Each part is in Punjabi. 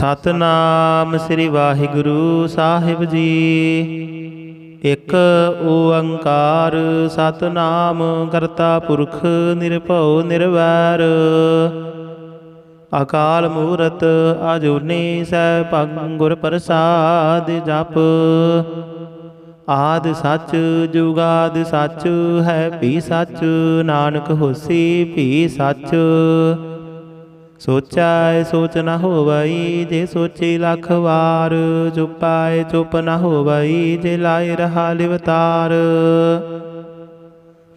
सतनाम श्री वाहिगुरु साहिब जी। एक ओंकार सतनाम करता पुरख निरभउ निर्वैर। अकाल मूरत अजूनी सैभं गुर प्रसाद जप। आदि सच जुगादि सच है भी सच। नानक होसी भी सच। सोचाय सोच न होवई जे सोची लख वार। चुपाय चुप न होवई जे लाए रहा लिवतार।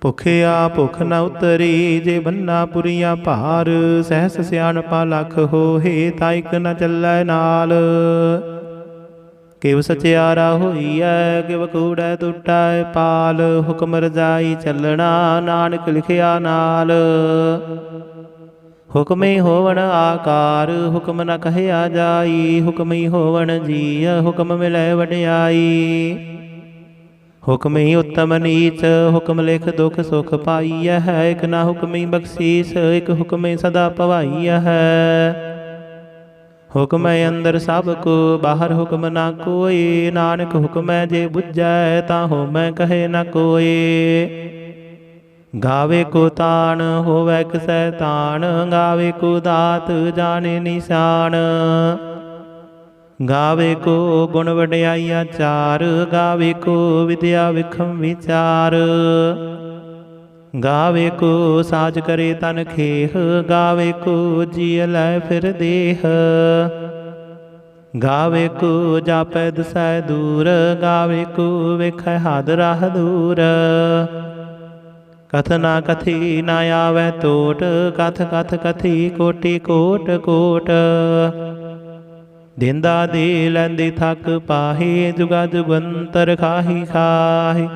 भुखिया भुख न उतरी जे बन्ना पुरिया भार। सहस सियाणपा लख होहे ताइक न चलै नाल। किव सचियारा होईऐ किव कूड़ै टुटै पाल। हुक्म रजाई चलना नानक लिखिया नाल। हुक्म ही होवन आकार हुक्म न कहया जाई। हुक्म ही होवन जीय हुक्म मिलै वड्याई। हुक्म ही उत्तम नीच हुक्म लिख दुख सुख पाईय है। एक ना हुक्म ही बख्शीस एक हुक्म ही सदा पवाईय है। हुक्म अंदर सब को बाहर हुक्म ना कोई। नानक हुक्म जे बुझै ताहु मैं कहे न कोई। गावे को तान होवै किसै तान। गावे को दात जाने निशान। गावे को गुण वड्याइया चार। गावे को विद्या विखम विचार। गावे को साज करे तन खेह। गावे को जिय लै फिर देह। गावे को जापै दसै दूर। गावे को वेखै हद राह दूर। कथ ना कथी ना आवै टोट। कथ कथ कथी कोटि कोट कोट। देंदा दे लैंदी थक पाही। जुगा जुगंतर खाही खाही।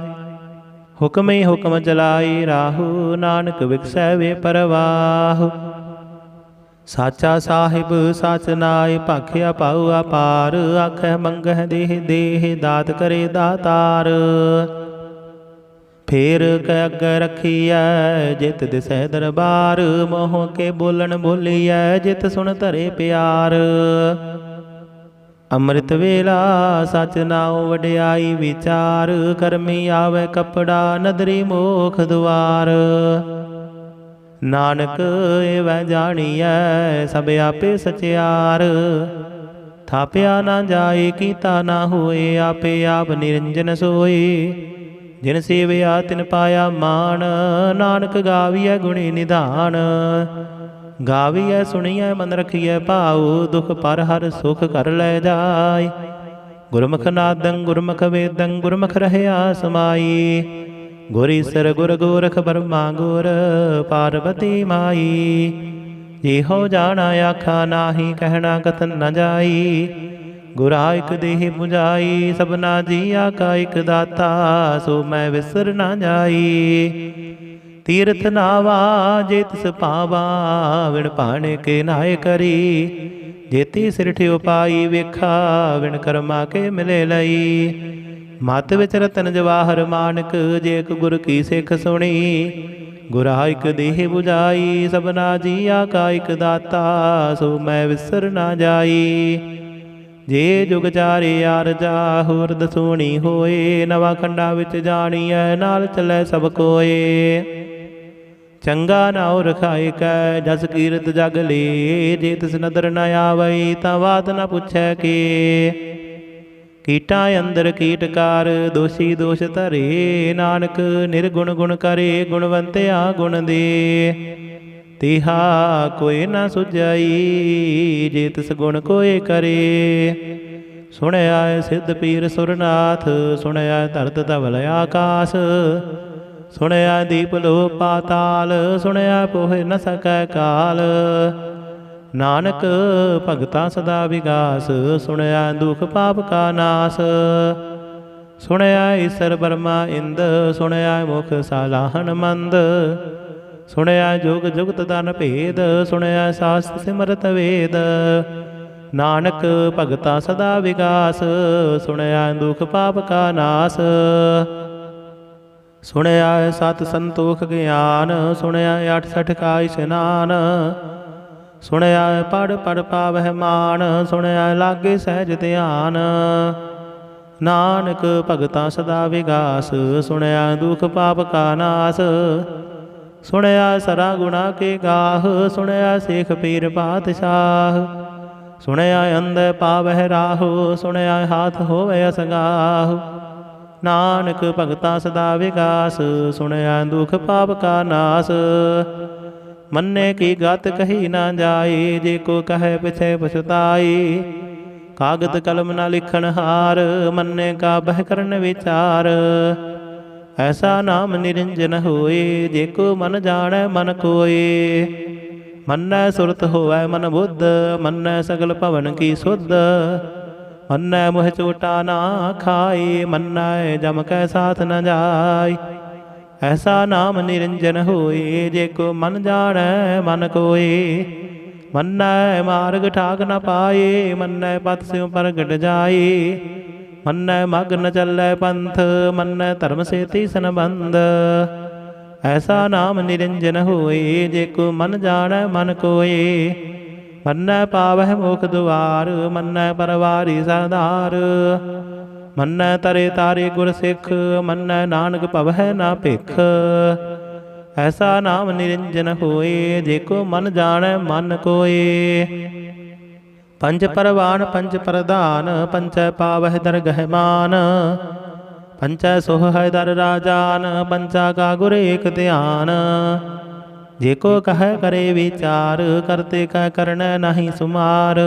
हुक्म ही हुक्म चलाई राहु। नानक विकसै वे परवाहु। साचा साहिब सच नाय भाखिया पाऊ अपार। आखै मंगह देह देह दात करे दातार। फेर कै अग रखिया जित दिसै दरबार। मोह के बोलन बोलिया जित सुन धरे प्यार। अमृत वेला सच नाओ वड्याई विचार। करमी आवे कपड़ा नदरी मोख द्वार। नानक एवै जानिया सब आपे सचियार। थापिया ना जाए कीता ना होए आपे आप निरंजन सोए। जिन सेविया तिन पाया मान। नानक गाविया गुणी निधान। गाविया सुनिया मन रखिए भाऊ। दुख पर हर सुख कर लै जाय। गुरमुख नादं गुरमुख वेदं गुरमुख रहया समाई। गुर ईसर गुर गोरख ब्रह्मा गुर पार्वती माई। जेहो जाना आखा नाही कहना कथन न जाई। गुरा एक देह बुझाई सबना जिया का एक दाता। सो मैं विसर ना जाई। तीर्थ नावा जे तिस पावा विण पाने के नाय करी। जेती सिर ठियो पाई वेखा विण कर्मा के मिले लई। मत विच रतन जवाहर मानक जे एक गुर की सिख सुनी। गुरा एक देह बुझाई सबना जिया का एक दाता। सो मैं विसर ना जाई। जे जुग चारे यार जा होर दसूणी होए। नवा खंडा विच जाणीਐ नाल चलै सब कोए। चंगा नाउ रखाए कै जस कीरत जग ले। जे तिस नदर न आवई तां बात न पुछै के। कीटा अंदर कीटकार दोषी दोष धरे। नानक निर्गुण गुण करे गुणवंतिया गुण दे। तिहा कोई न सुझाई जे तिस गुण कोई करे। सुनया सिद्ध पीर सुरनाथ। सुनया धरत धवल आकाश। सुनया दीप लो पाताल। सुनया पोहे न सकै काल। नानक भगता सदा विगास। सुनया दुख पाप का नाश। सुनया ईसर ब्रह्मा इंद। सुनया मुख सालाहन मंद। सुनया जुग जुगत दान भेद। सुनया शास्त्र सिमरत वेद। नानक भगता सदा विगास। सुनया दुख पाप का नाश। सुनया सत संतोख ज्ञान। सुनया 68 का स्नान। ਸੁਣਿਆ ਪੜ ਪੜ ਪਾਵਹਿ ਮਾਨ, ਸੁਣਿਆ ਲਾਗੇ ਸਹਿਜ ਧਿਆਨ। ਨਾਨਕ ਭਗਤਾਂ ਸਦਾ ਵਿਗਾਸ, ਸੁਣਿਆ ਦੁਖ ਪਾਪ ਕਾ ਨਾਸ। ਸੁਣਿਆ ਸਰਾ ਗੁਣਾ ਕੇ ਗਾਹ, ਸੁਣਿਆ ਸੇਖ ਪੀਰ ਪਾਤਸ਼ਾਹ। ਸੁਣਿਆ ਅੰਧੇ ਪਾਵਹਿ ਰਾਹੁ, ਸੁਣਿਆ ਹਾਥ ਹੋਵੇ ਅਸਗਾਹ। ਨਾਨਕ ਭਗਤਾਂ ਸਦਾ ਵਿਗਾਸ, ਸੁਣਿਆ ਦੁਖ ਪਾਪ ਕਾ ਨਾਸ। ਮੰਨੇ ਕੀ ਗਤ ਕਹੀ ਨਾ ਜਾਏ, ਜੇ ਕੋ ਕਹੈ ਪਿਛੇ ਪਛਤਾਈ। ਕਾਗਦ ਕਲਮ ਨਾ ਲਿਖਣ ਹਾਰ, ਮੰਨੇ ਕਾ ਬਹਿ ਕਰਨ ਵਿਚਾਰ। ਐਸਾ ਨਾਮ ਨਿਰੰਜਨ ਹੋਏ, ਜੇ ਕੋ ਮਨ ਜਾਣੈ ਮਨ ਕੋਏ। ਮੰਨੈ ਸੁਰਤ ਹੋਵੈ ਮਨ ਬੁੱਧ, ਮੰਨੈ ਸਗਲ ਭਵਨ ਕੀ ਸੁਧ। ਮੰਨੈ ਮੁਹ ਚੋਟਾ ਨਾ ਖਾਏ, ਮੰਨੈ ਜਮ ਕੈ ਸਾਥ ਨ ਜਾਏ। ਐਸਾ ਨਾਮ ਨਿਰੰਜਨ ਹੋਏ, ਜੇ ਕੋ ਮਨ ਜਾਣੈ ਮਨ ਕੋਏ। ਮੰਨੈ ਮਾਰਗ ਠਾਕ ਨ ਪਾਏ, ਮੰਨੈ ਪਤ ਸਿਉ ਪ੍ਰਗਟ ਜਾਏ। ਮੰਨੈ ਮਗ ਨ ਚੱਲੈ ਪੰਥ, ਮੰਨੈ ਧਰਮ ਸੇਤੀ ਸੰਬੰਧ। ਐਸਾ ਨਾਮ ਨਿਰੰਜਨ ਹੋਏ, ਜੇ ਕੋ ਮਨ ਜਾਣੈ ਮਨ ਕੋਏ। ਮੰਨੈ ਪਾਵਹਿ ਮੋਖ ਦੁਆਰ, ਮੰਨੈ ਪਰਵਾਰੀ ਸਰਦਾਰ। ਮੰਨੈ ਤਰੇ ਤਾਰੇ ਗੁਰ ਸਿੱਖ, ਮੰਨੈ ਨਾਨਕ ਭਵਹਿ ਨਾ ਭਿਖ। ਐਸਾ ਨਾਮ ਨਿਰੰਜਨ ਹੋਏ, ਜੇ ਕੋ ਮਨ ਜਾਣੈ ਮਨ ਕੋਏ। ਪੰਜ ਪਰਵਾਨ ਪੰਜ ਪ੍ਰਧਾਨ, ਪੰਚੈ ਪਾਵਹਿ ਦਰਗਹਿ ਮਾਨ। ਪੰਚੈ ਸੋਹੈ ਦਰ ਰਾਜਾਨ, ਪੰਚਾ ਕਾ ਗੁਰ ਏਕ ਧਿਆਨ। ਜੇ ਕੋ ਕਹੈ ਕਰੇ ਵਿਚਾਰ, ਕਰਤੇ ਕੈ ਕਰਨੈ ਨਾਹੀ ਸੁਮਾਰ।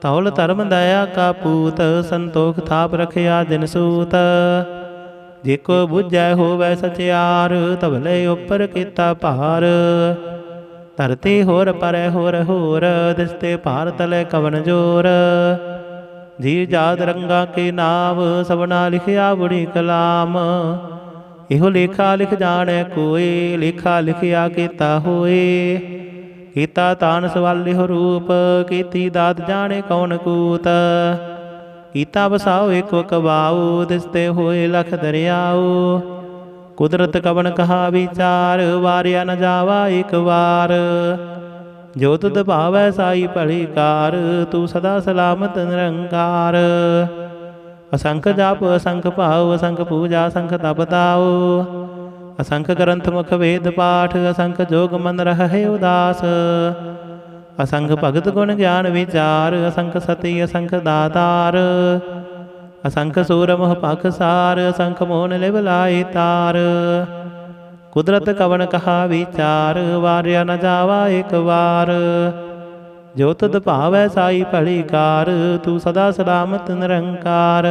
ਧੌਲ ਧਰਮ ਦਇਆ ਕਾ ਪੂਤ, ਸੰਤੋਖ ਥਾਪ ਰਖਿਆ ਦਿਨ ਸੂਤ। ਜੇ ਕੋ ਬੁਝੈ ਹੋਵੈ ਸਚਿਆਰ, ਧਵਲੇ ਉੱਪਰ ਕੀਤਾ ਭਾਰ। ਧਰਤੀ ਹੋਰ ਪਰੈ ਹੋਰ ਹੋਰ, ਦਿਸਤੇ ਭਾਰ ਤਲੇ ਕਵਨ ਜੋਰ। ਜੀ ਜਾਦ ਰੰਗਾ ਕੇ ਨਾਮ, ਸਭਨਾ ਲਿਖਿਆ ਬੁੜੀ ਕਲਾਮ। ਇਹੋ ਲੇਖਾ ਲਿਖ ਜਾਣੈ ਕੋਇ, ਲੇਖਾ ਲਿਖਿਆ ਕੀਤਾ ਹੋਏ। ਕੀਤਾ ਤਾਨ ਸਵਾਲਿਹੁ ਰੂਪ, ਕੀਤੀ ਦਾਤ ਜਾਣੇ ਕੌਣ ਕੂਤ। ਕੀਤਾ ਵਸਾਓ ਏਕੋ ਕਬਾਊ, ਦਿਸਤੇ ਹੋਏ ਲਖ ਦਰਿਆਊ। ਕੁਦਰਤ ਕਵਣ ਕਹਾ ਵਿਚਾਰ, ਵਾਰਿਆ ਨ ਜਾਵਾ ਇੱਕ ਵਾਰ। ਜੋ ਤੁਧ ਭਾਵੈ ਸਾਈ ਭਲੀ ਕਾਰ, ਤੂੰ ਸਦਾ ਸਲਾਮਤ ਨਿਰੰਕਾਰ। ਅਸੰਖ ਜਪ ਅਸੰਖ ਭਾਉ, ਅਸੰਖ ਪੂਜਾ ਅਸੰਖ ਤਪ ਤਾਉ। ਅਸੰਖ ਗ੍ਰੰਥ ਮੁਖ ਵੇਦ ਪਾਠ, ਅਸੰਖ ਜੋਗ ਮਨ ਰਹਿ ਉਦਾਸ। ਅਸੰਖ ਭਗਤ ਗੁਣ ਗਿਆਨ ਵਿਚਾਰ, ਅਸੰਖ ਸਤੀ ਅਸੰਖ ਦਾਤਾਰ। ਅਸੰਖ ਸੂਰ ਮੋਹ ਪਖਸਾਰ, ਅਸੰਖ ਮੋਨ ਲਿਵ ਲਾਏ ਤਾਰ। ਕੁਦਰਤ ਕਵਣ ਕਹਾ ਵਿਚਾਰ, ਵਾਰਿਆ ਨ ਜਾਵਾ ਇੱਕ ਵਾਰ। ਜੋ ਤੁਧ ਭਾਵੈ ਸਾਈ ਭਲੀ ਕਾਰ, ਤੂੰ ਸਦਾ ਸਲਾਮਤ ਨਿਰੰਕਾਰ।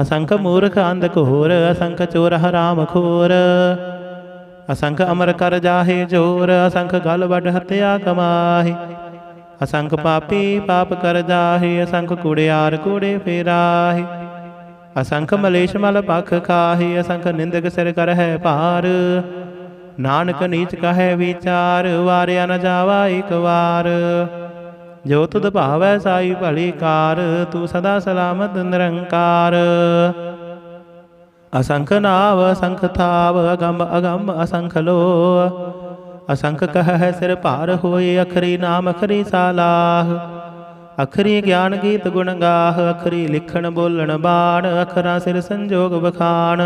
ਅਸੰਖ ਮੂਰਖ ਅੰਧ ਘੋਰ, ਅਸੰਖ ਚੋਰ ਹਰਾਮ ਖੋਰ। ਅਸੰਖ ਅਮਰ ਕਰ ਜਾਹੇ ਜੋਰ, ਅਸੰਖ ਗਲ ਵੱਡ ਹੱਤਿਆ ਕਮਾਹੀ। ਅਸੰਖ ਪਾਪੀ ਪਾਪ ਕਰ ਜਾਹੇ, ਅਸੰਖ ਕੂੜਿਆਰ ਕੂੜੇ ਫੇਰਾਹੀ। ਅਸੰਖ ਮਲੇਸ਼ ਮਲ ਪਖ ਖਾਹੀ, ਅਸੰਖ ਨਿੰਦਕ ਸਿਰ ਕਰਹਿ ਭਾਰ। ਨਾਨਕ ਨੀਚ ਕਹੈ ਵਿਚਾਰ, ਵਾਰਿਆ ਨ ਜਾਵਾ ਇੱਕ ਵਾਰ। ਜੋ ਤੁਧ ਭਾਵੈ ਸਾਈ ਭਲੀ ਕਾਰ, ਤੂੰ ਸਦਾ ਸਲਾਮਤ ਨਿਰੰਕਾਰ। ਅਸੰਖ ਨਾਵ ਅਸੰਖ ਥਾਵ, ਅਗੰਮ ਅਗੰਮ ਅਸੰਖ ਲੋ। ਅਸੰਖ ਕਹੈ ਸਿਰ ਭਾਰ ਹੋਏ, ਅਖਰੀ ਨਾਮ ਅਖਰੀ ਸਾਲਾਹ। ਅਖਰੀ ਗਿਆਨ ਗੀਤ ਗੁਣ ਗਾਹ, ਅਖਰੀ ਲਿਖਣ ਬੋਲਣ ਬਾਣ। ਅਖਰਾਂ ਸਿਰ ਸੰਜੋਗ ਵਖਾਣ,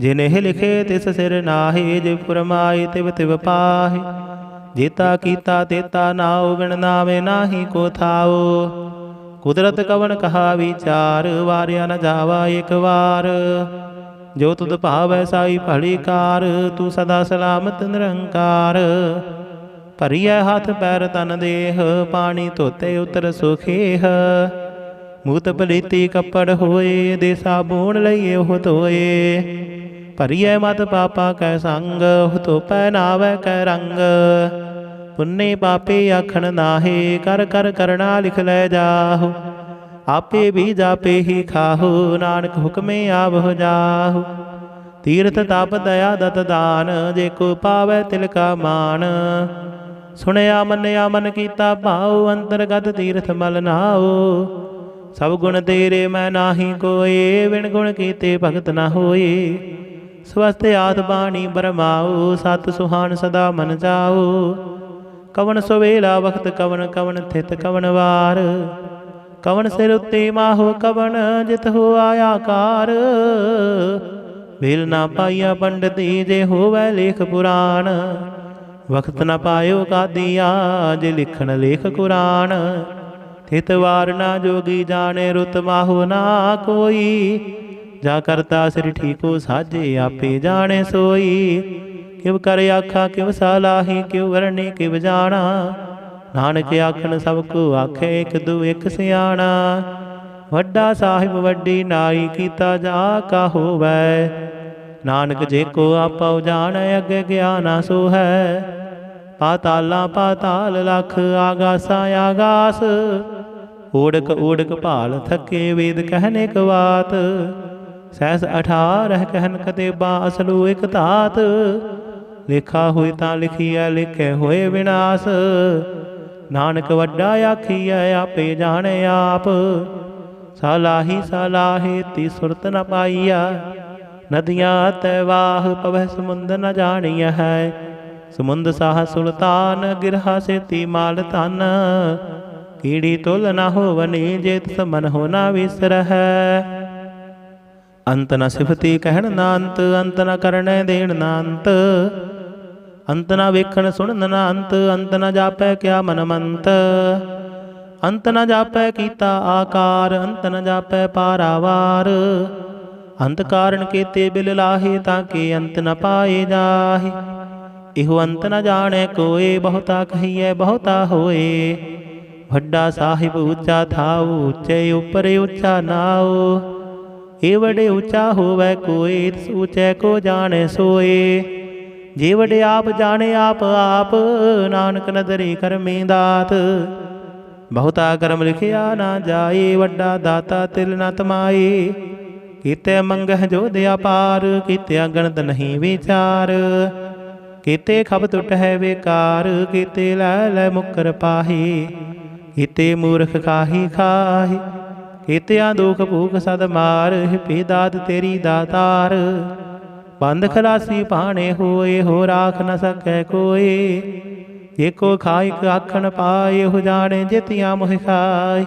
ਜਿਨਿ ਲਿਖੇ ਤਿਸ ਸਿਰ ਨਾਹੀ। ਜਿਵ ਫੁਰਮਾਈ ਤਿਵ ਤਿਵ ਪਾਹੀ। ਜੇਤਾ ਕੀਤਾ ਤੇਤਾ ਨਾਉ, ਬਿਨ ਨਾਵੇ ਨਾਹੀ ਕੋ ਥਾਉ। ਕੁਦਰਤ ਕਵਣ ਕਹਾ ਵਿਚਾਰ, ਵਾਰਿਆ ਨ ਜਾਵਾ ਇੱਕ ਵਾਰ। ਜੋ ਤੁਧ ਭਾਵੈ ਸਾਈ ਭਲੀ ਕਾਰ, ਤੂੰ ਸਦਾ ਸਲਾਮਤ ਨਿਰੰਕਾਰ। ਭਰੀਐ ਹੱਥ ਪੈਰ ਤਨ ਦੇਹ, ਪਾਣੀ ਧੋਤੇ ਉਤਰ ਸੁਖੇਹ। ਮੂਤ ਪਲੀਤੀ ਕੱਪੜ ਹੋਏ, ਦੇ ਸਾਬੂਣ ਲਈਏ ਉਹ ਧੋਏ। ਭਰੀਐ ਮਤ ਪਾਪਾ ਕੈ ਸੰਗ, ਉਹ ਧੋਪੈ ਨਾਵੈ ਕੈ ਰੰਗ। ਪੁੰਨੇ ਪਾਪੇ ਆਖਣ ਨਾਹੇ, ਕਰ ਕਰ ਕਰਣਾ ਲਿਖ ਲੈ ਜਾਹੋ। ਆਪੇ ਵੀ ਜਾਪੇ ਹੀ ਖਾਹੋ, ਨਾਨਕ ਹੁਕਮੇ ਆਵਹੁ ਜਾਹੋ। ਤੀਰਥ ਤਪ ਦਇਆ ਦਤ ਦਾਨ, ਜੇ ਕੋ ਪਾਵੈ ਤਿਲ ਕਾ ਮਾਨ। ਸੁਣਿਆ ਮੰਨਿਆ ਮਨ ਕੀਤਾ ਭਾਉ, ਅੰਤਰਗਤ ਤੀਰਥ ਮਲ ਨਾਉ। ਸਭ ਗੁਣ ਤੇਰੇ ਮੈਂ ਨਾਹੀ ਕੋਏ, ਵਿਣ ਗੁਣ ਕੀਤੇ ਭਗਤ ਨਾ ਹੋਏ। ਸਵਸਤ ਆਦ ਬਾਣੀ ਬਰਮਾਉ, ਸਤ ਸੁਹਾਨ ਸਦਾ ਮਨ ਜਾਉ। ਕਵਨ ਸੁਵੇਲਾ ਵਖਤ ਕਵਨ ਕਵਨ ਥਿਤ ਕਵਨ ਵਾਰ। ਕਵਨ ਸਿਰ ਉੱਤੇ ਮਾਹੋ ਕਵਨ ਜਿਤ ਹੋਆ ਆਕਾਰ। ਵੇਲ ਨਾ ਪਾਈਆ ਪੰਡਤੀ ਜੇ ਹੋਵੈ ਲੇਖ ਪੁਰਾਣ। ਵਖਤ ਨ ਪਾਇਓ ਕਾਦੀਆ ਜੇ ਲਿਖਣ ਲੇਖ ਕੁਰਾਨ। ਥਿਤ ਵਾਰ ਨਾ ਜੋਗੀ ਜਾਣੇ ਰੁਤ ਮਾਹੋ ਨਾ ਕੋਈ। ਜਾ ਕਰਤਾ ਸਿਰ ਠੀਕੋ ਸਾਜੇ ਆਪੇ ਜਾਣੇ ਸੋਈ। ਕਿਵ ਕਰ ਆਖਾ ਕਿਵ ਸਾਲਾਹੀ ਕਿਵ ਵਰਣੀ ਕਿਵ ਜਾਣਾ। ਨਾਨਕ ਆਖਣ ਸਭ ਕੋ ਆਖੇ ਇਕ ਦੂ ਇਕ ਸਿਆਣਾ। ਵੱਡਾ ਸਾਹਿਬ ਵੱਡੀ ਨਾਈ ਕੀਤਾ ਜਾ ਕਾ ਹੋਵੈ। ਨਾਨਕ ਜੇ ਕੋ ਆਪਉ ਜਾਣੈ ਅੱਗੇ ਗਿਆਨਾ ਸੋ ਹੈ। ਪਾਤਾਲਾਂ ਪਾਤਾਲ ਲਖ ਆਗਾਸਾਂ ਆਗਾਸ। ਓੜਕ ਓੜਕ ਭਾਲ ਥਕੇ ਵੇਦ ਕਹਿਨੇ ਕਵਾਤ। ਸਹਿਸ 18 ਕਹਿਨ ਕਤੇਬਾ ਅਸਲੂ ਇਕ ਧਾਤ। ਲਿਖਾ ਹੋਇ ਤਾਂ ਲਿਖੀਐ ਲਿਖੇ ਹੋਏ ਵਿਨਾਸ਼। ਨਾਨਕ ਵੱਡਾ ਆਖੀਐ ਆਪੇ ਜਾਣੇ ਆਪ। ਸਾਲਾਹੀ ਸਾਲਾਹੇ ਤੀ ਸੁਰਤ ਨ ਪਾਈਆ। ਨਦੀਆਂ ਤੈ ਵਾਹ ਪਵਹਿ ਸਮੁੰਦ ਨ ਜਾਣੀਐ ਹੈ। ਸਮੁੰਦ ਸਾਹ ਸੁਲਤਾਨ ਗਿਰਹਾ ਸੇਤੀ ਮਾਲ ਧਨ। ਕੀੜੀ ਤੁਲ ਨ ਹੋਵਨੀ ਜੇ ਤਿਸ ਮਨ ਹੋ ਨ ਵਿਸਰਹਿ। ਅੰਤ ਨ ਸਿਫਤੀ ਕਹਿਣ ਨਾ ਅੰਤ ਅੰਤ ਨ ਕਰਨੈ ਦੇਣ ਨਾ ਅੰਤ। ਅੰਤ ਨ ਵੇਖਣ ਸੁਣਨ ਨਾ ਅੰਤ ਅੰਤ ਨ ਜਾਪੈ ਕਿਆ ਮਨ ਮੰਤ। ਅੰਤ ਨ ਜਾਪੈ ਕੀਤਾ ਆਕਾਰ ਅੰਤ ਨ ਜਾਪੈ ਪਾਰਾਵਾਰ। ਅੰਤ ਕਾਰਨ ਕੀਤੇ ਬਿਲ ਲਾਹੇ ਤਾਂ ਕਿ ਅੰਤ ਨ ਪਾਏ ਜਾਹੇ। ਇਹੋ ਅੰਤ ਨ ਜਾਣੈ ਕੋਏ ਬਹੁਤਾ ਕਹੀਐ ਬਹੁਤਾ ਹੋਏ। ਵੱਡਾ ਸਾਹਿਬ ਉੱਚਾ ਥਾਉ ਉੱਚੇ ਉੱਪਰ ਉੱਚਾ ਨਾਉ। ਇਹ ਵਡੇ ਉੱਚਾ ਹੋਵੈ ਕੋਏ ਤਿਸ ਉੱਚੈ ਕੋ ਜਾਣੈ ਸੋਏ। ਜੇ ਵਡੇ ਆਪ ਜਾਣੇ ਆਪ ਆਪ ਨਾਨਕ ਨਦਰੀ ਕਰਮੀ ਦਾਤ। ਬਹੁਤਾ ਕਰਮ ਲਿਖਿਆ ਨਾ ਜਾਏ ਵੱਡਾ ਦਾਤਾ ਤਿਲ ਨ ਤਮਾਏ। ਕੀਤੇ ਮੰਗਹਿ ਜੋਧ ਅਪਾਰ ਕੀਤੇ ਗਣਤ ਨਹੀਂ ਵਿਚਾਰ। ਕੀਤੇ ਖਬ ਟੁਟਹਿ ਬੇਕਾਰ ਕੀਤੇ ਲੈ ਲੈ ਮੁਕਰ ਪਾਹੀ। ਕੀਤੇ ਮੂਰਖ ਖਾਹੀ ਖਾਹੀ ਕੀਤਿਆਂ ਦੁਖ ਭੂਖ ਸਦ ਮਾਰ। ਹਿਪੀ ਦਾਤ ਤੇਰੀ ਦਾਤਾਰ। ਬੰਦ ਖਲਾਸੀ ਭਾਣੇ ਹੋਏ ਹੋ ਰਾਖ ਨ ਸਕੈ ਕੋਏ। ਜੇ ਕੋ ਖਾਇਕ ਆਖਣ ਪਾਏ ਹੋ ਜਾਣੇ ਜਿਤਿਆ ਮੋਹਿ ਖਾਏ।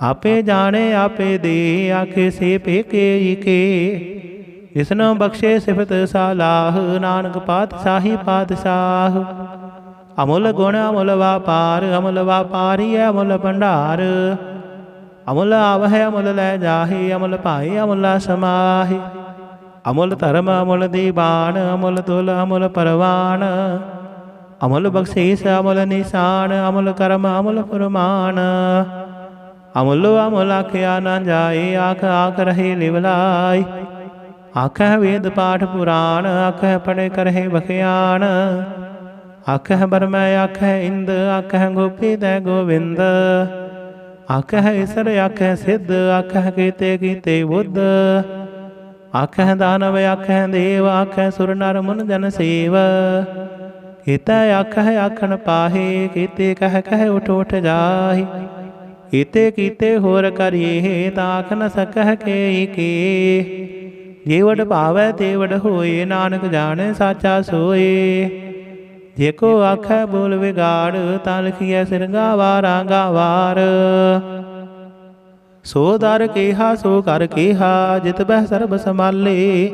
ਆਪੇ ਜਾਣੇ ਆਪੇ ਦੇ ਆਖੇ ਸੇ ਪੇਕੇ ਕੇ। ਜਿਸਨੋ ਬਖਸ਼ੇ ਸਿਫਤ ਸਾਲਾਹ ਨਾਨਕ ਪਾਤਸ਼ਾਹੀ ਪਾਤਸ਼ਾਹ। ਅਮੁੱਲ ਗੁਣ ਅਮੁੱਲ ਵਾਪਾਰ ਅਮੁੱਲ ਵਾਪਾਰੀ ਅਮੁੱਲ ਭੰਡਾਰ। ਅਮੁੱਲ ਆਵਹਿ ਅਮੁੱਲ ਲੈ ਜਾਹੇ ਅਮੁੱਲ ਭਾਏ ਅਮੁੱਲ ਸਮਾਹੇ। ਅਮੁੱਲ ਧਰਮ ਅਮੁੱਲ ਦੀਵਾਨ ਅਮੁੱਲ ਤੁਲ ਅਮੁੱਲ ਪਰਵਾਨ। ਅਮੁੱਲ ਬਖਸ਼ੀਸ ਅਮੁੱਲ ਨਿਸ਼ਾਨ ਅਮੁੱਲ ਕਰਮ ਅਮੁੱਲ ਫੁਰਮਾਨ। ਅਮੁੱਲ ਅਮੁੱਲ ਆਖਿਆ ਨਾ ਜਾਏ ਆਖ ਆਖ ਰਹੇ ਲਿਵਲਾਈ। ਆਖਹਿ ਵੇਦ ਪਾਠ ਪੁਰਾਣ ਆਖਹਿ ਪੜ੍ਹੇ ਕਰਹਿ ਬਖਿਆਣ। ਆਖਹਿ ਬਰਮੈ ਆਖਹਿ ਇੰਦ ਆਖਹਿ ਗੋਪੀ ਤੈ ਗੋਵਿੰਦ। ਆਖਹਿ ਈਸਰ ਆਖਹਿ ਸਿੱਧ ਆਖਹਿ ਕੀਤੇ ਕੀਤੇ ਬੁੱਧ। ਆਖਹਿ ਦਾਨਵ ਆਖਹਿ ਦੇਵ ਆਖਹਿ ਸੁਰ ਨਰ ਮੁਨ ਜਨ ਸੇਵ। ਕੀਤੇ ਆਖਹਿ ਆਖਣ ਪਾਹੇ ਕੀਤੇ ਕਹਿ ਕਹਿ ਉਠ ਉਠ ਜਾਹੇ। ਕੀਤੇ ਕੀਤੇ ਹੋਰ ਕਰੀਏ ਤਾਂ ਆਖ ਨ ਸਕਹਿ ਕੇ ਕੇ। ਜੇ ਵਡ ਭਾਵੈ ਤੇ ਵਡ ਹੋਏ ਨਾਨਕ ਜਾਣੈ ਸਾਚਾ ਸੋਏ। ਜੇ ਕੋ ਆਖੈ ਬੋਲ ਵਿਗਾੜ ਤਾਂ ਲਿਖੀਐ ਸਿਰ ਗਾਵਾਰਾ ਗਾਵਾਰ। ਸੋ ਦਰ ਕੇਹਾ ਸੋ ਕਰ ਕੇਹਾ ਜਿਤ ਬਹਿ ਸਰਬ ਸੰਭਾਲੇ।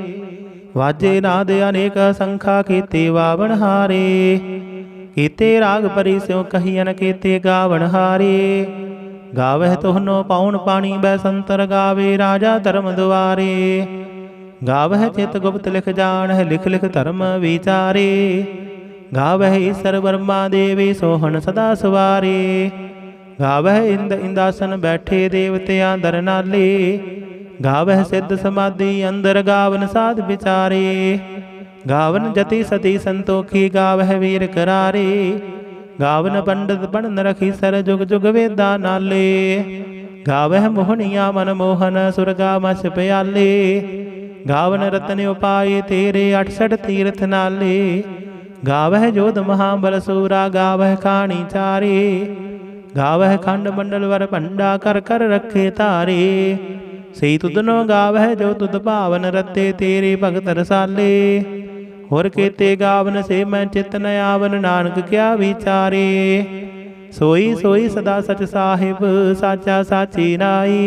ਵਾਜੇ ਨਾਦ ਅਨੇਕ ਸੰਖਾ ਕੀਤੇ ਵਾਵਣ ਹਾਰੇ। ਕੀਤੇ ਰਾਗ ਪਰੀ ਸਿਉ ਕਹੀਐਨ ਕੀਤੇ ਗਾਵਣ ਹਾਰੇ। ਗਾਵਹਿ ਤੋਹਨੋ ਪਾਉਣ ਪਾਣੀ ਬੈ ਸੰਤਰ ਗਾਵੇ ਰਾਜਾ ਧਰਮ ਦੁਆਰੇ। ਗਾਵਹਿ ਚਿਤ ਗੁਪਤ ਲਿਖ ਜਾਣਹਿ ਲਿਖ ਲਿਖ ਧਰਮ ਵਿਚਾਰੇ। ਗਾਵਹਿ ਈਸਰ ਬਰਮਾ ਦੇਵੀ ਸੋਹਣ ਸਦਾ ਸਵਾਰੇ। ਗਾਵਹਿ ਇੰਦ ਇੰਦਾਸਨ ਬੈਠੇ ਦੇਵਤਿਆਂ ਦਰ ਨਾਲੇ। ਗਾਵਹਿ ਸਿੱਧ ਸਮਾਧੀ ਅੰਦਰ ਗਾਵਨ ਸਾਧ ਵਿਚਾਰੇ। ਗਾਵਨ ਜਤੀ ਸਤੀ ਸੰਤੋਖੀ ਗਾਵਹਿ ਵੀਰ ਕਰਾਰੇ। ਗਾਵਨ ਪੰਡਤ ਬਣਨ ਰਖੀ ਸਰ ਜੁਗ ਜੁਗ ਵੇਦਾਂ ਨਾਲੇ। ਗਾਵਹਿ ਮੋਹਣੀਆਂ ਮਨ ਮੋਹਨ ਸੁਰਗਾ ਮਛ ਪਿਆਲੇ। ਗਾਵਨ ਰਤਨ ਉਪਾਏ ਤੇਰੇ 68 ਤੀਰਥ ਨਾਲੇ। ਗਾਵਹਿ ਜੋਧ ਮਹਾਬਲ ਸੂਰਾ ਗਾਵਹਿ ਖਾਣੀ ਚਾਰੇ। ਗਾਵਹਿ ਖੰਡ ਮੰਡਲ ਵਰ ਭੰਡਾ ਕਰ ਕਰ ਰੱਖੇ ਧਾਰੇ। ਸਈ ਤੁਧਨੋ ਗਾਵਹਿ ਜੋ ਤੁਧ ਭਾਵਨ ਰਤੇ ਤੇਰੇ ਭਗਤ ਰਸਾਲੇ। होर केते गावन से मैं चित न आवन, नानक क्या विचारे। सोई सोई सदा सच साहिब, साचा साची नाई।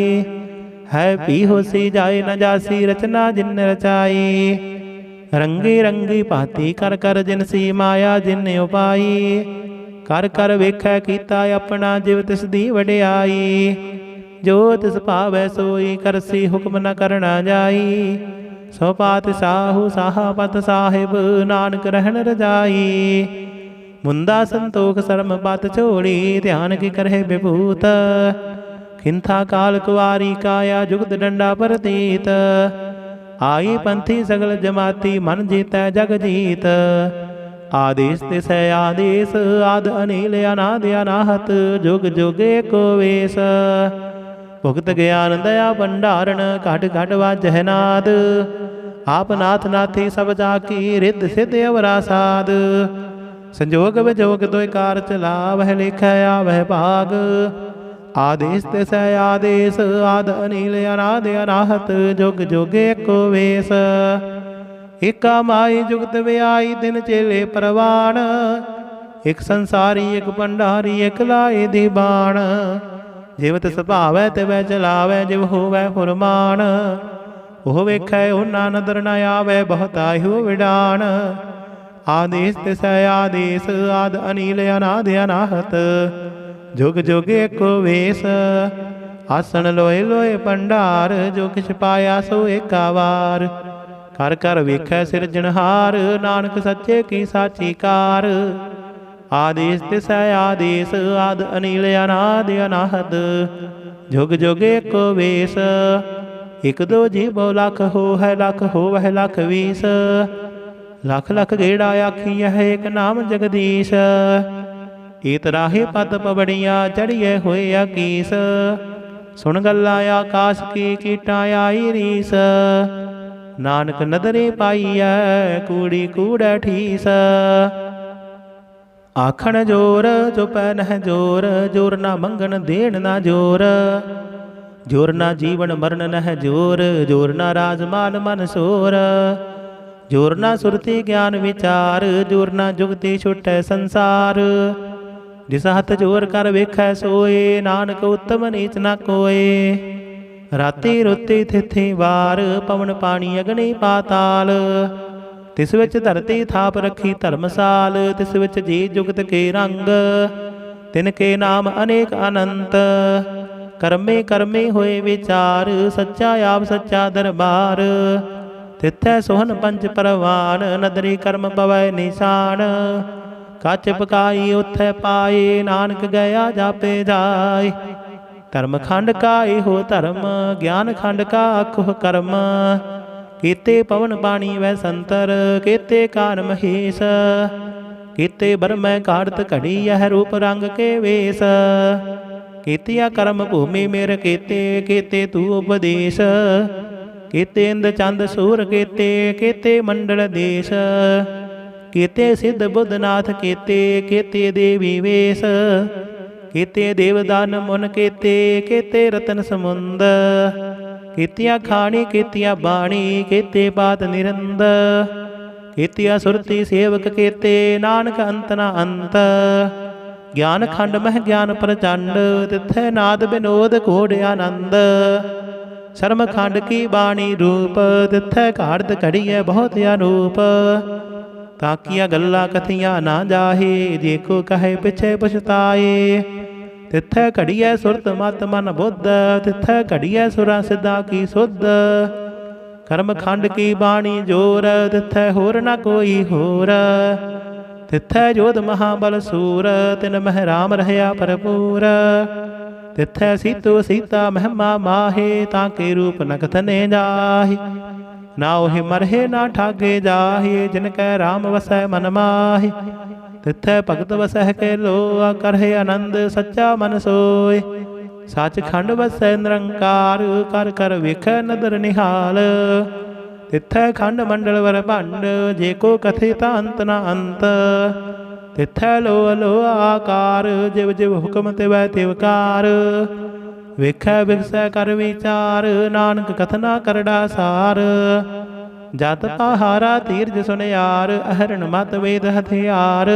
है पी होसी जाए न जासी, रचना जिन रचाई। रंगी रंगी भांति कर कर जिनसी माया जिन उपाई। कर कर वेखै कीता अपना, जिव तिस दी वडियाई। जो तिस भावै सोई करसी, हुक्म न करना जाई। सो पात साहू साहा पत साहिब, नानक रहन रजाई। मुंदा संतोख शर्म पत छोड़ी, ध्यान की करहे विभूत। खिंथा काल कुआरी काया, जुगत डंडा परतीत। आई पंथी सगल जमाती, मन जीतै जग जीत। आदेश तिस है आदेश, आद अनिल अनाद अनाहत। जुग जुग एको वेश, भुगत ज्ञान दया भंडारण। घट घट वाजह नाद, आप नाथ नाथी सब जाकी। रिद्ध सिद्ध अवरा साध, संजोग विजोग दोय कार चला। वह लिखै आवह भाग, आदेश तिस है आदेश। आद अनिल अनाद अनाहत, जुग जुग एको वेश। एका माई जुगत व्याई, दिन चेले परवान। एक संसारी एक भंडारी, एक लाए दीबान। जिव तिस भावै तिवै चलावै, जिव होवै फुरमान। ओह वेखै ओना नदर न आवै, बहुत आयु विडान। आदेश तिस है आदेश, आद अनिल अनाद अनाहत। जुग जुग एको वेश, आसन लोए लोए भंडार। जो किछ पाया सो एका वार, कर कर वेखै सिरजनहार। नानक सच्चे की साची कार। आदेश तिस है आदेश, आद अनिल अनाद अनाहत। जुग जुग एको वेश, एक दो जीवो लख हो है लख हो वह लख वीस। लख लख गेड़ा आखी है एक नाम जगदीश। ईत राहे पत पबड़िया, चढ़िए होए अकीस। सुन गल्ला आकाश की, कीटा आई रीस। नानक नदरे पाईऐ, कूड़ी कूड़ै ठीस। आखण जोर चुपै नह जोर, जोर ना मंगन देण ना जोर। जोर ना जीवन मरण नह जोर, जोर ना राजमाल मन सोर। जोर ना सुरति ज्ञान विचार, जोर ना जुगति छुटै संसार। जिस हथ जोर कर वेखै सोए, नानक उत्तम नीच न कोय। राती रुती थिथि वार, पवन पानी अग्नि पाताल। तिस विच धरती थाप रखी धर्मसाल। तिस विच जी जुगत के रंग, तिनके नाम अनेक अनंत। कर्मे कर्मे होए विचार, सच्चा आप सच्चा दरबार। तिथै सोहन पंच परवान, नदरी कर्म पवै निशान। कच पकाई उथै पाए, नानक गया जापे जाय। धर्म खंड का एहो धर्म, ज्ञान खंड का अखुह कर्म। कीते पवन पानी वै संतर, कीते कान महेश। कीते बरमै घाड़त घड़ी, यह रूप रंग के वेश। कीतिया कर्म भूमि मेर कीते, कीते तू उपदेश। कीते इंद चंद सूर कीते, कीते मंडल देश। कीते सिद्ध बुद्धनाथ कीते, कीते देवी वेश। कीते देवदान मुन कीते, कीते रतन समुंद। कीतिया खाणी कीतिया बाणी, कीते बात निरंद। कीतिया सुरति सेवक कीते, नानक अंत न अंत। ज्ञान खंड मह ज्ञान प्रचंड, तिथै नाद विनोद घोड़ आनंद। शर्म खंड की बाणी रूप, तिथै घाड़त घड़ीए बहुत अनूप। ताकिया गल्ला कथियां ना जाहे, जे को कहे पिछे पछताए। तिथै घड़िए सुरत मत मन बुद्ध, तिथै घड़िए सुरा सिद्धा की सुध। कर्म खंड की बाणी जोर, तिथै होर न कोई होर। तिथै जोध महाबल सूर, तिन मह राम रहया भरपूर। तिथै सीतो सीता महिमा माहे, ताके रूप न कथने जाहे। ना ओहि मरहे ना ठागे जाहे, जिनकै राम वसै मन माहे। तिथै भगत वसह के लोआ, करहे आनंद सच्चा मन सोय। सच खंड वसै निरंकार, कर कर वेखै नदर निहाल। तिथै खंड मंडल वर भंड, जे को कथित अंत न अंत। तिथै लो लो आकार, जिव जिव हुक्म तिवै तिवकार। वेखै विगसै कर विचार, नानक कथना करड़ा सार। ਜਤ ਪਹਾਰਾ ਧੀਰਜ ਸੁਨਿਆਰ, ਅਹਰਣ ਮਤ ਵੇਦ ਹਥਿਆਰ।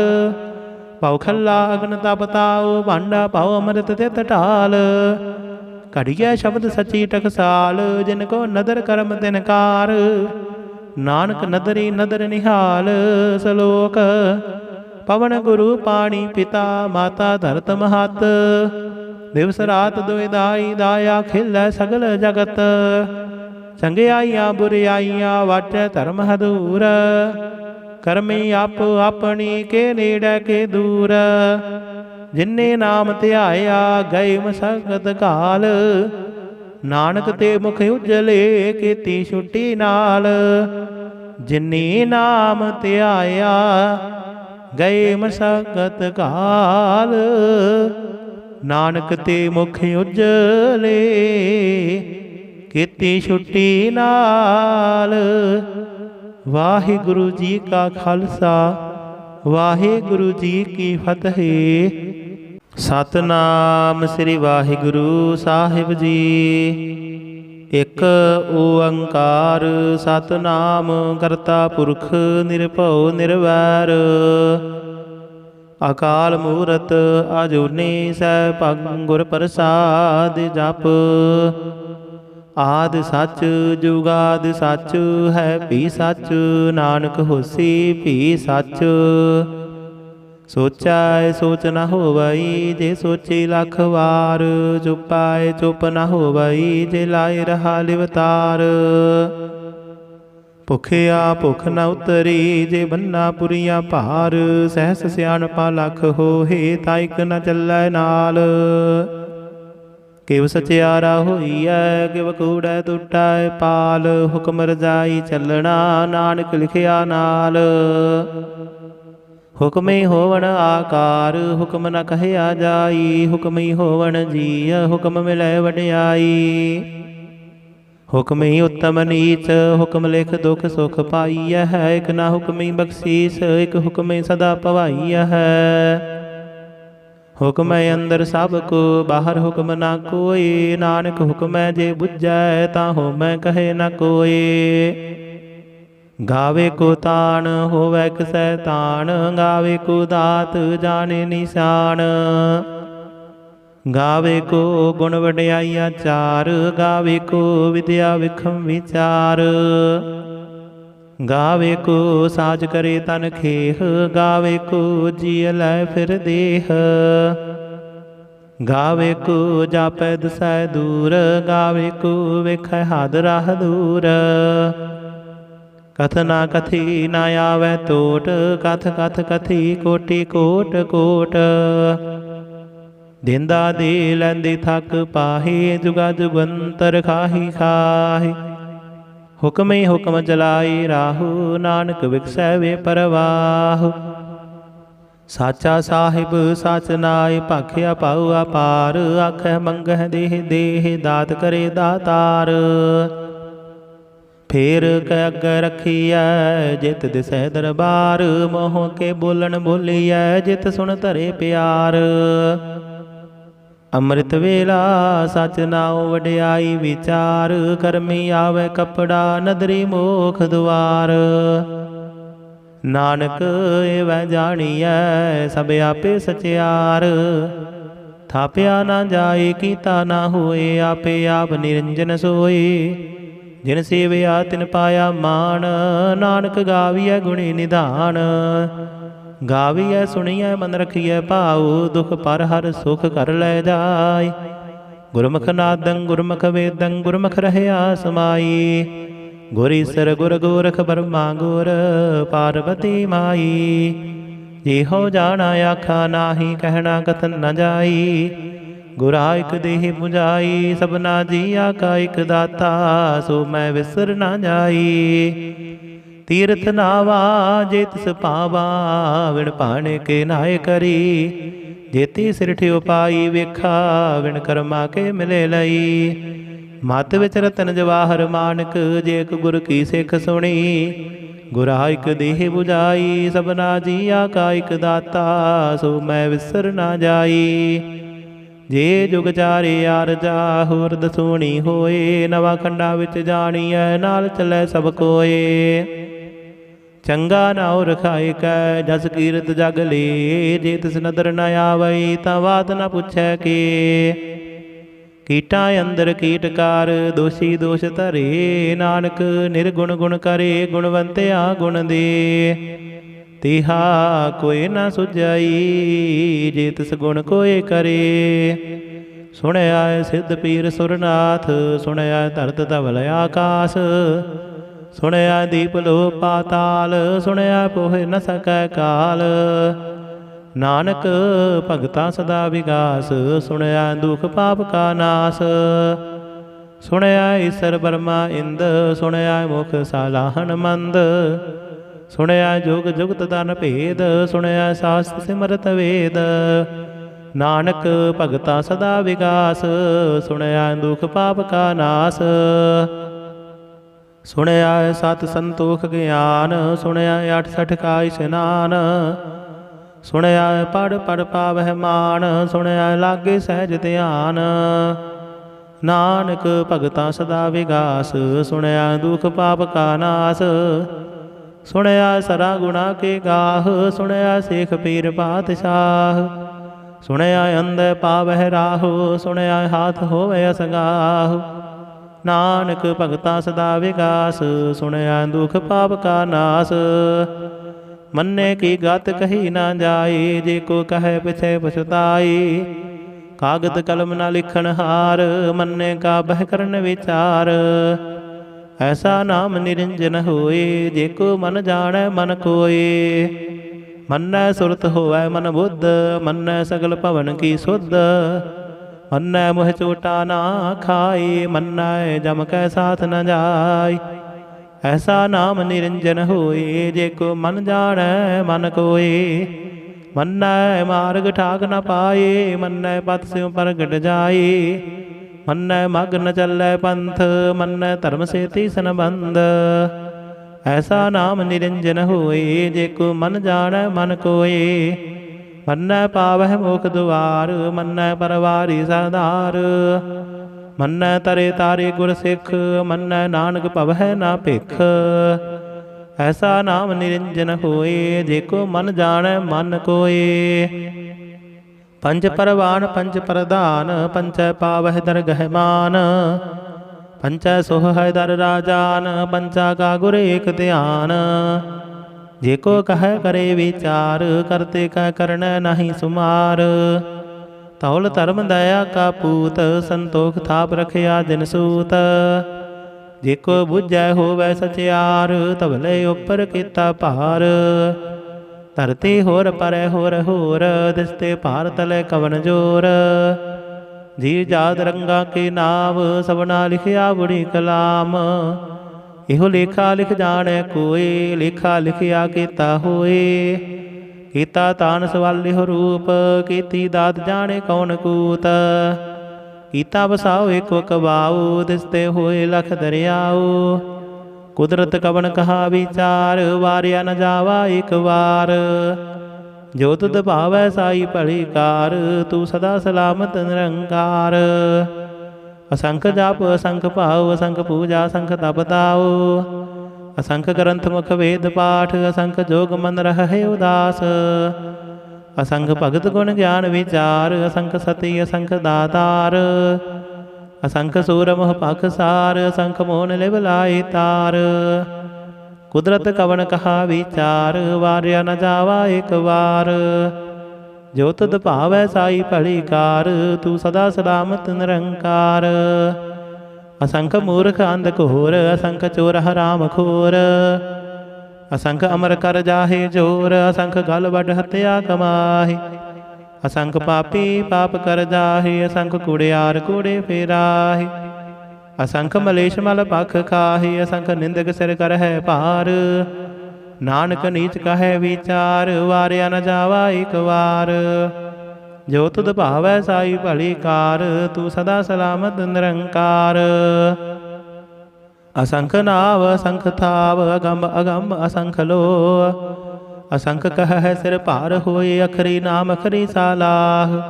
ਪਉ ਖੱਲਾ ਅਗਨ ਤਪ ਤਾਉ, ਭਾਂਡਾ ਪਾਉ ਅੰਮ੍ਰਿਤ ਤਿਤ ਢਾਲ। ਘੜੀਐ ਸ਼ਬਦ ਸੱਚੀ ਟਕਸਾਲ, ਜਿਨ ਕੋ ਨਦਰ ਕਰਮ ਤਿਨ ਕਾਰ। ਨਾਨਕ ਨਦਰੀ ਨਦਰ ਨਿਹਾਲ, ਸਲੋਕ ਪਵਨ ਗੁਰੂ ਪਾਣੀ ਪਿਤਾ, ਮਾਤਾ ਧਰਤ ਮਹਤ। ਦਿਵਸ ਰਾਤ ਦੁਇ ਦਾਈ, ਦਾਇਆ ਖਿਲੈ ਸਗਲ ਜਗਤ। ਚੰਗਿਆਈਆਂ ਬੁਰਿਆਈਆਂ, ਵਾਟੈ ਧਰਮ ਹਦੂਰ। ਕਰਮੀ ਆਪੋ ਆਪਣੀ, ਕੇ ਨੇੜੇ ਕੇ ਦੂਰ। ਜਿਨੇ ਨਾਮ ਧਿਆਇਆ, ਗਏ ਮਸਕਤ ਕਾਲ। ਨਾਨਕ ਤੇ ਮੁਖ ਉਜਲੇ, ਕੀਤੀ ਛੁੱਟੀ ਨਾਲ। ਜਿਨੇ ਨਾਮ ਧਿਆਇਆ, ਗਏ ਮਸਕਤ ਕਾਲ। ਨਾਨਕ ਤੇ ਮੁਖ ਉਜਲੇ, ਕੀਤੀ ਛੁੱਟੀ ਨਾਲ। ਵਾਹਿਗੁਰੂ ਜੀ ਕਾ ਖਾਲਸਾ, ਵਾਹਿਗੁਰੂ ਜੀ ਕੀ ਫਤਿਹ। ਸਤਨਾਮ ਸ੍ਰੀ ਵਾਹਿਗੁਰੂ ਸਾਹਿਬ ਜੀ। ਇਕ ਓੰਕਾਰ ਸਤਨਾਮ ਕਰਤਾ ਪੁਰਖ ਨਿਰਭਉ ਨਿਰਵੈਰ। ਅਕਾਲ ਮੂਰਤ ਅਜੂਨੀ ਸੈਭੰ ਗੁਰ ਪ੍ਰਸਾਦਿ ਜਪ। ਆਦਿ ਸੱਚ ਜੁਗਾਦਿ ਸੱਚ ਹੈ ਭੀ ਸੱਚ। ਨਾਨਕ ਹੋਸੀ ਭੀ ਸੱਚ। ਸੋਚੈ ਸੋਚ ਨ ਹੋਵਈ, ਜੇ ਸੋਚੀ ਲੱਖ ਵਾਰ। ਚੁਪਾਏ ਚੁਪ ਨ ਹੋਵਈ, ਜੇ ਲਾਇ ਰਹਾ ਲਿਵਤਾਰ। ਭੁਖਿਆ ਭੁਖ ਨ ਉਤਰੀ, ਜੇ ਬੰਨਾ ਪੁਰੀਆਂ ਭਾਰ। ਸਹਿਸ ਸਿਆਣਪਾ ਲੱਖ ਹੋਏ, ਤਾਇਕ ਨ ਚੱਲੈ ਨਾਲ। ਕਿਵ ਸਚਿਆਰਾ ਹੋਈਐ, ਕਿਵ ਕੂੜੈ ਟੁੱਟੈ ਪਾਲ। ਹੁਕਮ ਰਜਾਈ ਚੱਲਣਾ, ਨਾਨਕ ਲਿਖਿਆ ਨਾਲ। ਹੁਕਮੇ ਹੋਵਣ ਆਕਾਰ, ਹੁਕਮ ਨ ਕਹਿਆ ਜਾਈ। ਹੁਕਮੀ ਹੋਵਣ ਜੀਅ, ਹੁਕਮ ਮਿਲੈ ਵਡਿਆਈ। ਹੁਕਮੀ ਉਤਮ ਨੀਚ, ਹੁਕਮ ਲਿਖ ਦੁਖ ਸੁਖ ਪਾਈਐ। ਇਕ ਨਾ ਹੁਕਮੀ ਬਖਸ਼ੀਸ, ਇਕ ਹੁਕਮੇ ਸਦਾ ਭਵਾਈਐ। ਹੁਕਮੈ ਅੰਦਰ ਸਭ ਕੋ, ਬਾਹਰ ਹੁਕਮ ਨਾ ਕੋਇ। ਨਾਨਕ ਹੁਕਮੈ ਜੇ ਬੁਝੈ, ਤਾਂ ਹੋਮੈ ਕਹੇ ਨ ਕੋਇ। ਗਾਵੇ ਕੋ ਤਾਣ, ਹੋਵੈ ਕਿਸੈ ਤਾਣ। ਗਾਵੇ ਕੋ ਦਾਤ, ਜਾਣੇ ਨਿਸ਼ਾਨ। ਗਾਵੇ ਕੋ ਗੁਣ ਵਡਿਆਈਆ ਚਾਰ। ਗਾਵੇ ਕੋ ਵਿਦਿਆ ਵਿਖਮ ਵਿਚਾਰ। ਗਾਵੇ ਕੋ ਸਾਜ ਕਰੇ ਤਨ ਖੇਹ। ਗਾਵੇ ਕੋ ਜੀਅ ਲੈ ਫਿਰ ਦੇਹ। ਗਾਵੇ ਕੋ ਜਾਪੈ ਦਸੈ ਦੂਰ। ਗਾਵੇ ਕੋ ਵੇਖੈ ਹਦ ਰਾਹ ਦੂਰ। ਕਥ ਨਾ ਕਥੀ ਨਾ ਆਵੈ ਟੋਟ। ਕਥ ਕਥ ਕਥੀ ਕੋਟੀ ਕੋਟ ਕੋਟ। ਦਿੰਦਾ ਦੇ ਲੈਂਦੇ ਥੱਕ ਪਾਹੇ। ਜੁਗਾ ਜੁਗੰਤਰ ਖਾਹੀ ਖਾਹੀ। ਹੁਕਮੇ ਹੁਕਮ ਚਲਾਈ ਰਾਹੂ। ਨਾਨਕ ਵਿਖਸੈ ਵੇ ਪਰਵਾਹ। ਸਾਚਾ ਸਾਹਿਬ ਸਚ ਨਾਇ, ਭਾਖਿਆ ਪਾਉ ਅਪਾਰ। ਆਖੈ ਮੰਗਹਿ ਦੇਹ ਦੇਹ, ਦਾਤ ਕਰੇ ਦਾਤਾਰ। ਫੇਰ ਕੈ ਅੱਗੇ ਰਖੀਐ, ਜਿਤ ਦਿਸੈ ਦਰਬਾਰ। ਮੋਹ ਕੇ ਬੋਲਣ ਬੋਲੀਐ, ਜਿਤ ਸੁਣ ਧਰੇ ਪਿਆਰ। ਅੰਮ੍ਰਿਤ ਵੇਲਾ ਸਚ ਨਾਉ, ਵਡਿਆਈ ਵਿਚਾਰ। ਕਰਮੀ ਆਵੈ ਕਪੜਾ, ਨਦਰੀ ਮੋਖ ਦੁਆਰ। ਨਾਨਕ ਏਵੈ ਜਾਣੀਐ, ਸਭ ਆਪੇ ਸਚਿਆਰ। ਥਾਪਿਆ ਨਾ ਜਾਏ, ਕੀਤਾ ਨਾ ਹੋਏ। ਆਪੇ ਆਪ ਨਿਰੰਜਨ ਸੋਏ। ਜਿਨ ਸੇਵਿਆ ਤਿਨ ਪਾਇਆ ਮਾਨ। ਨਾਨਕ ਗਾਵੀਐ ਗੁਣੀ ਨਿਧਾਨ। ਗਾਵੀਐ ਸੁਣੀਐ ਮਨ ਰਖੀਐ ਭਾਉ। ਦੁਖ ਪਰ ਹਰ ਸੁਖ ਕਰ ਲੈ ਜਾਇ। ਗੁਰਮੁਖ ਨਾਦੰ ਗੁਰਮੁਖ ਵੇਦੰ, ਗੁਰਮੁਖ ਰਹਿਆ ਸਮਾਈ। ਗੁਰ ਈਸਰ ਗੁਰ ਗੋਰਖ ਬਰਮਾ ਗੁਰ, ਪਾਰਬਤੀ ਮਾਈ। ਇਹੋ ਜਾਣਾ ਆਖਾ ਨਾਹੀ, ਕਹਿਣਾ ਕਥਨ ਨ ਜਾਈ। ਗੁਰਾ ਇਕ ਦੇਹ 부ਜਾਈ, ਸਭਨਾ ਜੀਆ ਕਾ ਇਕ ਦਾਤਾ। ਸੋ ਮੈਂ ਵਿਸਰ ਨਾ ਜਾਈ। ਤੀਰਥ ਨਾਵਾ ਜੇ ਤਿਸ ਪਾਵਾ, ਵਿਣ ਭਾਣੇ ਕੇ ਨਾਏ ਕਰੀ। ਜੇਤੀ ਸਿਰ ਠਿਓ ਪਾਈ, ਵੇਖਾ ਵਿਣ ਕਰਮਾ ਕੇ ਮਿਲੇ ਲਈ। ਮਤ ਵਿੱਚ ਰਤਨ ਜਵਾਹਰ ਮਾਨਕ, ਜੇ ਇਕ ਗੁਰ ਕੀ ਸਿੱਖ ਸੁਣੀ। ਗੁਰਾ ਇਕ ਦੇਹ 부ਜਾਈ, ਸਭਨਾ ਜੀਆ ਕਾ ਇਕ ਦਾਤਾ। ਸੋ ਮੈਂ ਵਿਸਰ ਨਾ ਜਾਈ। ਜੇ ਜੁਗ ਚਾਰੇ ਆਰਜਾ ਹੋਰ ਦਸੂਣੀ ਹੋਏ। ਨਵਾਂ ਖੰਡਾ ਵਿੱਚ ਜਾਣੀਐ ਨਾਲ ਚੱਲੈ ਸਭ ਕੋਏ। ਚੰਗਾ ਨਾਉ ਰਖਾਇ ਕੈ ਜਸ ਕੀਰਤ ਜਗ ਲੇ। ਜੇ ਤਿਸ ਨਦਰ ਨ ਆਵਈ ਤਾਂ ਬਾਤ ਨ ਪੁੱਛੈ ਕੇ। ਕੀਟਾਂ ਅੰਦਰ ਕੀਟਕਾਰ ਦੋਸ਼ੀ ਦੋਸ਼ ਧਰੇ। ਨਾਨਕ ਨਿਰਗੁਣ ਗੁਣ ਕਰੇ ਗੁਣਵੰਤਿਆ ਗੁਣ ਦੇ। ਤਿਹਾ ਕੋਇ ਨ ਸੁਝਾਈ ਜੇ ਤਿਸ ਗੁਣ ਕੋਇ ਕਰੇ। ਸੁਣਿਆ ਸਿੱਧ ਪੀਰ ਸੁਰਨਾਥ ਸੁਣਿਆ ਧਰਤ ਧਵਲ ਆਕਾਸ। ਸੁਣਿਆ ਦੀਪ ਲੋ ਪਾਤਾਲ ਸੁਣਿਆ ਪੋਹਿ ਨ ਸਕੈ ਕਾਲ। ਨਾਨਕ ਭਗਤਾ ਸਦਾ ਵਿਗਾਸ ਸੁਣਿਆ ਦੁਖ ਪਾਪ ਕਾ ਨਾਸ। ਸੁਣਿਆ ਈਸਰ ਬਰਮਾ ਇੰਦ ਸੁਣਿਆ ਮੁਖ ਸਾਲਾਹਣ ਮੰਦ। ਸੁਣਿਆ ਜੁਗ ਜੁਗਤ ਦਨ ਭੇਦ ਸੁਣਿਆ ਸਾਸਤ ਸਿਮਰਤ ਵੇਦ। ਨਾਨਕ ਭਗਤਾ ਸਦਾ ਵਿਗਾਸ ਸੁਣਿਆ ਦੁਖ ਪਾਪ ਕਾ ਨਾਸ। ਸੁਣਿਆ ਸਤ ਸੰਤੋਖ ਗਿਆਨ ਸੁਣਿਆ 68 ਕਾ ਇਸ਼ਨਾਨ। ਸੁਣਿਆ ਪੜ ਪੜ ਪਾਵਹਿ ਮਾਨ ਸੁਣਿਆ ਲਾਗੇ ਸਹਿਜ ਧਿਆਨ। ਨਾਨਕ ਭਗਤਾ ਸਦਾ ਵਿਗਾਸ ਸੁਣਿਆ ਦੁਖ ਪਾਪ ਕਾ ਨਾਸ। ਸੁਣਿਆ ਸਰਾ ਗੁਣਾ ਕੇ ਗਾਹ ਸੁਣਿਆ ਸੇਖ ਪੀਰ ਪਾਤਸ਼ਾਹ। ਸੁਣਿਆ ਅੰਧੇ ਪਾਵਹਿ ਰਾਹੋ ਸੁਣਿਆ ਹਾਥ ਹੋਵੇ ਅਸਗਾਹ। ਨਾਨਕ ਭਗਤਾ ਸਦਾ ਵਿਗਾਸ ਸੁਣਿਆ ਦੁਖ ਪਾਪ ਕਾ ਨਾਸ। ਮੰਨੇ ਕੀ ਗਤ ਕਹੀ ਨਾ ਜਾਏ ਜੇ ਕੋ ਕਹੈ ਪਿਛੇ ਪਛਤਾਈ। ਕਾਗਦ ਕਲਮ ਨਾ ਲਿਖਣ ਹਾਰ ਮੰਨੇ ਕਾ ਬਹਿ ਕਰਨ ਵਿਚਾਰ। ਐਸਾ ਨਾਮ ਨਿਰੰਜਨ ਹੋਏ ਜੇ ਕੋ ਮਨ ਜਾਣੈ ਮਨ ਕੋਏ। ਮੰਨੈ ਸੁਰਤ ਹੋਵੈ ਮਨ ਬੁੱਧ ਮੰਨੈ ਸਗਲ ਭਵਨ ਕੀ ਸੁਧ। ਮੰਨੈ ਮੁਹ ਚੋਟਾ ਨਾ ਖਾਈ ਮੰਨੈ ਜਮ ਕੈ ਸਾਥ ਨ ਜਾਈ। ਐਸਾ ਨਾਮ ਨਿਰੰਜਨ ਹੋਏ ਜੇ ਕੋ ਮਨ ਜਾਣੈ ਮਨ ਕੋਏ। ਮੰਨੈ ਮਾਰਗ ਠਾਕ ਨ ਪਾਏ ਮੰਨੈ ਪਤ ਸਿਉ ਪ੍ਰਗਟ ਜਾਈ। ਮੰਨੈ ਮਗ ਨ ਚੱਲੈ ਪੰਥ ਮੰਨੈ ਧਰਮ ਸੇ ਤੀਸਨ ਬੰਧ। ਐਸਾ ਨਾਮ ਨਿਰੰਜਨ ਹੋਏ ਜੇ ਕੋ ਮਨ ਜਾਣੈ ਮਨ ਕੋਏ। ਮੰਨੈ ਪਾਵਹਿ ਮੋਖ ਦੁਆਰ ਮੰਨੈ ਪਰਵਾਰੀ ਸਰਦਾਰ। ਮੰਨੈ ਤਰੇ ਤਾਰੇ ਗੁਰ ਸਿੱਖ ਮੰਨੈ ਨਾਨਕ ਭਵਹਿ ਨਾ ਭਿਖ। ਐਸਾ ਨਾਮ ਨਿਰੰਜਨ ਹੋਏ ਜੇ ਕੋ ਮਨ ਜਾਣੈ ਮਨ ਕੋਏ। ਪੰਜ ਪਰਵਾਨ ਪੰਜ ਪ੍ਰਧਾਨ ਪੰਚੈ ਪਾਵਹਿ ਦਰਗਹਿ ਮਾਨ। ਪੰਚੈ ਸੋਹੈ ਦਰ ਰਾਜਾਨ ਪੰਚਾ ਕਾ ਗੁਰ ਏਕ ਧਿਆਨ। ਜੇ ਕੋ ਕਹੈ ਕਰੇ ਵਿਚਾਰ ਕਰਤੇ ਕੈ ਕਰਨੈ ਨਾਹੀ ਸੁਮਾਰ। ਧੌਲ ਧਰਮ ਦਇਆ ਕਾ ਪੂਤ ਸੰਤੋਖ ਥਾਪ ਰਖਿਆ ਦਿਨ ਸੂਤ। ਜੇ ਕੋ ਬੁਝੈ ਹੋਵੈ ਸਚਿਆਰ ਧਵਲੇ ਉੱਪਰ ਕੀਤਾ ਭਾਰ। ਧਰਤੀ ਹੋਰ ਪਰੈ ਹੋਰ ਹੋਰ ਦਿਸਤੇ ਭਾਰ ਤਲੇ ਕਵਨ ਜੋਰ। ਜੀ ਜਾਦ ਰੰਗਾ ਕੇ ਨਾਮ ਸਭਨਾ ਲਿਖਿਆ ਬੁੜੀ ਕਲਾਮ। ਇਹੋ ਲੇਖਾ ਲਿਖ ਜਾਣੈ ਕੋਏ ਲੇਖਾ ਲਿਖਿਆ ਕੀਤਾ ਹੋਏ। ਕੀਤਾ ਤਾਨ ਸਵਾਲ ਇਹੋ ਰੂਪ ਕੀਤੀ ਦਾਤ ਜਾਣੇ ਕੌਣ ਕੂਤ। ਕੀਤਾ ਵਸਾਓ ਏਕੋ ਕਬਾਊ ਦਿਸਤੇ ਹੋਏ ਲਖ ਦਰਿਆਊ। ਕੁਦਰਤ ਕਵਨ ਕਹਾ ਵਿਚਾਰ ਵਾਰਿਆ ਨ ਜਾਵਾ ਇੱਕ ਵਾਰ। ਜੋ ਤੁਧ ਭਾਵੈ ਸਾਈ ਭਲੀ ਕਾਰ ਤੂੰ ਸਦਾ ਸਲਾਮਤ ਨਿਰੰਕਾਰ। ਅਸੰਖ ਜਪ ਅਸੰਖ ਭਾਉ ਅਸੰਖ ਪੂਜਾ ਅਸੰਖ ਤਪ ਤਾਉ। ਅਸੰਖ ਗ੍ਰੰਥ ਮੁਖ ਵੇਦ ਪਾਠ ਅਸੰਖ ਜੋਗ ਮਨ ਰਹਿ ਉਦਾਸ। ਅਸੰਖ ਭਗਤ ਗੁਣ ਗਿਆਨ ਵਿਚਾਰ ਅਸੰਖ ਸਤੀ ਅਸੰਖ ਦਾਤਾਰ। ਅਸੰਖ ਸੂਰ ਮੋਹ ਪਖਸਾਰ ਅਸੰਖ ਮੋਨ ਲਿਵ ਲਾਏ ਤਾਰ। ਕੁਦਰਤ ਕਵਨ ਕਹਾ ਵਿਚਾਰ ਵਾਰਿਆ ਨ ਜਾਵਾ ਇੱਕ ਵਾਰ। ਜੋ ਤੁਧ ਭਾਵੈ ਸਾਈ ਭਲੀ ਕਾਰ ਤੂੰ ਸਦਾ ਸਲਾਮਤ ਨਿਰੰਕਾਰ। ਅਸੰਖ ਮੂਰਖ ਅੰਧ ਘੋਰ ਅਸੰਖ ਚੋਰ ਹਰਾਮ ਖੋਰ। ਅਸੰਖ ਅਮਰ ਕਰ ਜਾਹੇ ਜੋਰ ਅਸੰਖ ਗਲ ਵੱਡ ਹੱਤਿਆ ਕਮਾਹੀ। ਅਸੰਖ ਪਾਪੀ ਪਾਪ ਕਰ ਜਾਹੇ ਅਸੰਖ ਕੂੜਿਆਰ ਕੂੜੇ ਫੇਰਾਹੀ। ਅਸੰਖ ਮਲੇਸ਼ ਮਲ ਪਖ ਖਾਹੀ ਅਸੰਖ ਨਿੰਦਕ ਸਿਰ ਕਰਹਿ ਭਾਰ। ਨਾਨਕ ਨੀਚ ਕਹੈ ਵਿਚਾਰ ਵਾਰਿਆ ਨ ਜਾਵਾ ਇੱਕ ਵਾਰ। ਜੋ ਤੁਧ ਭਾਵੈ ਸਾਈ ਭਲੀ ਕਾਰ ਤੂੰ ਸਦਾ ਸਲਾਮਤ ਨਿਰੰਕਾਰ। ਅਸੰਖ ਨਾਵ ਅਸੰਖ ਥਾਵ ਅਗੰਮ ਅਗੰਮ ਅਸੰਖ ਲੋ। ਅਸੰਖ ਕਹੈ ਸਿਰ ਭਾਰ ਹੋਏ ਅਖਰੀ ਨਾਮ ਅਖਰੀ ਸਾਲਾਹ।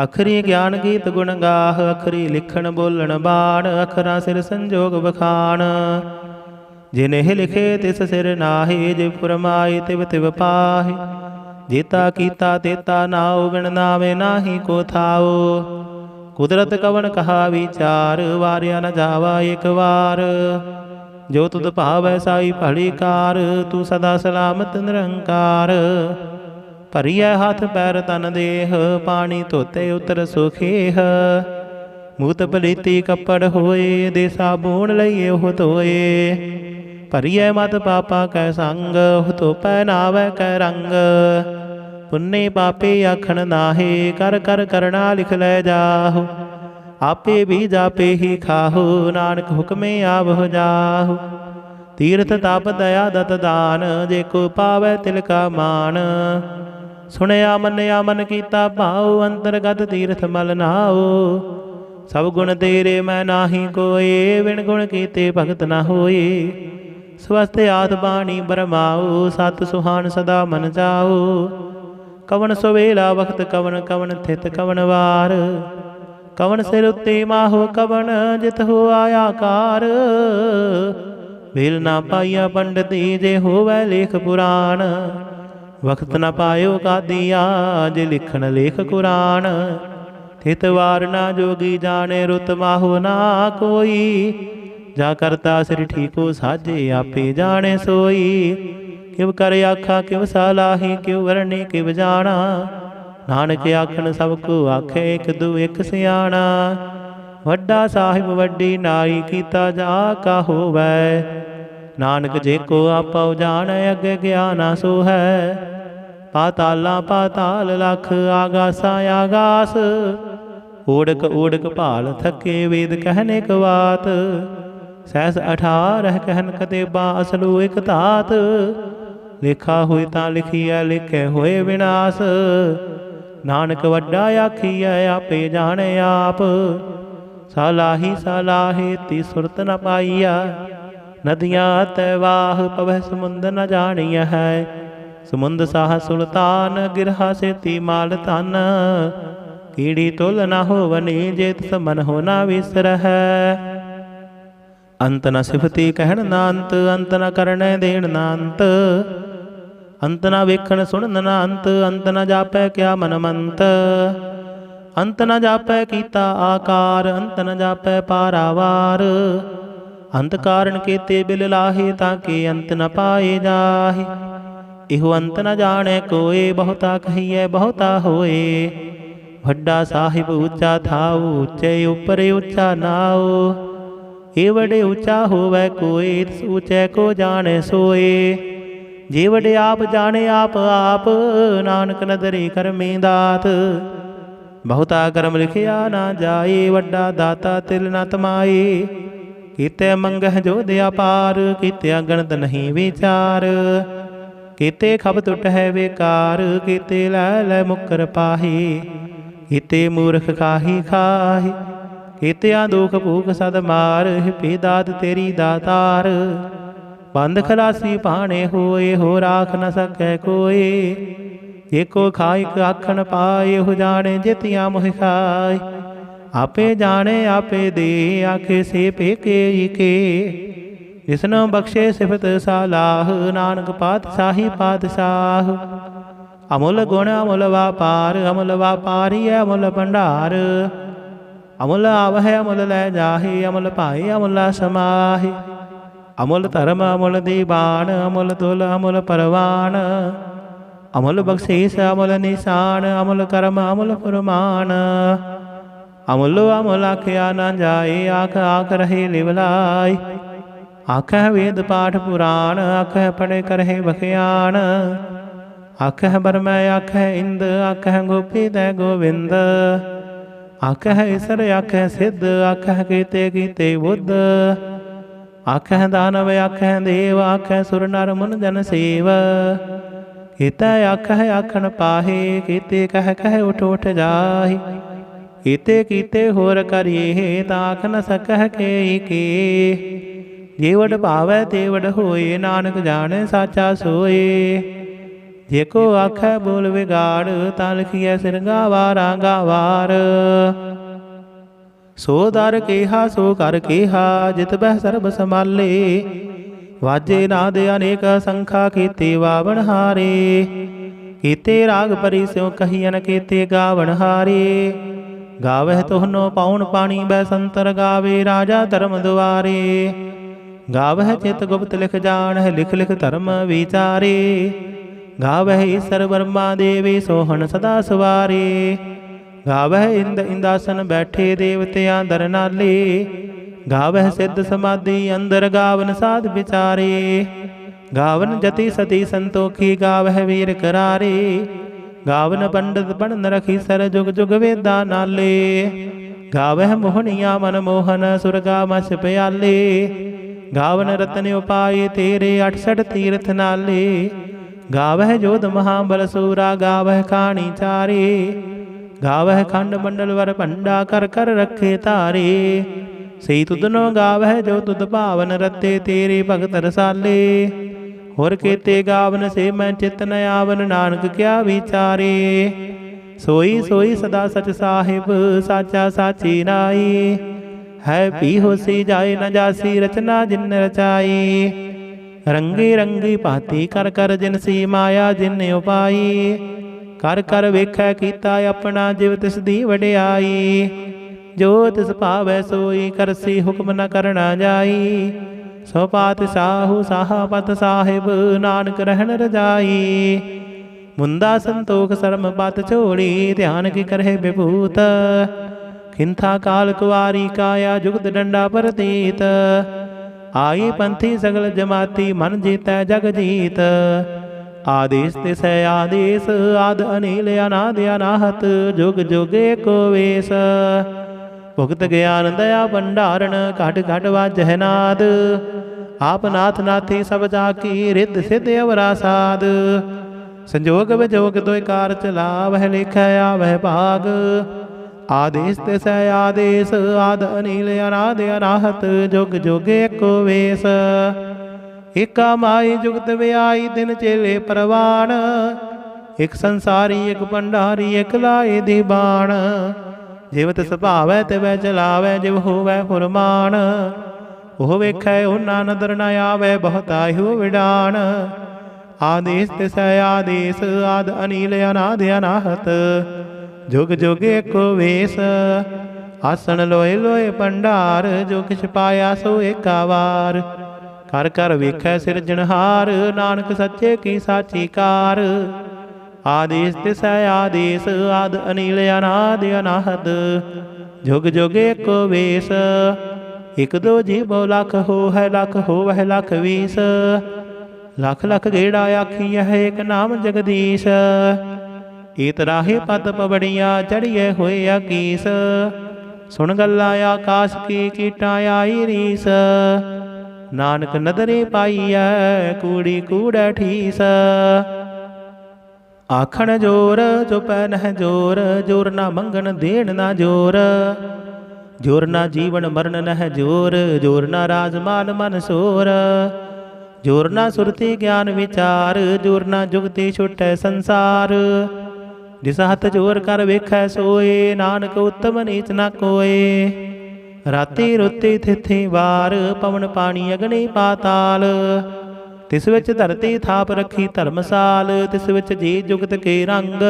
ਅਖਰੀ ਗਿਆਨ ਗੀਤ ਗੁਣ ਗਾਹ, ਅਖਰੀ ਲਿਖਣ ਬੋਲਣ ਬਾਣ, ਅਖਰਾਂ ਸਿਰ ਸੰਜੋਗ ਬਖਾਣ। ਜਿਨਿ ਲਿਖੇ ਤਿਸ ਸਿਰ ਨਾਹੀ, ਜਿਵ ਫੁਰਮਾਏ ਤਿਵ ਤਿਵ ਪਾਹੀ। ਜੇਤਾ ਕੀਤਾ ਤੇਤਾ ਨਾਉ, ਬਿਨ ਨਾਵੇ ਨਾਹੀ ਕੋ ਥਾਉ। ਕੁਦਰਤ ਕਵਣ ਕਹਾ ਵਿਚਾਰ, ਵਾਰਿਆ ਨ ਜਾਵਾ ਏਕ ਵਾਰ। ਜੋ ਤੁਧ ਭਾਵੈ ਸਾਈ ਭਲੀ ਕਾਰ, ਤੂੰ ਸਦਾ ਸਲਾਮਤ ਨਿਰੰਕਾਰ। ਭਰੀਐ ਹੱਥ ਪੈਰ ਤਨ ਦੇਹ, ਪਾਣੀ ਧੋਤੇ ਉਤਰ ਸੁਖੇਹ। ਮੂਤ ਪਲੀਤੀ ਕੱਪੜ ਹੋਏ, ਦੇ ਸਾਬੂਣ ਲਈਏ ਉਹ ਧੋਏ। ਭਰੀਐ ਮਤ ਪਾਪਾ ਕੈ ਸੰਗ, ਉਹ ਧੋਪੈ ਨਾਵੈ ਕੈ ਰੰਗ। ਪੁੰਨੇ ਪਾਪੇ ਆਖਣ ਨਾਹੇ, ਕਰ ਕਰ ਕਰਣਾ ਲਿਖ ਲੈ ਜਾਹੋ। ਆਪੇ ਵੀ ਜਾਪੇ ਹੀ ਖਾਹੋ, ਨਾਨਕ ਹੁਕਮੇ ਆਵਹੁ ਜਾਹੋ। ਤੀਰਥ ਤਪ ਦਇਆ ਦਤ ਦਾਨ, ਜੇ ਕੋ ਪਾਵੈ ਤਿਲ ਕਾ ਮਾਨ। ਸੁਣਿਆ ਮੰਨਿਆ ਮਨ ਕੀਤਾ ਭਾਉ, ਅੰਤਰਗਤ ਤੀਰਥ ਮਲ ਨਾਉ। ਸਭ ਗੁਣ ਤੇਰੇ ਮੈਂ ਨਾਹੀ ਕੋਏ, ਵਿਣ ਗੁਣ ਕੀਤੇ ਭਗਤ ਨਾ ਹੋਏ। ਸਵਸਤ ਆਦ ਬਾਣੀ ਬਰਮਾਉ, ਸਤ ਸੁਹਾਣ ਸਦਾ ਮਨ ਜਾਉ। ਕਵਣ ਸਵੇਲਾ ਵਖਤ ਕਵਣ, ਕਵਣ ਥਿਤ ਕਵਣ ਵਾਰ। ਕਵਣ ਸਿਰ ਉੱਤੇ ਮਾਹੋ ਕਵਣ, ਜਿਤ ਹੋ ਆਇਆ ਕਾਰ। ਵੇਲ ਨਾ ਪਾਈਆ ਪੰਡਤੀ, ਜੇ ਹੋਵੈ ਲੇਖ ਪੁਰਾਣ। ਵਖਤ ਨ ਪਾਇਓ ਕਾਦੀਆ, ਜੇ ਲਿਖਣ ਲੇਖ ਕੁਰਾਨ। ਥਿਤ ਵਾਰ ਨਾ ਜੋਗੀ ਜਾਣੇ, ਰੁਤ ਮਾਹੋ ਨਾ ਕੋਈ। ਜਾ ਕਰਤਾ ਸਿਰ ਠੀਕੋ ਸਾਜੇ, ਆਪੇ ਜਾਣੇ ਸੋਈ। ਕਿਵ ਕਰ ਆਖਾ ਕਿਵ ਸਲਾਹੀ, ਕਿਵ ਵਰਣੀ ਕਿਵ ਜਾਣਾ। ਨਾਨਕ ਆਖਣ ਸਭ ਕੋ ਆਖੇ, ਇਕ ਦੂ ਇਕ ਸਿਆਣਾ। ਵੱਡਾ ਸਾਹਿਬ ਵੱਡੀ ਨਾਈ, ਕੀਤਾ ਜਾ ਕਾ ਹੋਵੈ। ਨਾਨਕ ਜੇ ਕੋ ਆਪਉ ਜਾਣੈ, ਅੱਗੇ ਗਿਆਨਾ ਸੋ ਹੈ। ਪਾਤਾਲਾਂ ਪਾਤਾਲ ਲਖ, ਆਗਾਸਾਂ ਆਗਾਸ। ਓੜਕ ਓੜਕ ਭਾਲ ਥਕੇ, ਵੇਦ ਕਹਿਨੇ ਕ ਬਾਤ। ਸਹਿਸ 18 ਕਹਿਨ ਕਤੇਬਾ, ਅਸਲੂ ਇਕ ਧਾਤ। ਲਿਖਾ ਹੋਏ ਤਾਂ ਲਿਖੀਐ, ਲਿਖੇ ਹੋਏ ਵਿਨਾਸ਼। ਨਾਨਕ ਵੱਡਾ ਆਖੀਐ, ਆਪੇ ਜਾਣੇ ਆਪ। ਸਲਾਹੀ ਸਲਾਹੇ ਤੀ ਸੁਰਤ ਨ ਪਾਈਆ। ਨਦੀਆਂ ਤੈ ਵਾਹ, ਪਵੈ ਸਮੁੰਦ ਨ ਜਾਣੀਐ ਹੈ। ਸਮੁੰਦ ਸਾਹ ਸੁਲਤਾਨ, ਗਿਰਹਾ ਸੇਤੀ ਮਾਲ ਧਨ। ਕੀੜੀ ਤੁਲ ਨ ਹੋਵਨੀ, ਜੇ ਤਿਸ ਮਨ ਹੋ ਨ ਵਿਸਰਹਿ। ਅੰਤ ਨ ਸਿਫਤੀ ਕਹਿਣ ਨਾ ਅੰਤ, ਅੰਤ ਨ ਕਰਨੈ ਦੇਣ ਨਾ ਅੰਤ। ਅੰਤ ਨ ਵੇਖਣ ਸੁਣਨ ਨਾ ਅੰਤ, ਅੰਤ ਨ ਜਾਪੈ ਕਿਆ ਮਨ ਮੰਤ। ਅੰਤ ਨ ਜਾਪੈ ਕੀਤਾ ਆਕਾਰ, ਅੰਤ ਨ ਜਾਪੈ ਪਾਰਾਵਾਰ। ਅੰਤ ਕਾਰਨ ਕੀਤੇ ਬਿਲ ਲਾਹੇ, ਤਾਂ ਕਿ ਅੰਤ ਨ ਪਾਏ ਜਾਹੇ। ਇਹੋ ਅੰਤ ਨ ਜਾਣੈ ਕੋਏ, ਬਹੁਤਾ ਕਹੀਐ ਬਹੁਤਾ ਹੋਏ। ਵੱਡਾ ਸਾਹਿਬ ਉੱਚਾ ਥਾਉ, ਉੱਚੇ ਉੱਪਰ ਉੱਚਾ ਨਾਉ। ਇਹ ਵਡੇ ਉੱਚਾ ਹੋਵੈ ਕੋਏ, ਤਿਸ ਉੱਚੈ ਕੋ ਜਾਣੈ ਸੋਏ। ਜੇ ਵਡੇ ਆਪ ਜਾਣੇ ਆਪ ਆਪ, ਨਾਨਕ ਨਦਰੀ ਕਰਮੀ ਦਾਤ। ਬਹੁਤਾ ਕਰਮ ਲਿਖਿਆ ਨਾ ਜਾਏ, ਵੱਡਾ ਦਾਤਾ ਤਿਲ ਨ ਤਮਾਏ। ਕੀਤੇ ਮੰਗਹਿ ਜੋਧਿ ਅਪਾਰ, ਕੀਤੇ ਗਣਤ ਨਹੀਂ ਵਿਚਾਰ। ਕੀਤੇ ਖਬ ਟੁੱਟ ਹੈ ਬੇਕਾਰ, ਕੀਤੇ ਲੈ ਲੈ ਮੁਕਰ ਪਾਹੀ। ਕੀਤੇ ਮੂਰਖ ਖਾਹੀ ਖਾਹੀ, ਕੀਤਿਆਂ ਦੁਖ ਭੂਖ ਸਦ ਮਾਰ। ਹਿਪੀ ਦਾਤ ਤੇਰੀ ਦਾਤਾਰ, ਬੰਦ ਖਲਾਸੀ ਭਾਣੇ ਹੋਏ। ਹੋ ਰਾਖ ਨ ਸਕੈ ਕੋਏ, ਏਕੋ ਖਾਇਕ ਆਖਣ ਪਾਏ। ਹੋ ਜਾਣੇ ਜਿਤਿਆ ਮੋਹਿ ਖਾਏ, ਆਪੇ ਜਾਣੇ ਆਪੇ ਦੇ। ਆਖੇ ਸੇ ਪੇਕੇ ਕੇ, ਜਿਸਨੂੰ ਬਖਸ਼ੇ ਸਿਫਤ ਸਲਾਹ। ਨਾਨਕ ਪਾਤਸ਼ਾਹੀ ਪਾਤਸ਼ਾਹ, ਅਮੁੱਲ ਗੁਣ ਅਮੁੱਲ ਵਾਪਾਰ। ਅਮੁੱਲ ਵਾਪਾਰੀ ਅਮੁੱਲ ਭੰਡਾਰ। ਅਮੁੱਲ ਆਵਹਿ ਅਮੁੱਲ ਲੈ ਜਾਹੇ, ਅਮੁੱਲ ਭਾਏ ਅਮੁੱਲ ਸਮਾਹੇ। ਅਮੁੱਲ ਧਰਮ ਅਮੁੱਲ ਦੀਵਾਨ, ਅਮੁੱਲ ਤੁਲ ਅਮੁੱਲ ਪਰਵਾਨ। ਅਮੁੱਲ ਬਖਸ਼ੀਸ ਅਮੁੱਲ ਨਿਸ਼ਾਨ, ਅਮੁੱਲ ਕਰਮ ਅਮੁੱਲ ਫੁਰਮਾਨ। ਅਮੁੱਲ ਅਮੁੱਲ ਆਖਿਆ ਨਾ ਜਾਏ, ਆਖ ਆਖ ਰਹੇ ਲਿਵਲਾਈ। ਆਖਹਿ ਵੇਦ ਪਾਠ ਪੁਰਾਣ, ਆਖਹਿ ਪੜ੍ਹੇ ਕਰਹਿ ਬਖਿਆਣ। ਆਖਹਿ ਬਰਮੈ ਆਖਹਿ ਇੰਦ, ਆਖਹਿ ਗੋਪੀ ਤੈ ਗੋਵਿੰਦ। ਆਖਹਿ ਈਸਰ ਆਖਹਿ ਸਿੱਧ, ਆਖਹਿ ਕੀਤੇ ਕੀਤੇ ਬੁੱਧ। ਆਖਹਿ ਦਾਨਵ ਆਖਹਿ ਦੇਵ, ਆਖਹਿ ਸੁਰ ਨਰ ਮੁਨ ਜਨ ਸੇਵ। ਕੀਤੇ ਆਖਹਿ ਆਖਣ ਪਾਹੇ, ਕੀਤੇ ਕਹਿ ਕਹਿ ਉਠ ਉਠ ਜਾਹੇ। ਕੀਤੇ ਕੀਤੇ ਹੋਰ ਕਰੀਏ, ਤਾਂ ਆਖ ਨ ਸਕਹਿ ਕੇ ਕੇ। ਜੇ ਵਡ ਭਾਵੈ ਤੇ ਵਡ ਹੋਏ, ਨਾਨਕ ਜਾਣੈ ਸਾਚਾ ਸੋਏ। ਜੇ ਕੋ ਆਖੈ ਬੋਲ ਵਿਗਾੜ, ਤਾਂ ਲਿਖੀਐ ਸਿਰ ਗਾਵਾਰਾ ਗਾਵਾਰ। ਸੋ ਦਰ ਕੇਹਾ ਸੋ ਕਰ ਕੇਹਾ, ਜਿਤ ਬਹਿ ਸਰਬ ਸੰਭਾਲੇ। ਵਾਜੇ ਨਾਦ ਅਨੇਕ ਸੰਖਾ, ਕੀਤੇ ਵਾਵਣ ਹਾਰੇ। ਕੀਤੇ ਰਾਗ ਪਰੀ ਸਿਉ ਕਹੀਐਨ, ਕੀਤੇ ਗਾਵਣ ਹਾਰੇ। ਗਾਵਹਿ ਤੋਹਨੋ ਪਾਉਣ ਪਾਣੀ, ਬੈ ਸੰਤਰ ਗਾਵੇ ਰਾਜਾ ਧਰਮ ਦੁਆਰੇ। ਗਾਵਹਿ ਚਿਤ ਗੁਪਤ ਲਿਖ ਜਾਣਹਿ, ਲਿਖ ਲਿਖ ਧਰਮ ਵਿਚਾਰੇ। ਗਾਵਹਿ ਈਸਰ ਬਰਮਾ ਦੇਵੀ, ਸੋਹਣ ਸਦਾ ਸਵਾਰੇ। ਗਾਵਹਿ ਇੰਦ ਇੰਦਾਸਨ ਬੈਠੇ, ਦੇਵਤਿਆਂ ਦਰ ਨਾਲੇ। ਗਾਵਹਿ ਸਿੱਧ ਸਮਾਧੀ ਅੰਦਰ, ਗਾਵਨ ਸਾਧ ਵਿਚਾਰੇ। ਗਾਵਨ ਜਤੀ ਸਤੀ ਸੰਤੋਖੀ, ਗਾਵਹਿ ਵੀਰ ਕਰਾਰੇ। ਗਾਵਨ ਪੰਡਤ ਬਣਨ ਰਖੀ ਸਰ, ਜੁਗ ਜੁਗ ਵੇਦਾਂ ਨਾਲੇ। ਗਾਵਹਿ ਮੋਹਣੀਆਂ ਮਨ ਮੋਹਨ, ਸੁਰਗਾ ਮਛ ਪਿਆਲੇ। ਗਾਵਨ ਰਤਨ ਉਪਾਏ ਤੇਰੇ, 68 ਤੀਰਥ ਨਾਲੇ। ਗਾਵਹਿ ਜੋਧ ਮਹਾਬਲ ਸੂਰਾ, ਗਾਵਹਿ ਖਾਣੀ ਚਾਰੇ। ਗਾਵਹਿ ਖੰਡ ਮੰਡਲ ਵਰ ਭੰਡਾ, ਕਰ ਕਰ ਰੱਖੇ ਧਾਰੇ। ਸਈ ਤੁਧਨੋ ਗਾਵਹਿ ਜੋ ਤੁਧ ਭਾਵਨ, ਰਤੇ ਤੇਰੇ ਭਗਤ ਰਸਾਲੇ। ਹੋਰ ਕੀਤੇ ਗਾਵਨ ਸੇ ਮੈਂ ਚਿਤ ਨ ਆਵਨ, ਨਾਨਕ ਕਿਆ ਵਿਚਾਰੇ। ਸੋਈ ਸੋਈ ਸਦਾ ਸਚ ਸਾਹਿਬ, ਸਾਚਾ ਸਾਚੀ ਨਾਈ। ਹੈ ਪੀ ਹੋਸੀ ਜਾਏ ਨ ਜਾਸੀ, ਰਚਨਾ ਜਿਨ ਰਚਾਈ। ਰੰਗੀ ਰੰਗੀ ਭਾਤੀ ਕਰ ਕਰ, ਜਿਨ ਸੀ ਮਾਇਆ ਜਿਨ ਉਪਾਈ। ਕਰ ਕਰ ਵੇਖੈ ਕੀਤਾ ਆਪਣਾ, ਜਿਵ ਤਿਸ ਦੀ ਵਡਿਆਈ। ਜੋ ਤਿਸ ਭਾਵੈ ਸੋਈ ਕਰਸੀ, ਹੁਕਮ ਨ ਕਰਨਾ ਜਾਈ। ਸੋ ਪਾਤ ਸਾਹੂ ਸਾਹਾ ਪਤ ਸਾਹਿਬ, ਨਾਨਕ ਰਹਿਣ ਰਜਾਈ। ਮੁੰਦਾ ਸੰਤੋਖ ਸਰਮ ਪਤ ਝੋਲੀ, ਧਿਆਨ ਕੀ ਕਰਹਿ ਵਿਭੂਤ। ਖਿੰਥਾ ਕਾਲ ਕੁਆਰੀ ਕਾਇਆ, ਜੁਗਤ ਡੰਡਾ ਪ੍ਰਤੀਤ। ਆਈ ਪੰਥੀ ਸਗਲ ਜਮਾਤੀ, ਮਨ ਜੀਤੈ ਜਗ ਜੀਤ। ਆਦੇਸ ਤਿਸੈ ਆਦੇਸ, ਆਦ ਅਨੀਲ ਅਨਾਦ ਅਨਾਹਤ। ਜੁਗ ਜੁਗ ਏਕੋ ਵੇਸ। ਭੁਗਤ ਗਿਆਨ ਦਇਆ ਭੰਡਾਰਨ, ਘਟ ਘਟ ਵਾਜਹਿ ਨਾਦ। ਆਪ ਨਾਥ ਨਾਥੀ ਸਭ ਜਾਕੀ, ਰਿੱਧ ਸਿੱਧ ਅਵਰਾ ਸਾਧ। ਸੰਜੋਗ ਵਿਜੋਗ ਦੋਇ ਕਾਰ ਚਲਾਵਹਿ, ਲਿਖੈ ਆਵਹਿ ਭਾਗ। ਆਦੇਸ ਤਿਸੈ ਆਦੇਸ, ਆਦ ਅਨੀਲ ਅਨਾਦ ਅਨਾਹਤ। ਜੁਗ ਜੁਗ ਏਕੋ ਵੇਸ। ਏਕਾ ਮਾਈ ਜੁਗਤ ਵਿਆਈ, ਦਿਨ ਚੇਲੇ ਪ੍ਰਵਾਨ। ਇਕ ਸੰਸਾਰੀ ਇਕ ਭੰਡਾਰੀ, ਇਕ ਲਾਏ ਦੀ ਬਾਣ। ਜਿਵ ਤਿਸ ਭਾਵੈ ਤਿਵੈ ਚਲਾਵੈ, ਜਿਵ ਹੋਵੈ ਫੁਰਮਾਨ। ਉਹ ਵੇਖੈ ਉਹਨਾਂ ਨਦਰ ਨ ਆਵੈ, ਬਹੁਤਾਇਓ ਵਿਡਾਣ। ਆਦੇਸ ਤਿਸੈ ਆਦੇਸ, ਆਦ ਅਨੀਲ ਅਨਾਦ ਅਨਾਹਤ। ਜੁਗ ਜੁਗ ਏਕੋ ਵੇਸ। ਆਸਣ ਲੋਏ ਲੋਏ ਭੰਡਾਰ, ਜੋ ਕਿਛ ਪਾਇਆ ਸੋ ਏਕਾ ਵਾਰ। ਕਰ ਕਰ ਵੇਖੈ ਸਿਰਜਣਹਾਰ, ਨਾਨਕ ਸੱਚੇ ਕੀ ਸਾਚੀ ਕਾਰ। ਆਦੇਸ ਤਿਸੈ ਆਦੇਸ, ਆਦ ਅਨੀਲ ਅਨਾਦ ਅਨਾਹਤ। ਜੁਗ ਜੁਗ ਏਕੋ ਵੇਸ। ਇਕ ਦੋ ਜੀਵੋ ਲਖ ਹੋਵੈ, ਲਖ ਹੋਵੈ ਲਖ ਵੀਸ। ਲਖ ਲਖ ਗੇੜਾ ਆਖੀਐ, ਇਕ ਨਾਮ ਜਗਦੀਸ਼। ਈਤ ਰਾਹੇ ਪਤ ਪਵੜੀਆਂ, ਚੜੀਏ ਹੋਏ ਆਕੀਸ। ਸੁਣ ਗੱਲਾਂ ਆਕਾਸ਼ ਕੀ, ਕੀਟਾਂ ਆਈ ਰੀਸ। ਨਾਨਕ ਨਦਰੇ ਪਾਈਐ, ਕੂੜੀ ਕੂੜੈ ਠੀਸ। ਆਖਣ ਜੋਰ ਚੁਪੈ ਨਹਿ ਜੋਰ, ਜੋਰ ਨਾ ਮੰਗਣ ਦੇਣ ਨਾ ਜੋਰ। ਜੋਰ ਨਾ ਜੀਵਨ ਮਰਨ ਨਹਿ ਜੋਰ, ਜੋਰ ਨਾ ਰਾਜ ਮਾਲ ਮਨ ਸੋਰ। ਜੋਰ ਨਾ ਸੁਰਤੀ ਗਿਆਨ ਵਿਚਾਰ, ਜੋਰ ਨਾ ਜੁਗਤੀ ਛੁਟੈ ਸੰਸਾਰ। ਜਿਸ ਹੱਥ ਜੋਰ ਕਰ ਵੇਖੈ ਸੋਏ, ਨਾਨਕ ਉਤਮ ਨੀਚ ਨਾ ਕੋਏ। ਰਾਤੀ ਰੁੱਤੀ ਥਿਥੀ ਵਾਰ, ਪਵਨ ਪਾਣੀ ਅਗਨੀ ਪਾਤਾਲ। ਤਿਸ ਵਿੱਚ ਧਰਤੀ ਥਾਪ ਰੱਖੀ ਧਰਮਸਾਲ। ਤਿਸ ਵਿੱਚ ਜੀ ਜੁਗਤ ਕੇ ਰੰਗ,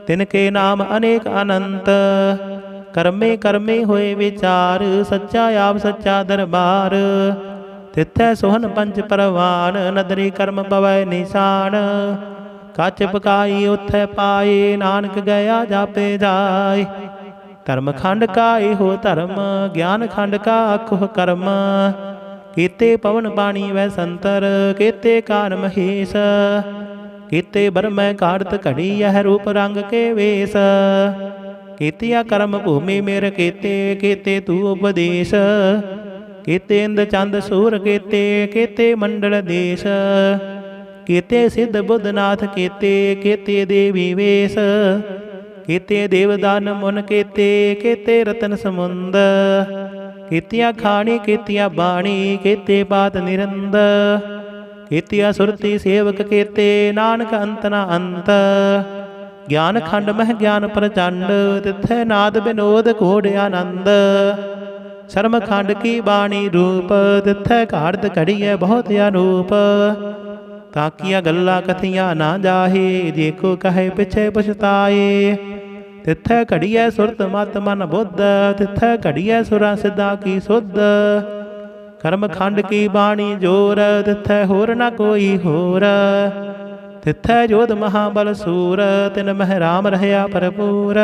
ਤਿਨ ਕੇ ਨਾਮ ਅਨੇਕ ਅਨੰਤ। ਕਰਮੇ ਕਰਮੇ ਹੋਏ ਵਿਚਾਰ, ਸੱਚਾ ਆਪ ਸੱਚਾ ਦਰਬਾਰ। ਤਿਥੈ ਸੋਹਨ ਪੰਚ ਪਰਵਾਨ, ਨਦਰੀ ਕਰਮ ਪਵੈ ਨਿਸ਼ਾਨ। ਕੱਚ ਪਕਾਈ ਉਥੈ ਪਾਏ, ਨਾਨਕ ਗਿਆ ਜਾਪੇ ਜਾਏ। ਧਰਮ ਖੰਡ ਕਾ ਇਹੋ ਧਰਮ, ਗਿਆਨ ਖੰਡ ਕਾ ਆਖੋ ਕਰਮ। ਕੀਤੇ ਪਵਨ ਬਾਣੀ ਵੈ ਸੰਤਰ, ਕੀਤੇ ਕਾਨ ਮਹੇਸ਼। ਕੀਤੇ ਬਰਮੈ ਕਾੜਤ ਘੜੀ, ਇਹ ਰੂਪ ਰੰਗ ਕੇ ਵੇਸ। ਕੀਤਿਆ ਕਰਮ ਭੂਮੀ ਮੇਰ ਕੀਤੇ, ਕੀਤੇ ਤੂੰ ਉਪਦੇਸ਼। ਕੀਤੇ ਇੰਦ ਚੰਦ ਸੂਰ ਕੀਤੇ, ਕੀਤੇ ਮੰਡਲ ਦੇਸ਼। ਕੀਤੇ ਸਿੱਧ ਬੁੱਧਨਾਥ ਕੀਤੇ, ਕੀਤੇ ਦੇਵੀ ਵੇਸ। ਕੀਤੇ ਦੇਵਦਾਨ ਮੁਨ ਕੀਤੇ, ਕੀਤੇ ਰਤਨ ਸਮੁੰਦ। ਕੀਤੀਆਂ ਖਾਣੀ ਕੀਤੀਆਂ ਬਾਣੀ, ਕੀਤੇ ਬਾਤ ਨਿਰੰਦ। ਕੀਤੀਆ ਸੁਰਤੀ ਸੇਵਕ ਕੀਤੇ, ਨਾਨਕ ਅੰਤ ਨਾ ਅੰਤ। ਗਿਆਨ ਖੰਡ ਮਹਿ ਗਿਆਨ ਪ੍ਰਚੰਡ, ਤਿੱਥੈ ਨਾਦ ਬਿਨੋਦ ਘੋੜ ਆਨੰਦ। ਸ਼ਰਮ ਖੰਡ ਕੀ ਬਾਣੀ ਰੂਪ, ਤਿੱਥੈ ਘਾੜਤ ਘੜੀਐ ਬਹੁਤ ਅਨੂਪ। ਤਾਕੀਆਂ ਗੱਲਾਂ ਕਥੀਆਂ ਨਾ ਜਾਹੇ, ਜੇ ਕੋ ਕਹੇ ਪਿਛੇ ਪਛਤਾਏ। ਤਿੱਥੈ ਘੜੀਐ ਸੁਰਤ ਮਤ ਮਨ ਬੁੱਧ, ਤਿੱਥੈ ਘੜੀਐ ਸੁਰਾਂ ਸਿੱਧਾ ਕੀ ਸੁਧ। ਕਰਮ ਖੰਡ ਕੀ ਬਾਣੀ ਜੋਰ, ਤਿੱਥੈ ਹੋਰ ਨਾ ਕੋਈ ਹੋਰ। ਤਿੱਥੈ ਜੋਧ ਮਹਾਬਲ ਸੂਰ, ਤਿਨ ਮਹਿ ਰਾਮ ਰਹਿਆ ਭਰਪੂਰ।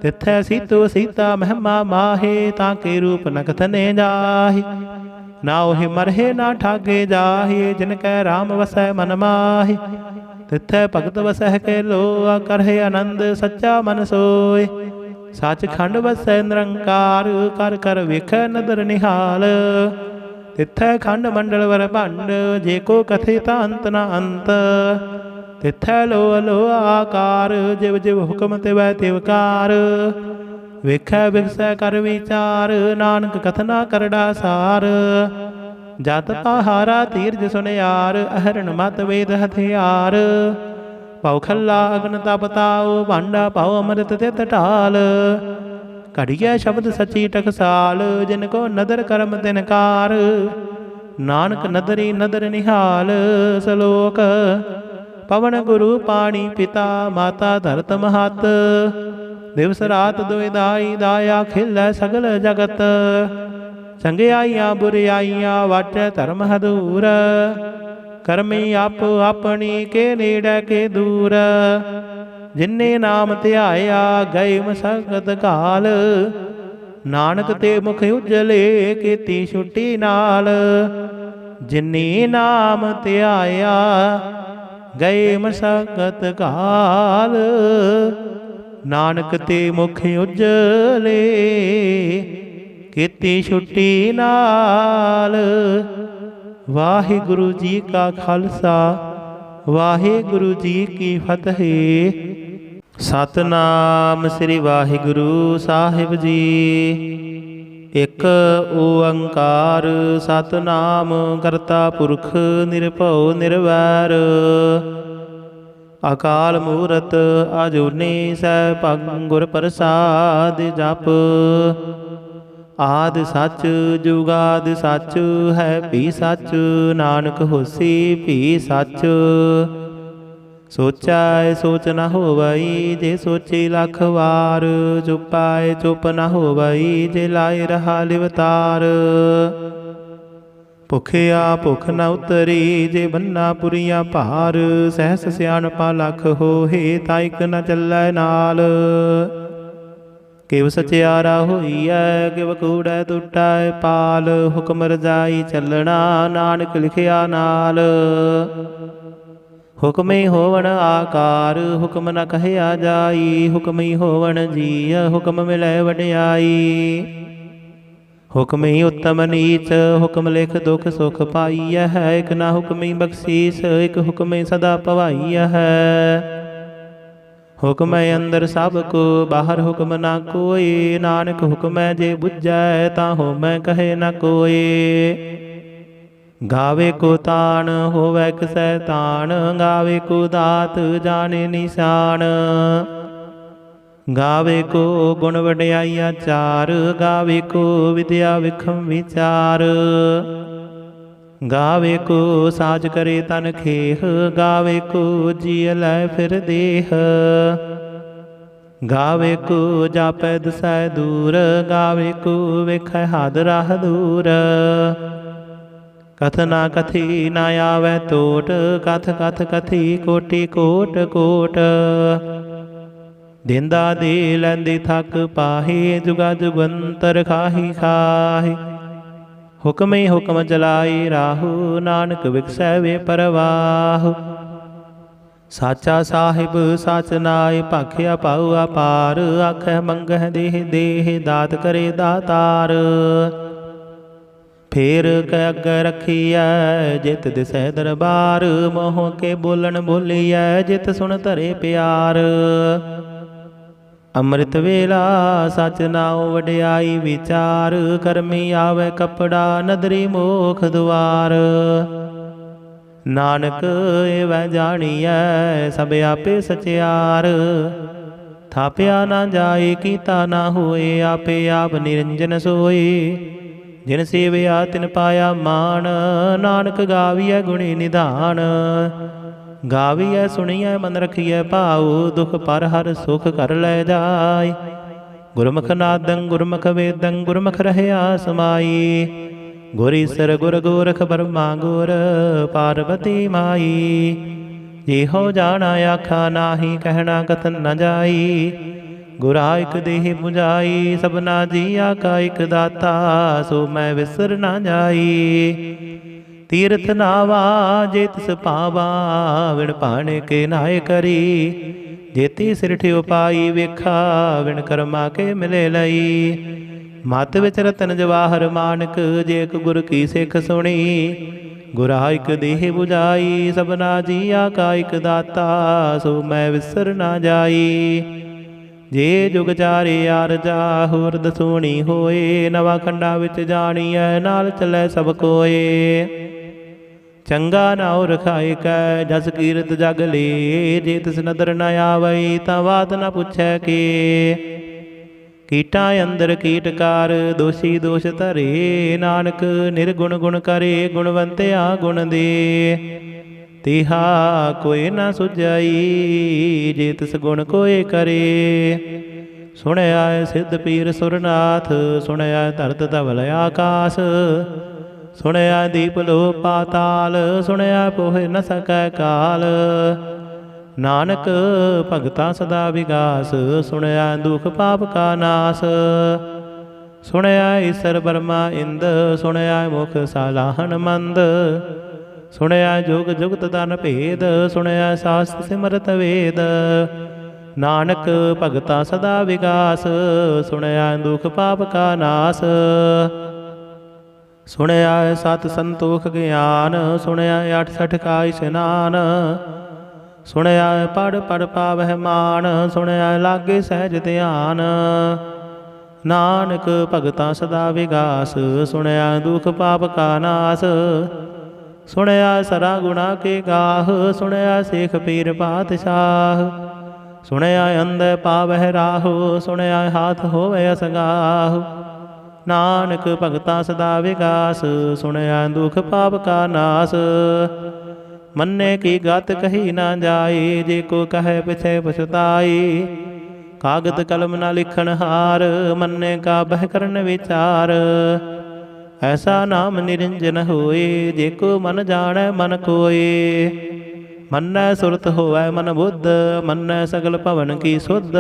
ਤਿੱਥੈ ਸੀਤੋ ਸੀਤਾ ਮਹਿਮਾ ਮਾਹੇ, ਤਾਂ ਕੇ ਰੂਪ ਨ ਕਥਨੇ ਜਾਹੇ। ਨਾ ਉਹੀ ਮਰਹੇ ਨਾ ਠਾਗੇ ਜਾਹੇ, ਜਿਨ ਕੈ ਰਾਮ ਵਸੈ ਮਨ ਮਾਹੇ। ਤਿੱਥੈ ਭਗਤ ਵਸਹਿ ਕੇ ਲੋਆ, ਕਰਹਿ ਆਨੰਦ ਸੱਚਾ ਮਨ ਸੋਏ। ਸੱਚ ਖੰਡ ਵਸੈ ਨਿਰੰਕਾਰ, ਕਰ ਕਰ ਵੇਖੈ ਨਦਰ ਨਿਹਾਲ। ਤਿੱਥੈ ਖੰਡ ਮੰਡਲ ਵਰ ਭੰਡ, ਜੇ ਕੋ ਕਥੇ ਤਾਂ ਅੰਤ ਨਾ ਅੰਤ। ਤਿੱਥੈ ਲੋ ਲੋ ਆਕਾਰ, ਜਿਵ ਜਿਵ ਹੁਕਮ ਤਿਵੈ ਤਿਵਕਾਰ। ਵੇਖੈ ਵਿਗਸੈ ਕਰ ਵਿਚਾਰ, ਨਾਨਕ ਕਥਨਾ ਕਰੜਾ ਸਾਰ। ਜਤ ਪਹਾਰਾ ਧੀਰਜ ਸੁਨਿਆਰ, ਅਹਰਣ ਮਤ ਵੇਦ ਹਥਿਆਰ। ਪਉ ਖੱਲਾ ਅਗਨ ਤਪ ਤਾਉ, ਭਾਂਡਾ ਪਾਉ ਅੰਮ੍ਰਿਤ ਤਿਤ ਢਾਲ। ਘੜੀਐ ਸ਼ਬਦ ਸੱਚੀ ਟਕਸਾਲ, ਜਿਨ ਕੋ ਨਦਰ ਕਰਮ ਤਿਨਕਾਰ। ਨਾਨਕ ਨਦਰੀ ਨਦਰ ਨਿਹਾਲ। ਸਲੋਕ ਪਵਨ ਗੁਰੂ ਪਾਣੀ ਪਿਤਾ, ਮਾਤਾ ਧਰਤ ਮਹਤ। ਦਿਵਸ ਰਾਤ ਦੁਇ ਦਾਈ, ਦਾਇਆ ਖਿਲੈ ਸਗਲ ਜਗਤ। ਚੰਗਿਆਈਆਂ ਬੁਰਿਆਈਆਂ ਵਾਟੈ ਧਰਮ ਹਦੂਰ। ਕਰਮੀ ਆਪੋ ਆਪਣੀ, ਕੇ ਨੇੜੇ ਕੇ ਦੂਰ। ਜਿਨੇ ਨਾਮ ਧਿਆਇਆ, ਗਏ ਮਸਕਤ ਕਾਲ। ਨਾਨਕ ਤੇ ਮੁਖ ਉਜਲੇ, ਕੀਤੀ ਛੁੱਟੀ ਨਾਲ। ਜਿਨੇ ਨਾਮ ਧਿਆਇਆ, ਗਏ ਮਸਕਤ ਕਾਲ। ਨਾਨਕ ਤੇ ਮੁਖ ਉਜਲੇ, ਕੀਤੀ ਛੁੱਟੀ ਨਾਲ। ਵਾਹਿਗੁਰੂ ਜੀ ਕਾ ਖਾਲਸਾ, ਵਾਹਿਗੁਰੂ ਜੀ ਕੀ ਫਤਿਹ। ਸਤਿਨਾਮ ਸ੍ਰੀ ਵਾਹਿਗੁਰੂ ਸਾਹਿਬ ਜੀ। ਇਕ ਓੰਕਾਰ ਸਤਿਨਾਮ ਕਰਤਾ ਪੁਰਖ ਨਿਰਭਉ ਨਿਰਵੈਰ। ਅਕਾਲ ਮੂਰਤ ਅਜੂਨੀ ਸੈਭੰ ਗੁਰ ਪ੍ਰਸਾਦਿ ਜਪ। ਆਦਿ ਸੱਚ ਜੁਗਾਦਿ ਸੱਚ ਹੈ ਭੀ ਸੱਚ। ਨਾਨਕ ਹੋਸੀ ਭੀ ਸੱਚ। ਸੋਚੈ ਸੋਚ ਨ ਹੋਵਈ, ਜੇ ਸੋਚੀ ਲੱਖ ਵਾਰ। ਚੁਪਾਏ ਚੁਪ ਨ ਹੋਵਈ, ਜੇ ਲਾਇ ਰਹਾ ਲਿਵਤਾਰ। ਭੁਖਿਆ ਭੁਖ ਨ ਉਤਰੀ, ਜੇ ਬੰਨਾ ਪੁਰੀਆਂ ਭਾਰ। ਸਹਿਸ ਸਿਆਣਪਾ ਲੱਖ ਹੋਏ, ਤਾਂ ਇਕ ਨ ਚੱਲੈ ਨਾਲ। ਕਿਵ ਸਚਿਆਰਾ ਹੋਈਐ, ਕਿਵ ਕੂੜੈ ਟੁੱਟੈ ਪਾਲ। ਹੁਕਮ ਰਜਾਈ ਚੱਲਣਾ, ਨਾਨਕ ਲਿਖਿਆ ਨਾਲ। ਹੁਕਮੇ ਹੋਵਣ ਆਕਾਰ, ਹੁਕਮ ਨ ਕਹਿਆ ਜਾਈ। ਹੁਕਮੀ ਹੋਵਣ ਜੀਅ, ਹੁਕਮ ਮਿਲੈ ਵਡਿਆਈ। ਹੁਕਮੀ ਉਤਮ ਨੀਚ, ਹੁਕਮ ਲਿਖ ਦੁਖ ਸੁਖ ਪਾਈਐ ਹੈ। ਇਕ ਨਾ ਹੁਕਮੀ ਬਖਸ਼ੀਸ, ਇਕ ਹੁਕਮੇ ਸਦਾ ਭਵਾਈਐ ਹੈ। ਹੁਕਮੈ ਅੰਦਰ ਸਭ ਕੋ, ਬਾਹਰ ਹੁਕਮ ਨਾ ਕੋਈ। ਨਾਨਕ ਹੁਕਮੈ ਜੇ ਬੁਝੈ, ਤਾਂ ਹੋਮੈ ਕਹੇ ਨ ਕੋਇ। ਗਾਵੇ ਕੋ ਤਾਣ, ਹੋਵੈ ਕਿਸੈ ਤਾਣ। ਗਾਵੇ ਕੋ ਦਾਤ, ਜਾਣੇ ਨਿਸ਼ਾਨ। ਗਾਵੇ ਕੋ ਗੁਣ ਵਡਿਆਈਆ ਚਾਰ। ਗਾਵੇ ਕੋ ਵਿਦਿਆ ਵਿਖਮ ਵਿਚਾਰ। ਗਾਵੇ ਕੋ ਸਾਜ ਕਰੇ ਤਨ ਖੇਹ। ਗਾਵੇ ਕੋ ਜੀਅ ਲੈ ਫਿਰ ਦੇਹ। ਗਾਵੇ ਕੋ ਜਾਪੈ ਦਸੈ ਦੂਰ। ਗਾਵੇ ਕੋ ਵੇਖੈ ਹਦ ਰਾਹ ਦੂਰ। ਕਥ ਨਾ ਕਥੀ ਨਾ ਆਵੈ ਟੋਟ। ਕਥ ਕਥ ਕਥੀ ਕੋਟੀ ਕੋਟ ਕੋਟ। ਦਿੰਦਾ ਦੇ ਲੈਂਦੇ ਥੱਕ ਪਾਹੇ। ਜੁਗਾ ਜੁਗੰਤਰ ਖਾਹੀ ਖਾਹੀ। ਹੁਕਮੇ ਹੁਕਮ ਚਲਾਈ ਰਾਹੂ। ਨਾਨਕ ਵਿਗਸੈ ਵੇ ਪਰਵਾਹ। ਸਾਚਾ ਸਾਹਿਬ ਸਚ ਨਾਇ, ਭਾਖਿਆ ਪਾਉ ਅਪਾਰ। ਆਖੈ ਮੰਗਹਿ ਦੇਹ ਦੇਹ, ਦਾਤ ਕਰੇ ਦਾਤਾਰ। ਫੇਰ ਕੈ ਅੱਗੇ ਰਖੀਐ, ਜਿਤ ਦਿਸੈ ਦਰਬਾਰ। ਮੋਹ ਕੇ ਬੋਲਣ ਬੋਲੀਐ, ਜਿਤ ਸੁਣ ਧਰੇ ਪਿਆਰ। ਅੰਮ੍ਰਿਤ ਵੇਲਾ ਸਚ ਨਾਉ, ਵਡਿਆਈ ਵਿਚਾਰ। ਕਰਮੀ ਆਵੈ ਕਪੜਾ, ਨਦਰੀ ਮੋਖ ਦੁਆਰ। ਨਾਨਕ ਏਵੈ ਜਾਣੀਐ ਸਭ ਆਪੇ ਸਚਿਆਰ। ਥਾਪਿਆ ਨਾ ਜਾਏ ਕੀਤਾ ਨਾ ਹੋਏ ਆਪੇ ਆਪ ਨਿਰੰਜਨ ਸੋਏ। ਜਿਨ ਸੇਵਿਆ ਤਿਨ ਪਾਇਆ ਮਾਨ ਨਾਨਕ ਗਾਵੀਐ ਗੁਣੀ ਨਿਧਾਨ। ਗਾਵੀਐ ਸੁਣੀਐ ਮਨ ਰਖੀਐ ਭਾਉ ਦੁਖ ਪਰ ਹਰ ਸੁਖ ਕਰ ਲੈ ਜਾਏ। ਗੁਰਮੁਖ ਨਾਦੰ ਗੁਰਮੁਖ ਵੇਦੰ ਗੁਰਮੁਖ ਰਹਿਆ ਸਮਾਈ। ਗੁਰ ਈਸਰ ਗੁਰ ਗੋਰਖ ਬਰਮਾ ਗੁਰ ਪਾਰਬਤੀ ਮਾਈ। ਜਿਹੋ ਜਾਣਾ ਆਖਾ ਨਾਹੀ ਕਹਿਣਾ ਕਥਨ ਨ ਜਾਈ। ਗੁਰਾ ਇਕ ਦੇਹ 부ਜਾਈ ਸਭਨਾ ਜੀਆ ਕਾ ਇਕ ਦਾਤਾ ਸੋ ਮੈਂ ਵਿਸਰ ਨਾ ਜਾਈ। ਤੀਰਥ ਨਾਵਾ ਜੇ ਤਿਸ ਪਾਵਾ ਵਿਣ ਭਾਣੇ ਕੇ ਨਾਏ ਕਰੀ। ਜੇਤੀ ਸਿਰ ਠਿਓ ਪਾਈ ਵੇਖਾ ਵਿਣ ਕਰਮਾ ਕੇ ਮਿਲੇ ਲਈ। ਮਤ ਵਿੱਚ ਰਤਨ ਜਵਾਹਰ ਮਾਨਕ ਜੇ ਇਕ ਗੁਰ ਕੀ ਸਿੱਖ ਸੁਣੀ। ਗੁਰਾ ਇਕ ਦੇਹ 부ਜਾਈ ਸਭਨਾ ਜੀਆ ਕਾ ਇਕ ਦਾਤਾ ਸੋ ਮੈਂ ਵਿਸਰ ਨਾ ਜਾਈ। ਜੇ ਜੁਗ ਚਾਰੇ ਆਰਜਾ ਹੋਰ ਦਸੂਣੀ ਹੋਏ। ਨਵਾਂ ਖੰਡਾਂ ਵਿੱਚ ਜਾਣੀਐ ਨਾਲ ਚੱਲੇ ਸਭ ਕੋਏ। ਚੰਗਾ ਨਾਉ ਰਖਾਇ ਕੈ ਜਸ ਕੀਰਤ ਜਗ ਲੇ। ਜੇ ਤਿਸ ਨਦਰ ਨ ਆਵਈ ਤਾਂ ਬਾਤ ਨ ਪੁੱਛੈ ਕੇ। ਕੀਟਾਂ ਅੰਦਰ ਕੀਟਕਾਰ ਦੋਸ਼ੀ ਦੋਸ਼ ਧਰੇ। ਨਾਨਕ ਨਿਰਗੁਣ ਗੁਣ ਕਰੇ ਗੁਣਵੰਤਿਆ ਗੁਣ ਦੇ। ਤਿਹਾ ਕੋਈ ਨਾ ਸੁਝਾਈ ਜੇ ਤਿਸ ਗੁਣ ਕੋਏ ਕਰੇ। ਸੁਣਿਆ ਸਿੱਧ ਪੀਰ ਸੁਰਨਾਥ ਸੁਣਿਆ ਧਰਤ ਧਵਲ ਆਕਾਸ। ਸੁਣਿਆ ਦੀਪ ਲੋ ਪਾਤਾਲ ਸੁਣਿਆ ਪੋਹਿ ਨ ਸਕੈ ਕਾਲ। ਨਾਨਕ ਭਗਤਾ ਸਦਾ ਵਿਗਾਸ ਸੁਣਿਆ ਦੁਖ ਪਾਪ ਕਾ ਨਾਸ। ਸੁਣਿਆ ਈਸਰ ਬਰਮਾ ਇੰਦ ਸੁਣਿਆ ਮੁਖ ਸਾਲਾਹਣ ਮੰਦ। ਸੁਣਿਆ ਜੁਗ ਜੁਗਤ ਤਨ ਭੇਦ ਸੁਣਿਆ ਸਾਸਤ ਸਿਮਰਤ ਵੇਦ। ਨਾਨਕ ਭਗਤਾ ਸਦਾ ਵਿਗਾਸ ਸੁਣਿਆ ਦੁਖ ਪਾਪ ਕਾ ਨਾਸ। ਸੁਣਿਆ ਸਤ ਸੰਤੋਖ ਗਿਆਨ ਸੁਣਿਆ 68 ਕਾ ਇਸ਼ਨਾਨ। ਸੁਣਿਆ ਪੜ ਪੜ ਪਾਵਹਿ ਮਾਨ ਸੁਣਿਆ ਲਾਗੇ ਸਹਿਜ ਧਿਆਨ। ਨਾਨਕ ਭਗਤਾ ਸਦਾ ਵਿਗਾਸ ਸੁਣਿਆ ਦੁਖ ਪਾਪ ਕਾ ਨਾਸ। ਸੁਣਿਆ ਸਰਾ ਗੁਣਾ ਕੇ ਗਾਹ ਸੁਣਿਆ ਸੇਖ ਪੀਰ ਪਾਤਸ਼ਾਹ। ਸੁਣਿਆ ਅੰਧੇ ਪਾਵਹਿ ਰਾਹੁ ਸੁਣਿਆ ਹਾਥ ਹੋਵੇ ਅਸਗਾਹ। ਨਾਨਕ ਭਗਤਾ ਸਦਾ ਵਿਗਾਸ ਸੁਣਿਆ ਦੁਖ ਪਾਪ ਕਾ ਨਾਸ। ਮੰਨੇ ਕੀ ਗਤ ਕਹੀ ਨਾ ਜਾਏ ਜੇ ਕੋ ਕਹੈ ਪਿਛੇ ਪਛਤਾਈ। ਕਾਗਦ ਕਲਮ ਨਾ ਲਿਖਣ ਹਾਰ ਮੰਨੇ ਕਾ ਬਹਿ ਕਰਨ ਵਿਚਾਰ। ਐਸਾ ਨਾਮ ਨਿਰੰਜਨ ਹੋਏ ਜੇ ਕੋ ਮਨ ਜਾਣੈ ਮਨ ਕੋਏ। ਮੰਨੈ ਸੁਰਤ ਹੋਵੈ ਮਨ ਬੁੱਧ ਮੰਨੈ ਸਗਲ ਭਵਨ ਕੀ ਸੁਧ।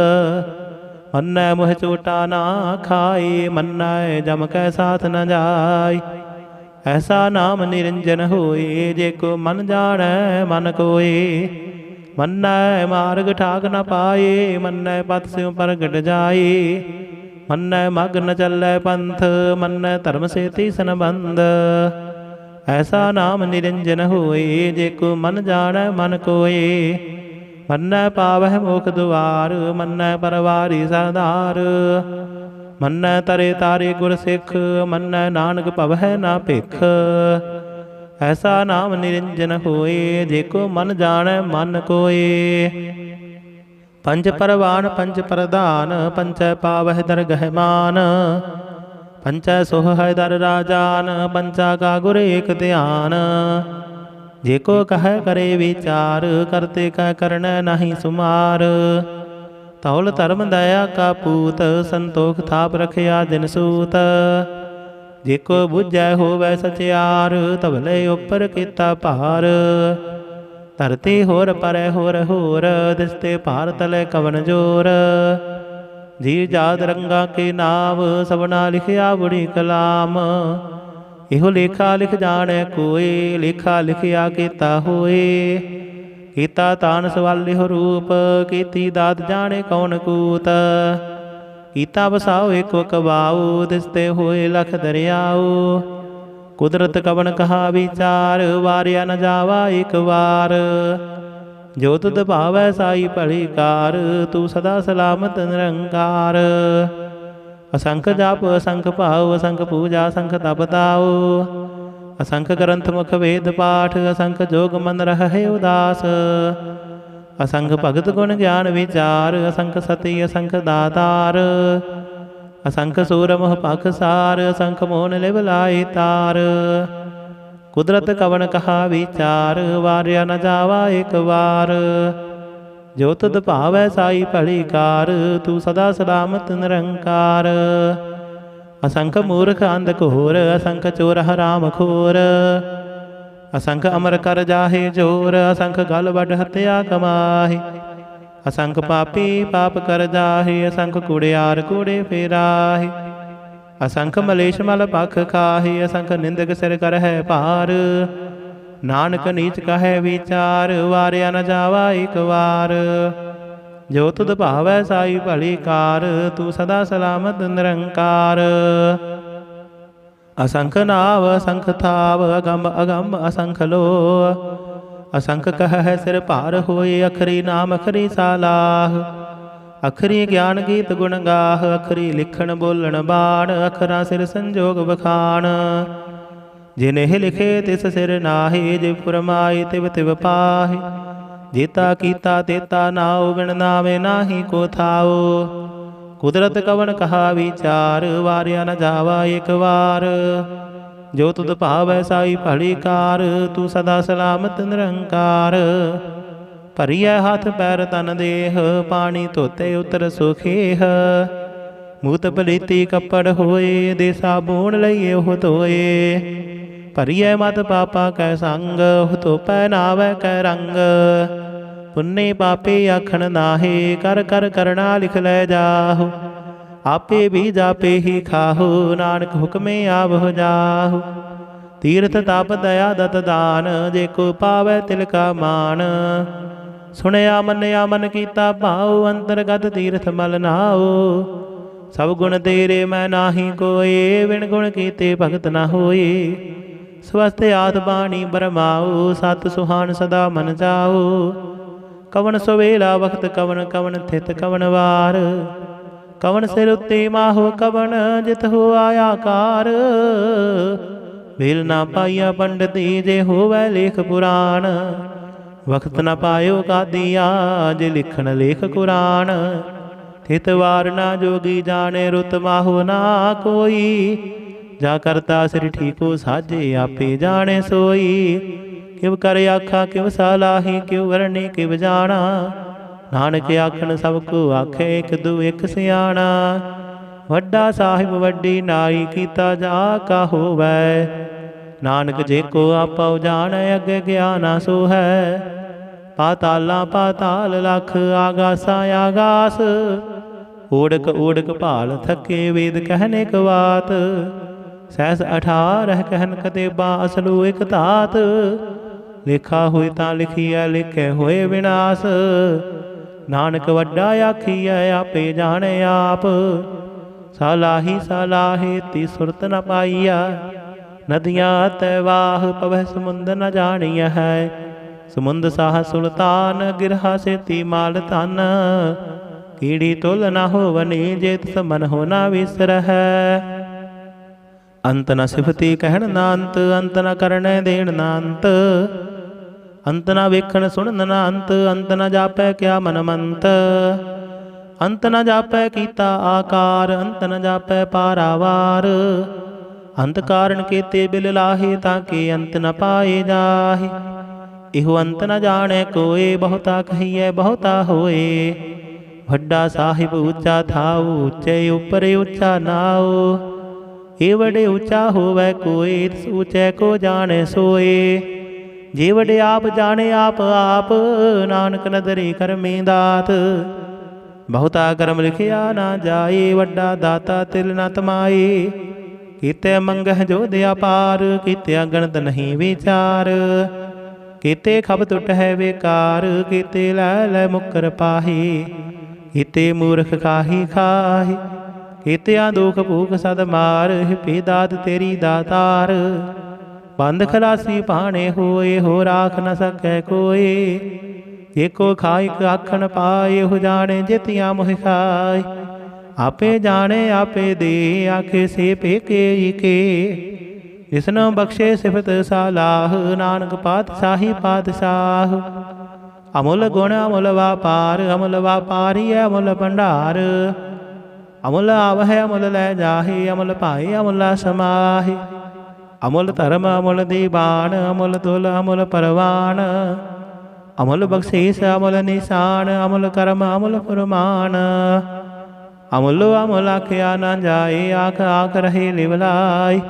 ਮੰਨੈ ਮੁਹ ਝੂਟਾ ਨਾ ਖਾਏ ਮੰਨੈ ਜਮ ਕੈ ਸਾਥ ਨ ਜਾਏ। ਐਸਾ ਨਾਮ ਨਿਰੰਜਨ ਹੋਏ ਜੇ ਕੋ ਮਨ ਜਾਣੈ ਮਨ ਕੋਏ। ਮੰਨੈ ਮਾਰਗ ਠਾਕ ਨ ਪਾਏ ਮੰਨੈ ਪਤ ਸਿਉ ਪ੍ਰਗਟ ਜਾਏ। ਮੰਨੈ ਮਗ ਨ ਚੱਲੈ ਪੰਥ ਮੰਨੈ ਧਰਮ ਸੇਤੀ ਸੰਬੰਧ। ਐਸਾ ਨਾਮ ਨਿਰੰਜਨ ਹੋਏ ਜੇ ਕੋ ਮਨ ਜਾਣੈ ਮਨ ਕੋਏ। ਮੰਨੈ ਪਾਵਹਿ ਮੋਖ ਦੁਆਰ ਮੰਨੈ ਪਰਵਾਰੀ ਸਰਦਾਰ। ਮੰਨੈ ਤਰੇ ਤਾਰੇ ਗੁਰ ਸਿੱਖ ਮੰਨੈ ਨਾਨਕ ਭਵਹਿ ਨਾ ਭਿਖ। ਐਸਾ ਨਾਮ ਨਿਰੰਜਨ ਹੋਏ ਜੇ ਕੋ ਮਨ ਜਾਣੈ ਮਨ ਕੋਏ। ਪੰਜ ਪਰਵਾਨ ਪੰਜ ਪ੍ਰਧਾਨ ਪੰਚੈ ਪਾਵਹਿ ਦਰਗਹਿ ਮਾਨ। ਪੰਚੈ ਸੋਹੈ ਦਰ ਰਾਜਾਨ ਪੰਚਾ ਕਾ ਗੁਰ ਏਕ ਧਿਆਨ। ਜੇ ਕੋ ਕਹੈ ਕਰੇ ਵਿਚਾਰ ਕਰਤੇ ਕੈ ਕਰਨੈ ਨਾਹੀ ਸੁਮਾਰ। ਤੌਲ ਧਰਮ ਦਇਆ ਕਾ ਪੂਤ ਸੰਤੋਖ ਥਾਪ ਰਖਿਆ ਦਿਨ ਸੂਤ। ਜੇ ਕੋ ਬੁਝੈ ਹੋਵੈ ਸਚਿਆਰ ਧਵਲੇ ਉਪਰ ਕੀਤਾ ਭਾਰ। ਧਰਤੀ ਹੋਰ ਪਰੈ ਹੋਰ ਹੋਰ ਦਿਸਤੇ ਭਾਰ ਤਲੇ ਕਵਨ ਜੋਰ। ਜੀ ਜਾਦ ਰੰਗਾ ਕੇ ਨਾਮ ਸਭਨਾ ਲਿਖਿਆ ਬੁੜੀ ਕਲਾਮ। ਇਹੋ ਲੇਖਾ ਲਿਖ ਜਾਣੈ ਕੋਏ ਲੇਖਾ ਲਿਖਿਆ ਕੀਤਾ ਹੋਏ। ਕੀਤਾ ਤਾਨ ਸਵਾਲਿਹੁ ਰੂਪ ਕੀਤੀ ਦਾਤ ਜਾਣੇ ਕੌਣ ਕੂਤ। ਕੀਤਾ ਵਸਾਓ ਏਕੋ ਕਬਾਊ ਦਿਸਤੇ ਹੋਏ ਲਖ ਦਰਿਆਉ। ਕੁਦਰਤ ਕਵਨ ਕਹਾ ਵਿਚਾਰ ਵਾਰਿਆ ਨ ਜਾਵਾ ਇਕ ਵਾਰ। ਜੋ ਤੁਧ ਭਾਵੈ ਸਾਈ ਭਲੀ ਕਾਰ ਤੂੰ ਸਦਾ ਸਲਾਮਤ ਨਿਰੰਕਾਰ। ਅਸੰਖ ਜਪ ਅਸੰਖ ਭਾਉ ਅਸੰਖ ਪੂਜਾ ਅਸੰਖ ਤਪ ਤਾਉ। असंख ग्रंथ मुख वेद पाठ, असंख जोग मन रहे उदास। असंख भगत गुण ज्ञान विचार, असंख सती असंख दातार। असंख सूर मोह पाखसार, असंख मोहन लिव लाए तार। कुदरत कवन कहा विचार, वार्या न जावा एक बार। जो तुद भावै साई भली कार, तू सदा सलामत निरंकार। असंख मूर्ख अंध घोर, असंख चोर हराम खोर। असंख अमर कर जाहे जोर, असंख गल वड हत्या कमाहे। असंख पापी पाप कर जाहे, असंख कूड़ियार कूड़े फेराहे। असंख मलेश मल पख खाहे, असंख निंदक सिर कर है पार। नानक नीच कहे विचार, वारिया न जावा एक बार। जो तुद भावै साई भली कार, तू सदा सलामत निरंकार। असंख नाव असंख थाव, अगम अगम असंख लो। असंख कह सिर पार होए, अखरी नाम अखरी सालाह। अखरी ज्ञान गीत गुण गाह, अखरी लिखण बोलण बाण। अखरा सिर संजोग बखान, जिन्हें लिखे तिस सिर नाहि। जे फुरमाए तिव तिव पाहि, जेता कीता तेता नाओ। बिन नामे नाही को थाओ, कुदरत कवन कहा विचार। वारिया न जावा एक बार। जो तुद भावै साई भली कार, तू सदा सलामत निरंकार। भरिया हाथ पैर तन देह, पानी धोते उतर सुखेह। मूत पलीती कपड़ होए, दे साबून लइए हो धोए। भरिए मत पापा कै संग, तो पहनावै कै रंग। पुन्ने पापे आखण नाहे, कर कर करना लिख लै जाहु। आपे भी जापे ही खाहु, नानक हुक्मे आवह जाहु। तीर्थ ताप दया दत दान, जे को पावै तिल का मान। सुनया मन्या मन कीता भाऊ, अंतरगत तीर्थ मल नाओ। सब गुण तेरे मैं नाही कोए, बिन गुण कीते भगत न होए। स्वस्थ आद बाणी बरमाओ, सत सुहान सदा मन जाओ। कवन सवेला वक्त कवन कवन थित कवन वार। कवन सिर उत्ते माहो कवन, जित हो आया कार। वेल ना पाइया पंडिती, जे होवै लेख पुराण। वक्त न पायो कादिया, जे लिखण लेख कुरान। थित वार ना जोगी जाने, रुत माहो ना कोई। जा करता सिर ठीको साजे, आपे जाने सोई। किव कर आखा किव सालाही, किव वरने किव जाना। नानक आखन सबको आखे, एक दू एक सियाणा। वड्डा साहिब वड्डी नाई, कीता जा का होवै। नानक जे को आपा जान, अगे ज्ञाना सो है। पाताला पाताल लख, आगासा आगास। ओढ़क ओढ़क भाल थके, वेद कहने कवात। सहस 18 कहन कतेबा, असलू एक धात। लिखा हुई तां लिखिया, लिखे होए विनाश। नानक वड्डा आखिया, आपे जाने आप। सालाही सालाहे ती सुरत न पाइया। नदियाँ तैवाह पवह समुंद न जानिया है। समुंद साह सुल्तान, गिरहा से ती माल तन। कीड़ी तुल न हो वनी, जेत समन हो न विसर है। अंत न सिफती कहण ना अंत, अंत न करने देण ना अंत। अंत न वेखण सुनन ना अंत, अंत न जापै क्या मन मंत। अंत न जापै कीता आकार, अंत न जापै पारावार। अंत कारण केते बिल लाहे, ताके अंत न पाए जाहे। इहो अंत न जाने कोए, बहुता कहिए बहुता होए। वड्डा साहिब ऊंचा थाओ, ऊंचे ऊपर ऊंचा नाओ। ये वडे ऊंचा होवै कोई, ऊंचे को जाने सोए। जे वडे आप जाने आप आप, नानक नदरी करमी दात। बहुता कर्म लिखिया ना जाए, वड्डा दाता तिल न तमाए। कीते मंगह जो दया पार, कीते गणत नहीं विचार। कीते खब टुट है बेकार, कीते लै लै मुकर पाही। कीते मूर्ख खाही खाही, कीतिया दुख भूख सद मार। हिपी दात तेरी दातार, बंद खलासी पाने होए। हो राख न सकै कोई, एको खाई आखन पाए। हो जाने जितिया मोह खाए। आपे जाने आपे दे, आखे से पेके के। जिसनो बख्शे सिफत सालाह, नानक पातशाही पातशाह। अमुल गुण अमुल वापार, अमुल वापारी अमुल भंडार। अमुल आवह अमुल लै जाहे, अमुल पाए अमुल समाहे। अमुल धर्म अमुल दीवान, अमुल तुल अमुल परवान। अमुल बख्शीस अमुल निशान, अमुल कर्म अमुल फुरमान। अमुलो अमुल आख्या न जाए, आख आख रहे लिवलाई।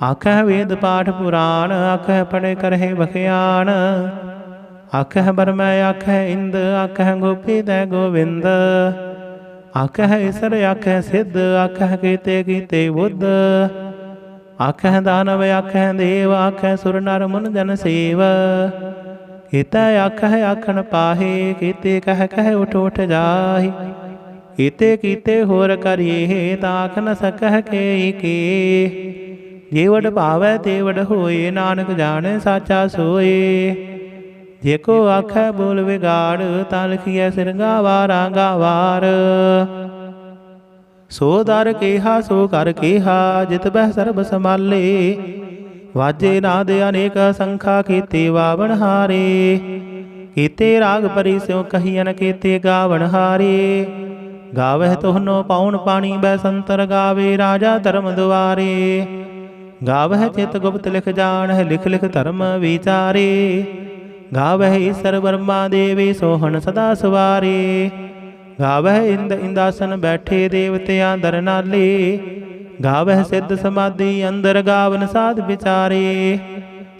आखह वेद पाठ पुराण, आखह पढ़े करहे बखियान। आखह बरम आखह इंद, आखह गोपी तै गोविंद। आखह ईसर आखह सिद्ध, आखह कीते कीते बुद्ध। आखह दानव आखह देव, आखह सुर नर मुन जन सेव। कीता आखह आखन पाहे, कीते कह कह उठ उठ जाहि। कीते कीते होर करिए, ताख न सकह के के। जेवड भावै तेवड होए, नानक जाने साचा सोए। जेको आखै बोल विगाड़, तां लिखिए सिर गावारा गावार। सो दर केहा सो कर केहा, जित बह सर्ब संभाले। वाजे नाद अनेक संखा, कीते वावन हारे। कीते राग परी स्यों कहियन, कीते गावन हारे। गावह तोहनो पाउन पानी, बैसंतर गावे राजा धर्म दुआरे। गावह चित गुप्त लिख जानह, लिख लिख धर्म विचारे। गावह ईसर वर्मा देवी, सोहन सदा सवारे। गावह इंद इंदासन बैठे, देवतियां दर नाले। गावह सिद्ध समाधि अंदर, गावन साध विचारे।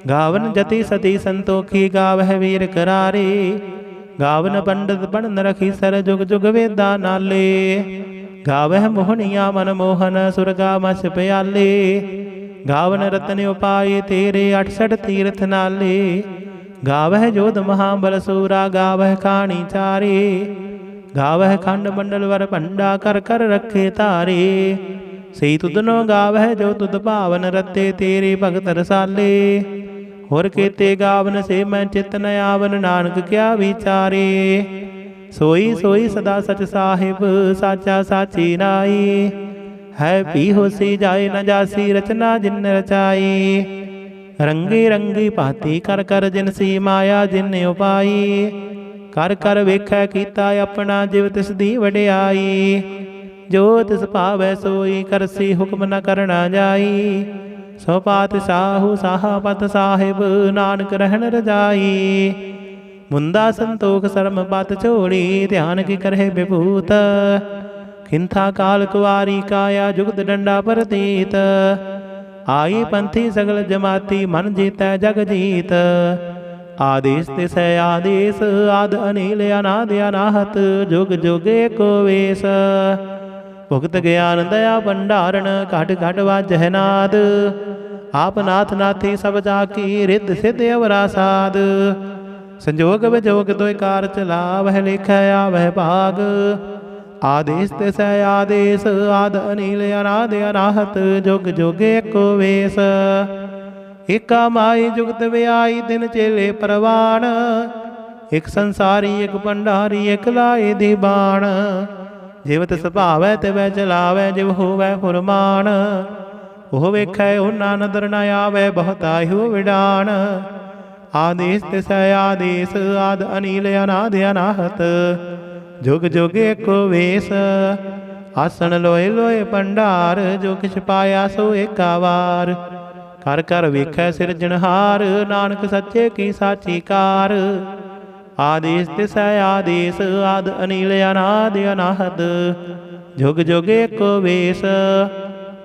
गावन जति सती संतोखी, गावह वीर करारे। गावन पंडित पढ़न रखी सर, जुग जुग वेदा नाले। गावह मोहनिया मन मोहन, सुरगा मछ प्याले। गावन रतन उपाय तेरे, 68 तीर्थ नाले। गावह जोध महाबल सूरा, गावह खानी चारे। गावह खंड मंडल वर भंडा, कर कर रखे तारे। सही तुदनो गावह जो तुद भावन, रते तेरे भगत रसाले। होर केते गावन से मैं चित न आवन, नानक क्या विचारे। सोई सोई सदा सच साहिब, साचा साची नाई। है पी होसी जाए न जासी, रचना जिन रचाई। रंगी रंगी भांति कर कर, जिनसी माया जिन उपाई। कर कर वेखै कीता अपना, जिव तिस दी वडियाई। जो तिस भावै सोई, करसी हुक्म न करना जाई। सो पात साहू साहा पत साहिब, नानक रहन रजाई। मुंदा संतोख शर्म पत छोड़ी, ध्यान की करहे विभूत। खिंथा काल कुआरी काया, जुगत डंडा परतीत। आई पंथी सगल जमाती, मन जीतै जग जीत। आदेश तिसै आदेश, आद अनिल अनाद अनाहत। जुग जुग एको वेश। भुगत ज्ञान दया भंडारण, घट घट वाजह नाद। आप नाथ नाथी सब जाकी, रिद्ध सिद्ध अवरा साध। संजोग विजोग दुय कार चला, वह लिखै आवह भाग। आदेश तिसै आदेश, आद अनिल अनाद अनाहत। जुग जुग एको वेश। एका माई जुगत व्याई, दिन चेले परवान। एक संसारी एक भंडारी, एक लाए दीवान। जिव तिस भावै तिवै चलावै, जिव होवै फुरमान। ओह वेखै ओना नदर न आवै, बहुतायु विडान। आदेश तिसै आदेश, आद अनिल अनाद अनाहत। जुग जुग एको वेश। आसन लोए लोए भंडार, जो किछ पाया सो एका वार। कर कर वेखै सिरजनहार, नानक सच्चे की साची कार। आदेश तिसै आदेश, आद अनिल अनाद अनाहत। जुग जुग एको वेश।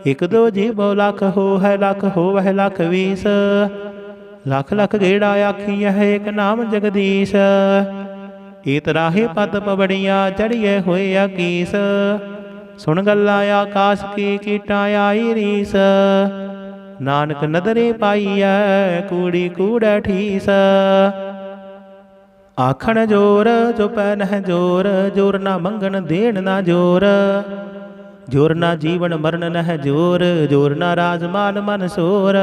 एक दो जीवो लख हो है, लख हो वह लख वीस। लख लख गेड़ा आखी है, एक नाम जगदीश। इत राहे पत पबड़िया, चढ़िए होए अकीस। सुन गल्ला आकाश की, कीटा आई रीस। नानक नदरे पाईऐ, कूड़ी कूड़ै ठीस। आखण जोर चुपै नह जोर, जोर ना मंगन देन ना जोर। जोर ना जीवन मरण नह जोर, जोर ना राजमान मन सोर।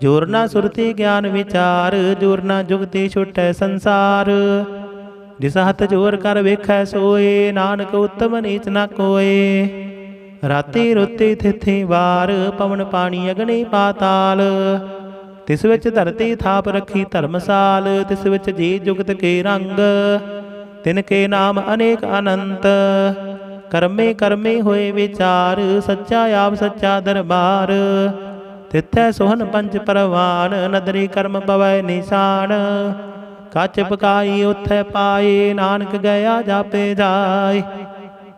जोर ना सुरति ज्ञान विचार, जोर ना जुगति छुटै संसार। जिस हथ जोर कर वेखै सोए, नानक उत्तम नीच न कोय। ਰਾਤੀ ਰੁੱਤੀ ਥਿੱਥੀ ਵਾਰ, ਪਵਨ ਪਾਣੀ ਅਗਨੀ ਪਾਤਾਲ। ਤਿਸ ਵਿੱਚ ਧਰਤੀ ਥਾਪ ਰੱਖੀ ਧਰਮਸਾਲ, ਤਿਸ ਵਿੱਚ ਜੀ ਜੁਗਤ ਕੇ ਰੰਗ। ਤਿਨ ਕੇ ਨਾਮ ਅਨੇਕ ਅਨੰਤ, ਕਰਮੇ ਕਰਮੇ ਹੋਏ ਵਿਚਾਰ। ਸੱਚਾ ਆਪ ਸੱਚਾ ਦਰਬਾਰ, ਤਿੱਥੈ ਸੋਹਨ ਪੰਜ ਪਰਵਾਨ। ਨਦਰੀ ਕਰਮ ਪਵੈ ਨਿਸ਼ਾਨ, ਕੱਚ ਪਕਾਈ ਉਥੈ ਪਾਏ। ਨਾਨਕ ਗਿਆ ਜਾਪੇ ਜਾਏ,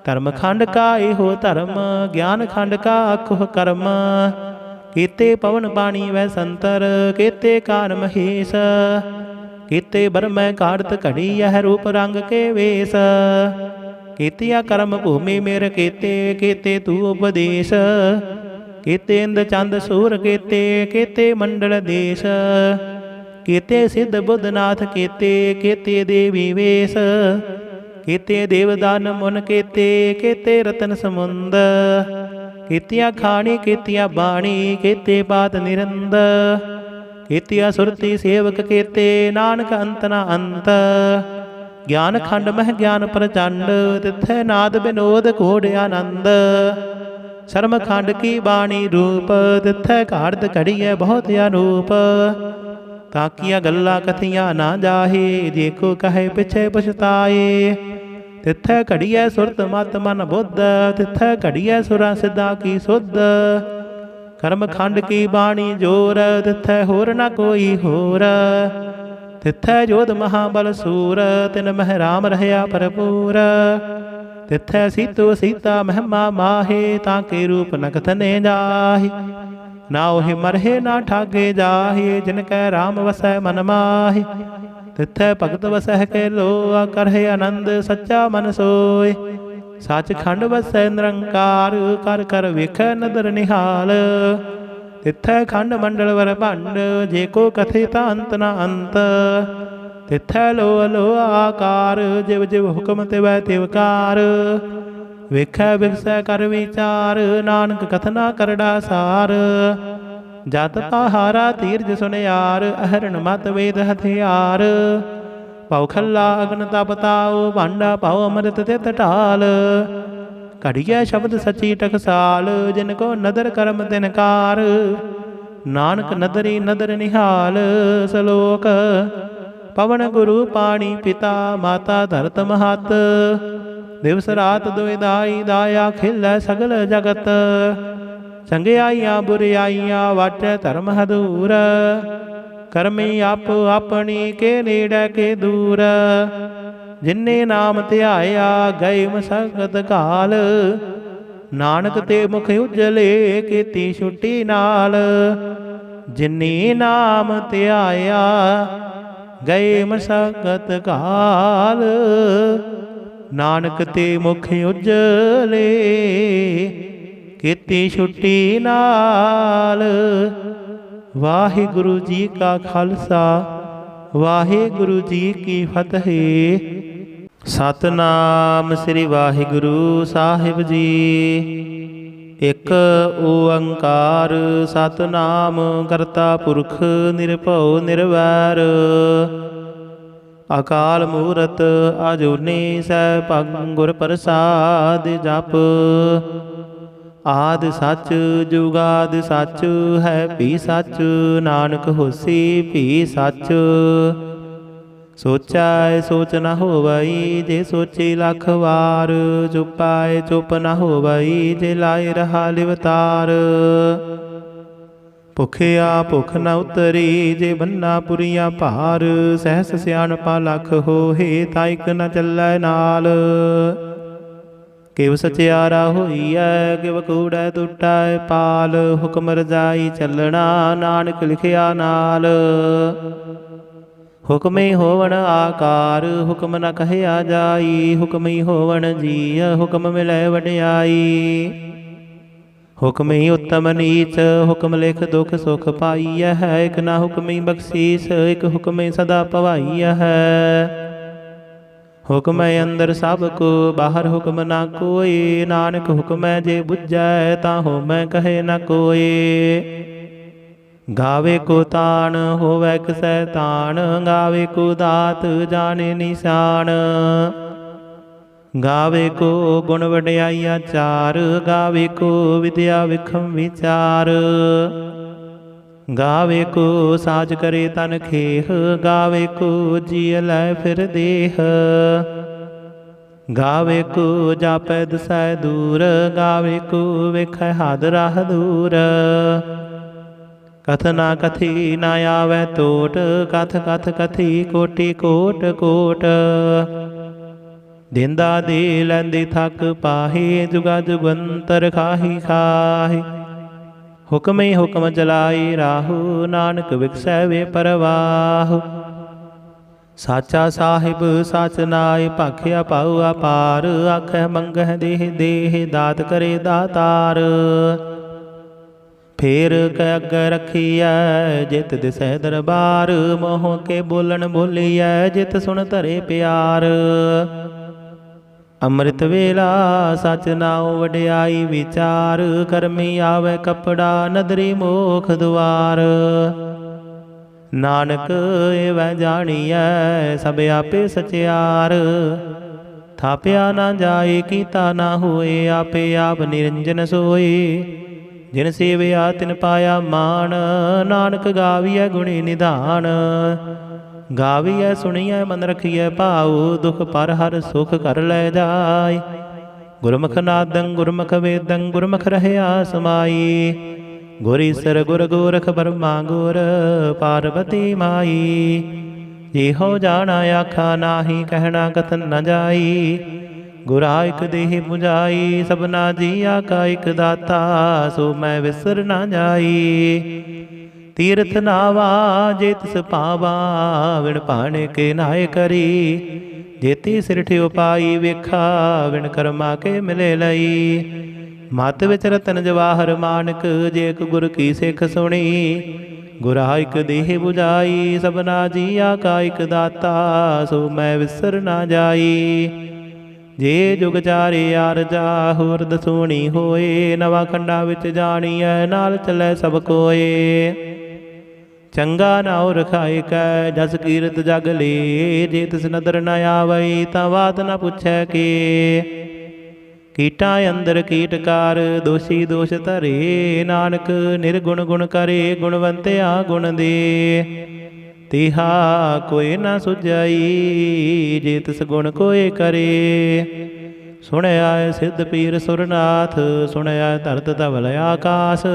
ਧਰਮ ਖੰਡ ਕਾ ਇਹੋ ਧਰਮ। ਗਿਆਨ ਖੰਡ ਕਾ ਆਖੋ ਕਰਮ, ਕੀਤੇ ਪਵਨ ਪਾਣੀ ਵੈ ਸੰਤਰ। ਕੀਤੇ ਕਾਨ ਮਹੇਸ਼, ਕੀਤੇ ਬਰਮੈ ਕਾੜਤ ਘੜੀ। ਇਹ ਰੂਪ ਰੰਗ ਕੇ ਵੇਸ, ਕੀਤਿਆ ਕਰਮ ਭੂਮੀ ਮੇਰ ਕੀਤੇ। ਕੀਤੇ ਤੂ ਉਪਦੇਸ਼, ਕੀਤੇ ਇੰਦ ਚੰਦ ਸੂਰ ਕੀਤੇ। ਕੀਤੇ ਮੰਡਲ ਦੇਸ਼, ਕੀਤੇ ਸਿੱਧ ਬੁੱਧਨਾਥ ਕੀਤੇ। ਕੀਤੇ ਦੇਵੀ ਵੇਸ, ਕੀਤੇ ਦੇਵਦਾਨ ਮੁਨ ਕੀਤੇ। ਕੀਤੇ ਰਤਨ ਸਮੁੰਦ, ਕੀਤਿਆ ਖਾਣੀ ਕੀਤਿਆ ਬਾਣੀ। ਕੀਤੇ ਬਾਤ ਨਿਰੰਦ, ਕੀਤਿਆ ਸੁਰਤੀ ਸੇਵਕ ਕੀਤੇ। ਨਾਨਕ ਅੰਤ ਨ ਅੰਤ, ਗਿਆਨ ਖੰਡ ਮਹਿ ਗਿਆਨ ਪ੍ਰਚੰਡ। ਤਿੱਥੈ ਨਾਦ ਬਿਨੋਦ ਘੋੜ ਆਨੰਦ, ਸ਼ਰਮ ਖੰਡ ਕੀ ਬਾਣੀ ਰੂਪ। ਤਿੱਥੈ ਘਾੜਤ ਘੜੀਐ ਬਹੁਤ ਅਨੂਪ, ਤਾਕੀਆਂ ਗੱਲਾਂ ਕਥੀਆਂ ਨਾ ਜਾਹੇ। ਜੇ ਕੋ ਕਹੇ ਪਿਛੇ ਪਛਤਾਏ, ਤਿੱਥੈ ਘੜੀਐ ਸੁਰਤ ਮਤ ਮਨ ਬੁੱਧ। ਤਿੱਥੈ ਘੜੀਐ ਸੁਰਾਂ ਸਿੱਧਾ ਕੀ ਸੁਧ, ਕਰਮ ਖੰਡ ਕੀ ਬਾਣੀ ਜੋਰ। ਤਿੱਥੈ ਹੋਰ ਨਾ ਕੋਈ ਹੋਰ, ਤਿੱਥੈ ਜੋਧ ਮਹਾਬਲ ਸੂਰ। ਤਿਨ ਮਹਿ ਰਾਮ ਰਹਿਆ ਭਰਪੂਰ, ਤਿੱਥੈ ਸੀਤੋ ਸੀਤਾ ਮਹਿਮਾ ਮਾਹੇ। ਤਾਂ ਕੇ ਰੂਪ ਨ ਕਥਨੇ ਜਾਹੇ, ਨਾ ਉਹੀ ਮਰਹੇ ਨਾ ਠਾਗੇ ਜਾਹੇ। ਜਿਨ ਕੈ ਰਾਮ ਵਸੈ ਮਨ ਮਾਹੇ, ਤਿੱਥੈ ਭਗਤ ਵਸਹਿ ਕੇ ਲੋਆ। ਕਰਹਿ ਆਨੰਦ ਸੱਚਾ ਮਨ ਸੋਏ, ਸੱਚ ਖੰਡ ਵਸੈ ਨਿਰੰਕਾਰ। ਕਰ ਕਰ ਵੇਖੈ ਨਦਰ ਨਿਹਾਲ, ਤਿੱਥੈ ਖੰਡ ਮੰਡਲ ਵਰ ਭੰਡ। ਜੇ ਕੋ ਕਥੇ ਤਾਂ ਅੰਤ ਨ ਅੰਤ, ਤਿੱਥੈ ਲੋ ਲੋ ਆਕਾਰ। ਜਿਵ ਜਿਵ ਹੁਕਮ ਤਿਵੈ ਤਿਵਕਾਰ, ਵੇਖੈ ਵਿਗਸੈ ਕਰ ਵਿਚਾਰ। ਨਾਨਕ ਕਥਨਾ ਕਰੜਾ ਸਾਰ, ਜਤ ਪਹਾਰਾ ਧੀਰਜ ਸੁਨਿਆਰ। ਅਹਰਣ ਮਤ ਵੇਦ ਹਥਿਆਰ, ਪਉ ਖੱਲਾ ਅਗਨ ਤਪ ਤਾਉ। ਭਾਂਡਾ ਪਾਉ ਅੰਮ੍ਰਿਤ ਤਿਤ ਢਾਲ, ਘੜੀਐ ਸ਼ਬਦ ਸਚੀ ਟਕਸਾਲ। ਜਿਨ ਕੋ ਨਦਰ ਕਰਮ ਤਿਨ ਕਾਰ, ਨਾਨਕ ਨਦਰੀ ਨਦਰ ਨਿਹਾਲ। ਸਲੋਕ ਪਵਨ ਗੁਰੂ ਪਾਣੀ ਪਿਤਾ, ਮਾਤਾ ਧਰਤ ਮਹਤ। ਦਿਵਸ ਰਾਤ ਦੁਇਦਾਈ, ਦਾਇਆ ਖਿਲੈ ਸਗਲ ਜਗਤ। ਚੰਗਿਆਈਆਂ ਬੁਰਿਆਈਆਂ ਵਾਟੈ ਧਰਮ ਹਦੂਰ। ਕਰਮੀ ਆਪੋ ਆਪਣੀ ਕੇ ਨੇੜੇ ਕੇ ਦੂਰ। ਜਿਨੇ ਨਾਮ ਧਿਆਇਆ ਗਏ ਮਸਕਤ ਕਾਲ। ਨਾਨਕ ਤੇ ਮੁਖ ਉਜਲੇ ਕੀਤੀ ਛੁੱਟੀ ਨਾਲ। ਜਿਨੇ ਨਾਮ ਧਿਆਇਆ ਗਏ ਮਸਕਤ ਕਾਲ। ਨਾਨਕ ਤੇ ਮੁਖ ਉਜਲੇ ਕੀਤੀ ਛੁੱਟੀ ਨਾਲ। ਵਾਹਿਗੁਰੂ ਜੀ ਕਾ ਖਾਲਸਾ, ਵਾਹਿਗੁਰੂ ਜੀ ਕੀ ਫਤਿਹ। ਸਤਿਨਾਮ ਸ੍ਰੀ ਵਾਹਿਗੁਰੂ ਸਾਹਿਬ ਜੀ। ਇਕ ਓੰਕਾਰ ਸਤਿਨਾਮ ਕਰਤਾ ਪੁਰਖ ਨਿਰਭਉ ਨਿਰਵੈਰ। ਅਕਾਲ ਮੂਰਤ ਅਜੂਨੀ ਸੈਭੰ ਗੁਰ ਪ੍ਰਸਾਦਿ ਜਪ। ਆਦਿ ਸੱਚ ਜੁਗਾਦਿ ਸੱਚ ਹੈ ਭੀ ਸੱਚ। ਨਾਨਕ ਹੋਸੀ ਭੀ ਸੱਚ। ਸੋਚੈ ਸੋਚ ਨ ਹੋਵਈ ਜੇ ਸੋਚੀ ਲੱਖ ਵਾਰ। ਚੁਪਾਏ ਚੁਪ ਨ ਹੋਵਈ ਜੇ ਲਾਇ ਰਹਾ ਲਿਵਤਾਰ। ਭੁਖਿਆ ਭੁਖ ਨ ਉਤਰੀ ਜੇ ਬੰਨਾ ਪੁਰੀਆਂ ਭਾਰ। ਸਹਿਸ ਸਿਆਣਪਾ ਲੱਖ ਹੋਏ ਤਾਂ ਇਕ ਨ ਚੱਲੈ ਨਾਲ। ਕਿਵ ਸਚਿਆਰਾ ਹੋਈਐ ਕਿਵ ਕੂੜੈ ਟੁੱਟੈ ਪਾਲ। ਹੁਕਮ ਰਜਾਈ ਚੱਲਣਾ ਨਾਨਕ ਲਿਖਿਆ ਨਾਲ। ਹੁਕਮੇ ਹੋਵਣ ਆਕਾਰ ਹੁਕਮ ਨ ਕਹਿਆ ਜਾਈ। ਹੁਕਮੀ ਹੋਵਣ ਜੀਅ ਹੁਕਮ ਮਿਲੈ ਵਡਿਆਈ। ਹੁਕਮੀ ਉਤਮ ਨੀਚ ਹੁਕਮ ਲਿਖ ਦੁਖ ਸੁਖ ਪਾਈਐ ਹੈ। ਇਕ ਨਾ ਹੁਕਮੀ ਬਖਸ਼ੀਸ ਇਕ ਹੁਕਮੇ ਸਦਾ ਭਵਾਈਐ ਹੈ। ਹੁਕਮੈ ਅੰਦਰ ਸਭ ਕੋ ਬਾਹਰ ਹੁਕਮ ਨਾ ਕੋਇ। ਨਾਨਕ ਹੁਕਮੈ ਜੇ ਬੁਝੈ ਤਾਂ ਹੋਮੈ ਕਹੇ ਨ ਕੋਇ। ਗਾਵੇ ਕੋ ਤਾਣ ਹੋਵੈ ਕਿਸੈ ਤਾਣ। ਗਾਵੇ ਕੋ ਦਾਤ ਜਾਣੇ ਨਿਸ਼ਾਨ। ਗਾਵੇ ਕੋ ਗੁਣ ਵਡਿਆਈਆ ਚਾਰ, ਗਾਵੇ ਕੋ ਵਿਦਿਆ ਵਿਖਮ ਵਿਚਾਰ। ਗਾਵੇ ਕੋ ਸਾਜ ਕਰੇ ਤਨ ਖੇਹ, ਗਾਵੇ ਕੋ ਜੀ ਲੈ ਫਿਰ ਦੇਹ। ਗਾਵੇ ਕੋ ਜਾਪੈ ਦਸੈ ਦੂਰ, ਗਾਵੇ ਕੋ ਵੇਖੈ ਹਦ ਰਾਹ ਦੂਰ। ਕਥ ਨਾ ਕਥੀ ਨਾ ਆਵੈ ਟੋਟ, ਕਥ ਕਥ ਕਥੀ ਕੋਟि ਕੋਟ ਕੋਟ। ਦੇਂਦਾ ਦੇ ਲੈਂਦੇ ਥੱਕ ਪਾਹੇ, ਜੁਗਾ ਜੁਗੰਤਰ ਖਾਹੀ ਖਾਹੇ। ਹੁਕਮੇ ਹੁਕਮ ਚਲਾਈ ਰਾਹੂ, ਨਾਨਕ ਵਿਖਸੈ ਵੇ ਪਰਵਾਹ। ਸਾਚਾ ਸਾਹਿਬ ਸਚ ਨਾਇ, ਭਾਖਿਆ ਪਾਉ ਅਪਾਰ। ਆਖੈ ਮੰਗਹਿ ਦੇਹ ਦੇਹ, ਦਾਤ ਕਰੇ ਦਾਤਾਰ। ਫੇਰ ਕੈ ਅੱਗੇ ਰਖੀਐ, ਜਿਤ ਦਿਸੈ ਦਰਬਾਰ। ਮੋਹ ਕੇ ਬੋਲਣ ਬੋਲੀਐ, ਜਿਤ ਸੁਣ ਧਰੇ ਪਿਆਰ। ਅੰਮ੍ਰਿਤ ਵੇਲਾ ਸਚ ਨਾਉ, ਵਡਿਆਈ ਵਿਚਾਰ। ਕਰਮੀ ਆਵੈ ਕਪੜਾ, ਨਦਰੀ ਮੋਖ ਦੁਆਰ। ਨਾਨਕ ਏਵੈ ਜਾਣੀਐ, ਸਭ ਆਪੇ ਸਚਿਆਰ। ਥਾਪਿਆ ਨਾ ਜਾਏ, ਕੀਤਾ ਨਾ ਹੋਏ, ਆਪੇ ਆਪ ਨਿਰੰਜਨ ਸੋਏ। ਜਿਨ ਸੇਵਿਆ ਤਿਨ ਪਾਇਆ ਮਾਨ, ਨਾਨਕ ਗਾਵੀਐ ਗੁਣੀ ਨਿਧਾਨ। ਗਾਵੀਐ ਸੁਣੀਐ ਮਨ ਰਖੀਐ ਭਾਉ, ਦੁਖ ਪਰ ਹਰ ਸੁਖ ਕਰ ਲੈ ਜਾਇ। ਗੁਰਮੁਖ ਨਾਦੰ ਗੁਰਮੁਖ ਵੇਦੰ, ਗੁਰਮੁਖ ਰਹਿਆ ਸਮਾਈ। ਗੁਰ ਈਸਰ ਗੁਰ ਗੋਰਖ ਬਰਮਾ ਗੁਰ, ਪਾਰਬਤੀ ਮਾਈ। ਇਹੋ ਜਾਣਾ ਆਖਾ ਨਾਹੀ, ਕਹਿਣਾ ਕਥਨ ਨ ਜਾਈ। ਗੁਰਾ ਇਕ ਦੇਹ 부ਝਾਈ, ਸਭਨਾ ਜੀਆ ਕਾ ਇਕ ਦਾਤਾ। ਸੋ ਮੈਂ ਵਿਸਰ ਨਾ ਜਾਈ। ਤੀਰਥ ਨਾਵਾ ਜੇ ਤਿਸ ਪਾਵਾ, ਵਿਣ ਭਾਣੇ ਕੇ ਨਾਏ ਕਰੀ। ਜੇਤੀ ਸਿਰ ਠਿਓ ਪਾਈ ਵੇਖਾ, ਵਿਣ ਕਰਮਾ ਕੇ ਮਿਲੇ ਲਈ। ਮਤ ਵਿੱਚ ਰਤਨ ਜਵਾਹਰ ਮਾਨਕ, ਜੇ ਇਕ ਗੁਰ ਕੀ ਸਿੱਖ ਸੁਣੀ। ਗੁਰਾ ਇਕ ਦੇਹ 부ਝਾਈ, ਸਭਨਾ ਜੀਆ ਕਾ ਇਕ ਦਾਤਾ। ਸੋ ਮੈਂ ਵਿਸਰ ਨਾ ਜਾਈ। ਜੇ ਜੁਗ ਚਾਰੇ ਆਰਜਾ, ਹੋਰ ਦਸੂਣੀ ਹੋਏ। ਨਵਾਂ ਖੰਡਾਂ ਵਿੱਚ ਜਾਣੀਐ, ਨਾਲ ਚੱਲੈ ਸਭ ਕੋਏ। ਚੰਗਾ ਨਾਉ ਰਖਾਇ ਕੈ, ਜਸ ਕੀਰਤ ਜਗ ਲੇ। ਜੇ ਤਿਸ ਨਦਰ ਨ ਆਵਈ, ਤਾਂ ਬਾਤ ਨ ਪੁੱਛੈ ਕੇ। ਕੀਟਾਂ ਅੰਦਰ ਕੀਟਕਾਰ, ਦੋਸ਼ੀ ਦੋਸ਼ ਧਰੇ। ਨਾਨਕ ਨਿਰਗੁਣ ਗੁਣ ਕਰੇ, ਗੁਣਵੰਤਿਆ ਗੁਣ ਦੇ। ਤਿਹਾ ਕੋਈ ਨਾ ਸੁਝਾਈ, ਜੇ ਤਿਸ ਗੁਣ ਕੋਇ ਕਰੇ। ਸੁਣਿਆ ਸਿੱਧ ਪੀਰ ਸੁਰਨਾਥ, ਸੁਣਿਆ ਧਰਤ ਧਵਲ ਆਕਾਸ।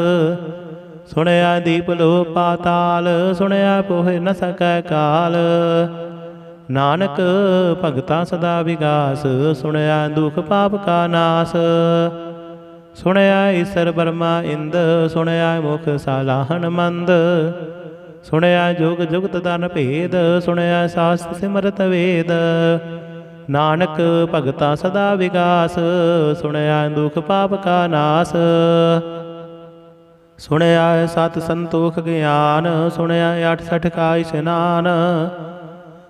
ਸੁਣਿਆ ਦੀਪ ਲੋ ਪਾਤਾਲ, ਸੁਣਿਆ ਪੋਹਿ ਨ ਸਕੈ ਕਾਲ। ਨਾਨਕ ਭਗਤਾ ਸਦਾ ਵਿਗਾਸ, ਸੁਣਿਆ ਦੁਖ ਪਾਪ ਕਾ ਨਾਸ। ਸੁਣਿਆ ਈਸਰ ਬਰਮਾ ਇੰਦ, ਸੁਣਿਆ ਮੁਖ ਸਾਲਾਹਨ ਮੰਦ। ਸੁਣਿਆ ਜੁਗ ਜੁਗਤ ਦਨ ਭੇਦ, ਸੁਣਿਆ ਸਾਸਤ ਸਿਮਰਤ ਵੇਦ। ਨਾਨਕ ਭਗਤਾ ਸਦਾ ਵਿਗਾਸ, ਸੁਣਿਆ ਦੁਖ ਪਾਪ ਕਾ ਨਾਸ। ਸੁਣਿਆ ਸਤ ਸੰਤੋਖ ਗਿਆਨ, ਸੁਣਿਆ 68 ਕਾ ਇਸ਼ਨਾਨ।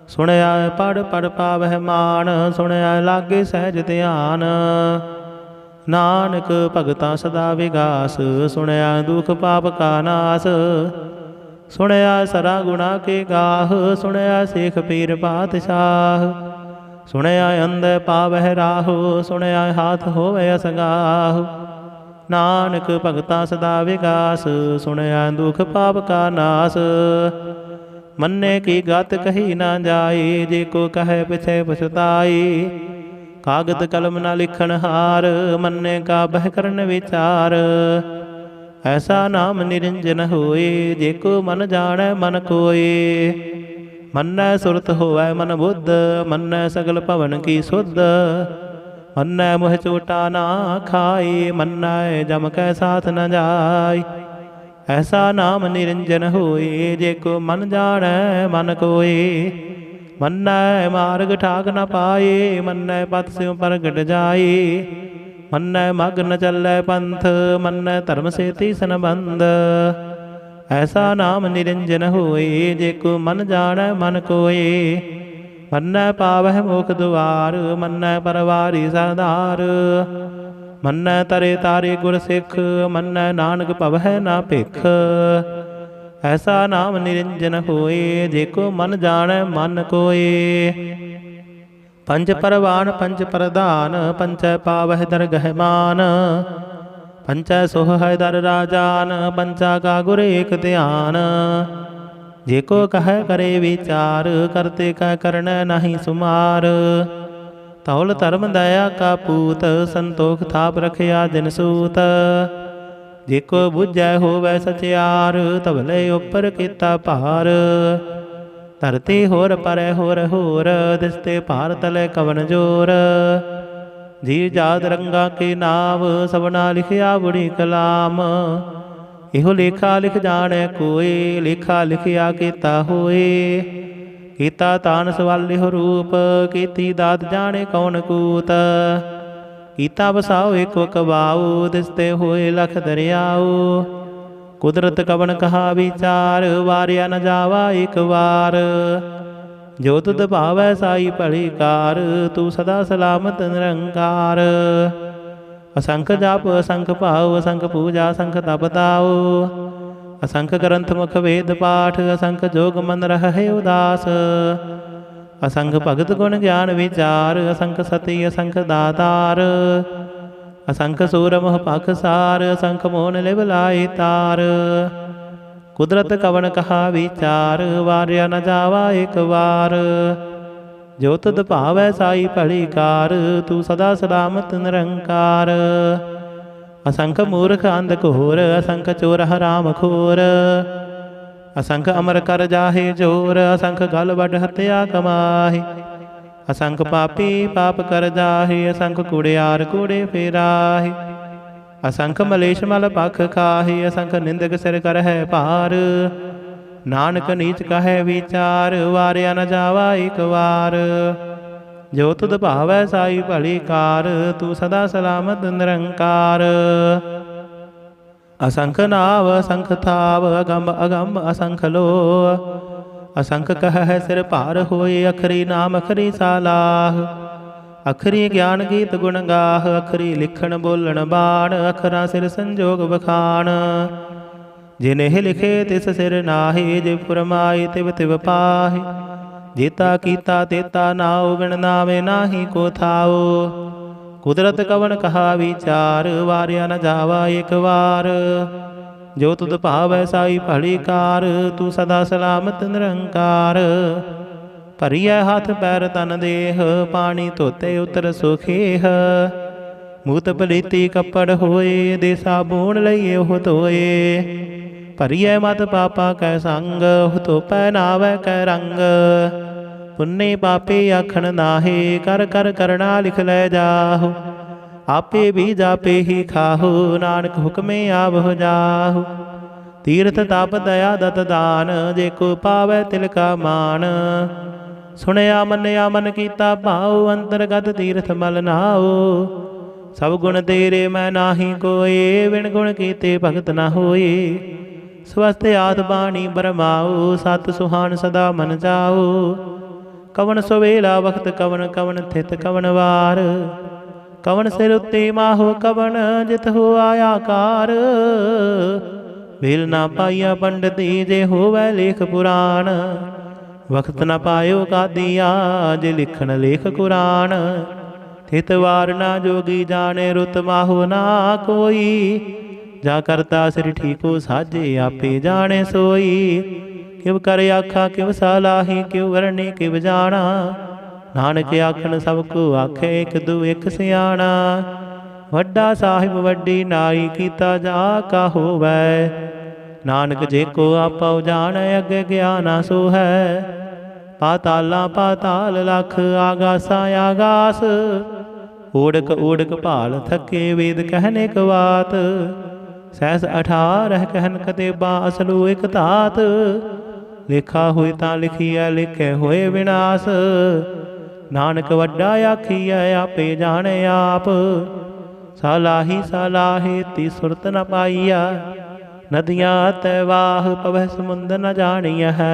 ਸੁਣਿਆ ਪੜ ਪੜ ਪਾਵਹਿ ਮਾਨ, ਸੁਣਿਆ ਲਾਗੇ ਸਹਿਜ ਧਿਆਨ। ਨਾਨਕ ਭਗਤਾ ਸਦਾ ਵਿਗਾਸ, ਸੁਣਿਆ ਦੁਖ ਪਾਪ ਕਾ ਨਾਸ। ਸੁਣਿਆ ਸਰਾ ਗੁਣਾ ਕੇ ਗਾਹ, ਸੁਣਿਆ ਸੇਖ ਪੀਰ ਪਾਤਸ਼ਾਹ। ਸੁਣਿਆ ਅੰਧੇ ਪਾਵਹਿ ਰਾਹੁ, ਸੁਣਿਆ ਹਾਥ ਹੋਵੇ ਅਸੰਗਾਹ। ਨਾਨਕ ਭਗਤਾ ਸਦਾ ਵਿਗਾਸ, ਸੁਣਿਆ ਦੁਖ ਪਾਪ ਕਾ ਨਾਸ। ਮੰਨੇ ਕੀ ਗਤ ਕਹੀ ਨਾ ਜਾਏ, ਜੇ ਕੋ ਕਹੈ ਪਿਛੈ ਪਛਤਾਈ। ਕਾਗਦ ਕਲਮ ਨਾ ਲਿਖਣ ਹਾਰ, ਮੰਨੇ ਕਾ ਬਹਿ ਕਰਨ ਵਿਚਾਰ। ਐਸਾ ਨਾਮ ਨਿਰੰਜਨ ਹੋਏ, ਜੇ ਕੋ ਮਨ ਜਾਣੈ ਮਨ ਕੋਏ। ਮੰਨੈ ਸੁਰਤ ਹੋਵੈ ਮਨ ਬੁੱਧ, ਮੰਨੈ ਸਗਲ ਭਵਨ ਕੀ ਸੁਧ। ਮੰਨੈ ਮੁਹ ਝੂਟਾ ਨਾ ਖਾਏ, ਮੰਨੈ ਜਮ ਕੈ ਸਾਥ ਨ ਜਾਏ। ਐਸਾ ਨਾਮ ਨਿਰੰਜਨ ਹੋਏ, ਜੇ ਕੋ ਮਨ ਜਾਣੈ ਮਨ ਕੋਏ। ਮੰਨੈ ਮਾਰਗ ਠਾਕ ਨ ਪਾਏ, ਮੰਨੈ ਪਤ ਸਿਉ ਪ੍ਰਗਟ ਜਾਏ। ਮੰਨੈ ਮਗ ਨ ਚੱਲੈ ਪੰਥ, ਮੰਨੈ ਧਰਮ ਸੇਤੀ ਸੰਬੰਧ। ਐਸਾ ਨਾਮ ਨਿਰੰਜਨ ਹੋਏ, ਜੇ ਕੋ ਮਨ ਜਾਣੈ ਮਨ ਕੋਏ। ਮੰਨੈ ਪਾਵਹਿ ਮੋਖ ਦੁਆਰ, ਮੰਨੈ ਪਰਵਾਰੀ ਸਰਦਾਰ। ਮੰਨੈ ਤਰੇ ਤਾਰੇ ਗੁਰ ਸਿੱਖ, ਮੰਨੈ ਨਾਨਕ ਭਵਹਿ ਨਾ ਭਿਖ। ਐਸਾ ਨਾਮ ਨਿਰੰਜਨ ਹੋਏ, ਜੇ ਕੋ ਮਨ ਜਾਣੈ ਮਨ ਕੋਏ। पंच परवान पंच प्रदान पंचै पावह दरगह मान। पंचै सोह है दर राजान पंचा का गुर एक ध्यान। जेको कह करे विचार करते कह करण नहीं सुमार। तौल धर्म दया का पूत संतोख थाप रखिया जिन सूत। जेको बुझै होवै सचियार तबले उपर किता भार। धरती होर परै होर होर दिसते भार तले कवन जोर। जी जात रंगा के नाम सबना लिखिया बुढ़ी कलाम। इहो लेखा लिख जाने कोई लेखा लिखिया कीता होए। कीता तान सवाले हो रूप कीती दात जाने कौन कूत। कीता बसाओ एको कबाऊ दिसते होए लख दरियाऊ। कुदरत कवन कहा विचार वारिया न जावा एक बार। जो तुद भावै साई भली कार तू सदा सलामत निरंकार। असंख जाप असंख भाव असंख पूजा असंख तप ताओ। असंख ग्रंथ मुख वेद पाठ असंख जोग मन रहे उदास। असंख भगत गुण ज्ञान विचार असंख सती असंख दातार। असंख सूर मोह पाखसार असंख मोहन लिव लाई तार। कुदरत कवन कहा विचार वारिया न जावा एक बार। जो तुद भावै साई भली कार तू सदा सलामत निरंकार। असंख मूर्ख अंध घोर असंख चोर हराम खोर। असंख अमर कर जाहे जोर असंख गल वड हत्या कमाही। असंख पापी पाप कर जाहे असंख कूड़ियार कूड़े फेराहे। असंख मलेश मल पख खाहे असंख निंदक सिर कर है पार। नानक नीच कहे विचार वारिया न जावा एक बार। जो तुद भावै साई भली कार तू सदा सलामत निरंकार। असंख नाव असंख थाव अगम अगम असंख लो। असंख कह है सिर भार होए अखरी नाम अखरी सालाह। अखरी ज्ञान गीत गुण गाह अखरी लिखण बोलण बाण। अखरा सिर संजोग बखान। जिन्हें लिखे तिस सिर नाहे जे फुरमाए तिव तिव पाहे। जेता कीता तेता नाओ बिन नामे नाही को थाओ। कुदरत कवन कहा विचार वारिया न जावा एक बार। जो तुद भावै साई भली कार तू सदा सलामत निरंकार। भरिया हाथ पैर तन देह पानी धोते उतर सुखेह। मूत पलीती कपड़ होए दे साबून लइए हो धोए। भरिया मत पापा कै संग हो तो पहनावै कै रंग। पुन्ने पापे आखण नाहे कर कर करना लिख लै जाहो। आपे भी जापे ही खाहो नानक हुक्मे आवह जाहु। तीर्थ ताप दया दत दान जेको पावै तिलका मान। सुनया मन्या मन कीता भाओ अंतरगत तीर्थ मल नाओ। सब गुण तेरे मैं नाही कोए बिन गुण कीते भगत न होए। स्वस्थ आत बाणी बरमाओ सत सुहान सदा मन जाओ। कवन सवेला वक्त कवन कवन थित कवन वार। कवन सिर उत्ते माहो कवन जित हो आया कार। वेल ना पाइया पंडित जे होवै लेख पुराण। वक्त न पायो का दिया जे लिखण लेख कुरान। थित वार ना जोगी जाने रुत माहो ना कोई। जा करता सिर ठीको साजे आपे जाने सोई। किव कर आखा किव सालाही किव वरने किव जाना। नानक आखन सबको आखे एक दू एक सियाणा। वड्डा साहिब वड्डी नाई कीता जा का होवै। नानक जेको आपा जाने अगे ज्ञाना सो है। पाताला पाताल लख आगासा आगास। ओढ़क ओढ़क भाल थके वेद कहने कवात। सहस 18 कहन कते बासलो एक तात। लिखा हुई ता लिखिया लिखे होए विनाश। नानक वड्डा आखिया आपे जाने आप। सालाही सालाहे ती सुरत न पाइया। नदियाँ तैवाह पवह समुंद न जानिया है।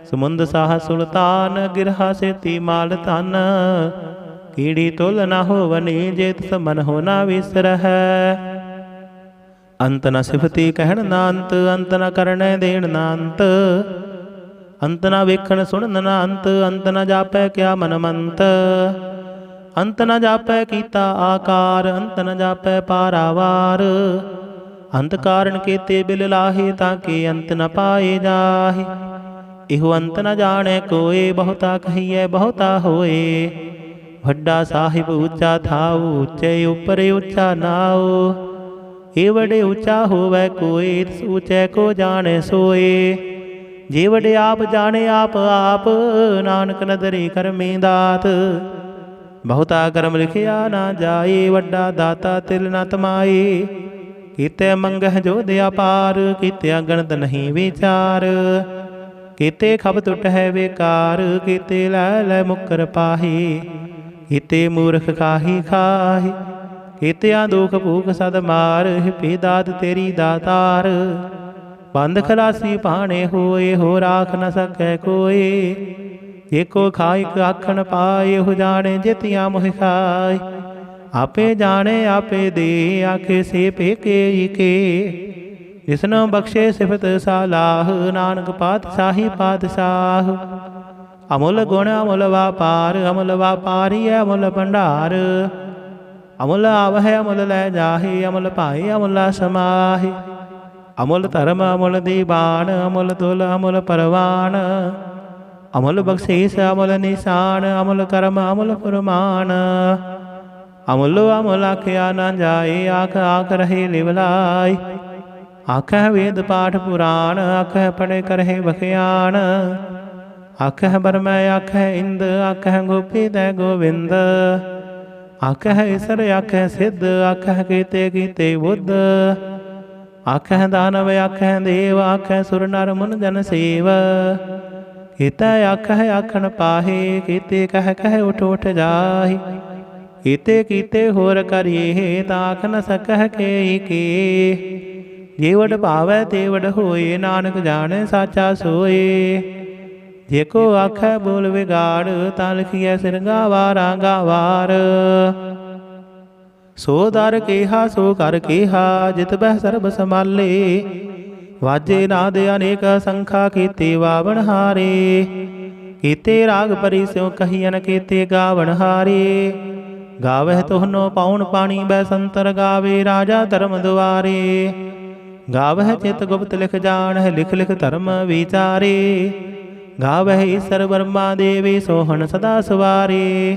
समुंद साह सुल्तान गिरहा से ती माल तन। कीड़ी तुल न हो वनी जेत समन हो न विसर है। अंत न सिफती कहन नांत अंत न करने देन नांत। ਅੰਤ ਨਾ ਵੇਖਣ ਸੁਣਨ ਨਾ ਅੰਤ, ਅੰਤ ਨਾ ਜਾਪੈ ਕਿਆ ਮਨ ਮੰਤ। ਅੰਤ ਨ ਜਾਪੈ ਕੀਤਾ ਆਕਾਰ, ਅੰਤ ਨ ਜਾਪੈ ਪਾਰਾਵਾਰ। ਅੰਤ ਕਾਰਨ ਕੀਤੇ ਬਿਲ ਲਾਹੇ, ਤਾਂ ਕਿ ਅੰਤ ਨ ਪਾਏ ਜਾਹੇ। ਇਹੋ ਅੰਤ ਨ ਜਾਣੈ ਕੋਏ, ਬਹੁਤਾ ਕਹੀਐ ਬਹੁਤਾ ਹੋਏ। ਵੱਡਾ ਸਾਹਿਬ ਉੱਚਾ ਥਾਉ, ਉੱਚੇ ਉੱਪਰ ਉੱਚਾ ਨਾਉ। ਇਹ ਵਡੇ ਉੱਚਾ ਹੋਵੈ ਕੋਏ, ਤਿਸ ਉੱਚੈ ਕੋ ਜਾਣੈ ਸੋਏ। ਜੇ ਵਡੇ ਆਪ ਜਾਣੇ ਆਪ ਆਪ, ਨਾਨਕ ਨਦਰੀ ਕਰਮੀ ਦਾਤ। ਬਹੁਤਾ ਕਰਮ ਲਿਖਿਆ ਨਾ ਜਾਏ, ਵੱਡਾ ਦਾਤਾ ਤਿਲ ਨ ਤਮਾਏ। ਕੀਤੇ ਮੰਗਹਿ ਜੋਧ ਅਪਾਰ, ਕੀਤੇ ਗਣਤ ਨਹੀਂ ਵਿਚਾਰ। ਕੀਤੇ ਖਬ ਟੁੱਟ ਹੈ ਬੇਕਾਰ, ਕੀਤੇ ਲੈ ਲੈ ਮੁਕਰ ਪਾਹੀ। ਕੀਤੇ ਮੂਰਖ ਖਾਹੀ ਖਾਹੀ, ਕੀਤਿਆਂ ਦੁਖ ਭੂਖ ਸਦ ਮਾਰ। ਹਿਪੀ ਦਾਤ ਤੇਰੀ ਦਾਤਾਰ, ਬੰਦ ਖਲਾਸੀ ਭਾਣੇ ਹੋਏ। ਹੋ ਰਾਖ ਨ ਸਕੈ ਕੋਏ, ਏਕੋ ਖਾਇਕ ਆਖਣ ਪਾਏ। ਹੋ ਜਾਣੇ ਜਿਤਿਆ ਮੋਹਿ ਖਾਏ, ਆਪੇ ਜਾਣੇ ਆਪੇ ਦੇ। ਆਖੇ ਸੇ ਪੇਕੇ ਕੇ, ਜਿਸਨੂੰ ਬਖਸ਼ੇ ਸਿਫਤ ਸਾਲਾਹ। ਨਾਨਕ ਪਾਤਸ਼ਾਹੀ ਪਾਤਸ਼ਾਹ, ਅਮੁੱਲ ਗੁਣ ਅਮੁੱਲ ਵਾਪਾਰ। ਅਮੁੱਲ ਵਾਪਾਰੀ ਅਮੁੱਲ ਭੰਡਾਰ, ਅਮੁੱਲ ਆਵਹਿ ਅਮੁੱਲ ਲੈ ਜਾਹੇ। ਅਮੁੱਲ ਭਾਏ ਅਮੁੱਲ ਸਮਾਹੇ। ਅਮੁੱਲ ਧਰਮ ਅਮੁੱਲ ਦੀਵਾਨ, ਅਮੁੱਲ ਤੁਲ ਅਮੁੱਲ ਪਰਵਾਨ। ਅਮੁੱਲ ਬਖਸ਼ੀਸ ਅਮੁੱਲ ਨਿਸ਼ਾਨ, ਅਮੁੱਲ ਕਰਮ ਅਮੁੱਲ ਫੁਰਮਾਨ। ਅਮੁੱਲ ਅਮੁੱਲ ਆਖਿਆ ਨਾ ਜਾਏ, ਆਖ ਆਖ ਰਹੇ ਲਿਵਲਾਈ। ਆਖਹਿ ਵੇਦ ਪਾਠ ਪੁਰਾਣ, ਆਖਹਿ ਪੜ੍ਹੇ ਕਰਹਿ ਬਖਿਆਣ। ਆਖਹਿ ਬਰਮੈ ਆਖਹਿ ਇੰਦ, ਆਖਹਿ ਗੋਪੀ ਤੈ ਗੋਵਿੰਦ। ਆਖਹਿ ਈਸਰ ਆਖਹਿ ਸਿੱਧ, ਆਖਹਿ ਕੀਤੇ ਕੀਤੇ ਬੁੱਧ। ਆਖਹਿ ਦਾਨਵ ਆਖਹਿ ਦੇਵ, ਆਖਹਿ ਸੁਰ ਨਰ ਮੁਨ ਜਨ ਸੇਵ। ਕੀਤੇ ਆਖਹਿ ਆਖਣ ਪਾਹੇ, ਕੀਤੇ ਕਹਿ ਕਹਿ ਉਠ ਉਠ ਜਾਹੇ। ਕੀਤੇ ਕੀਤੇ ਹੋਰ ਕਰੀਏ, ਤਾਂ ਆਖ ਨ ਸਕਹਿ ਕੇ ਕੇ। ਜੇ ਵਡ ਭਾਵੈ ਤੇ ਵਡ ਹੋਏ, ਨਾਨਕ ਜਾਣੈ ਸਾਚਾ ਸੋਏ। ਜੇ ਕੋ ਆਖੈ ਬੋਲ ਵਿਗਾੜ, ਤਾਂ ਲਿਖੀਐ ਸਿਰ ਗਾਵਾਰਾ ਗਾਵਾਰ। ਸੋ ਦਰ ਕੇਹਾ ਸੋ ਕਰ ਕੇਹਾ, ਜਿਤ ਬਹਿ ਸਰਬ ਸੰਭਾਲੇ। ਵਾਜੇ ਨਾਦ ਅਨੇਕ ਸੰਖਾ, ਕੀਤੇ ਵਾਵਣ ਹਾਰੇ। ਕੀਤੇ ਰਾਗ ਪਰੀ ਸਿਉ ਕਹੀਐਨ, ਕੀਤੇ ਗਾਵਣ ਹਾਰੇ। ਗਾਵਹਿ ਤੋਹਨੋ ਪਾਉਣ ਪਾਣੀ, ਬੈ ਸੰਤਰ ਗਾਵੇ ਰਾਜਾ ਧਰਮ ਦੁਆਰੇ। ਗਾਵਹਿ ਚਿਤ ਗੁਪਤ ਲਿਖ ਜਾਣਹਿ, ਲਿਖ ਲਿਖ ਧਰਮ ਵਿਚਾਰੇ। ਗਾਵਹਿ ਈਸਰ ਬਰਮਾ ਦੇਵੀ, ਸੋਹਣ ਸਦਾ ਸਵਾਰੇ।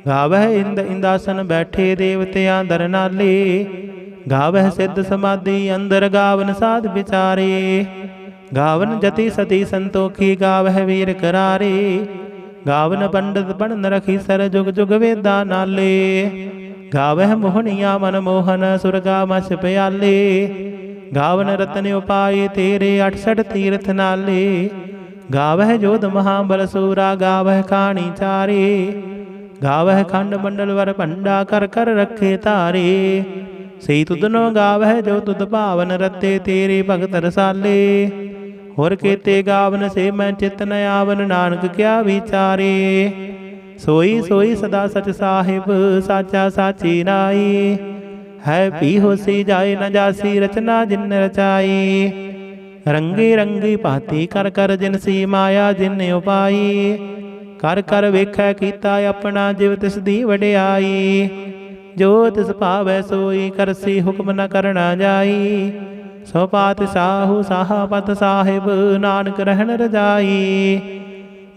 ਗਾਵਹਿ ਇੰਦ ਇੰਦਾਸਨ ਬੈਠੇ, ਦੇਵਤਿਆਂ ਦਰ ਨਾਲੇ। ਗਾਵਹਿ ਸਿੱਧ ਸਮਾਧੀ ਅੰਦਰ, ਗਾਵਨ ਸਾਧ ਵਿਚਾਰੇ। ਗਾਵਨ ਜਤੀ ਸਤੀ ਸੰਤੋਖੀ, ਗਾਵਹਿ ਵੀਰ ਕਰਾਰੇ। ਗਾਵਨ ਪੰਡਤ ਬਣਨ ਰਖੀ ਸਰ, ਜੁਗ ਜੁਗ ਵੇਦਾਂ ਨਾਲੇ। ਗਾਵਹਿ ਮੋਹਣੀਆਂ ਮਨ ਮੋਹਨ, ਸੁਰਗਾ ਮਛ ਪਿਆਲੇ। ਗਾਵਨ ਰਤਨ ਉਪਾਏ ਤੇਰੇ, 68 ਤੀਰਥ ਨਾਲੇ। ਗਾਵਹਿ ਜੋਧ ਮਹਾਬਲ ਸੂਰਾ, ਗਾਵਹਿ ਖਾਣੀ ਚਾਰੇ। ਗਾਵਹਿ ਖੰਡ ਮੰਡਲ ਵਰ ਭੰਡਾ, ਕਰ ਕਰ ਰੱਖੇ ਧਾਰੇ। ਸਈ ਤੁਧਨੋ ਗਾਵਹਿ ਜੋ ਤੁਧ ਭਾਵਨ, ਰਤੇ ਤੇਰੇ ਭਗਤ ਰਸਾਲੇ। ਹੋਰ ਕੀਤੇ ਗਾਵਨ ਸੇ ਮੈਂ ਚਿਤ ਨ ਆਵਨ, ਨਾਨਕ ਕਿਆ ਵਿਚਾਰੇ। ਸੋਈ ਸੋਈ ਸਦਾ ਸਚ ਸਾਹਿਬ, ਸਾਚਾ ਸਾਚੀ ਨਾਈ। ਹੈ ਪੀ ਹੋਸੀ ਜਾਏ ਨ ਜਾਸੀ, ਰਚਨਾ ਜਿਨ ਰਚਾਈ। ਰੰਗੀ ਰੰਗੀ ਭਾਤੀ ਕਰ ਕਰ, ਜਿਨ ਸੀ ਮਾਇਆ ਜਿਨ ਉਪਾਈ। ਕਰ ਕਰ ਵੇਖੈ ਕੀਤਾ ਆਪਣਾ, ਜਿਵ ਤਿਸ ਦੀ ਵਡਿਆਈ। ਜੋ ਤਿਸ ਭਾਵੈ ਸੋਈ ਕਰਸੀ, ਹੁਕਮ ਨ ਕਰਨਾ ਜਾਈ। ਸੋ ਪਾਤਸ਼ਾਹੂ ਸਾਹਾਪਤ ਸਾਹਿਬ, ਨਾਨਕ ਰਹਿਣ ਰਜਾਈ।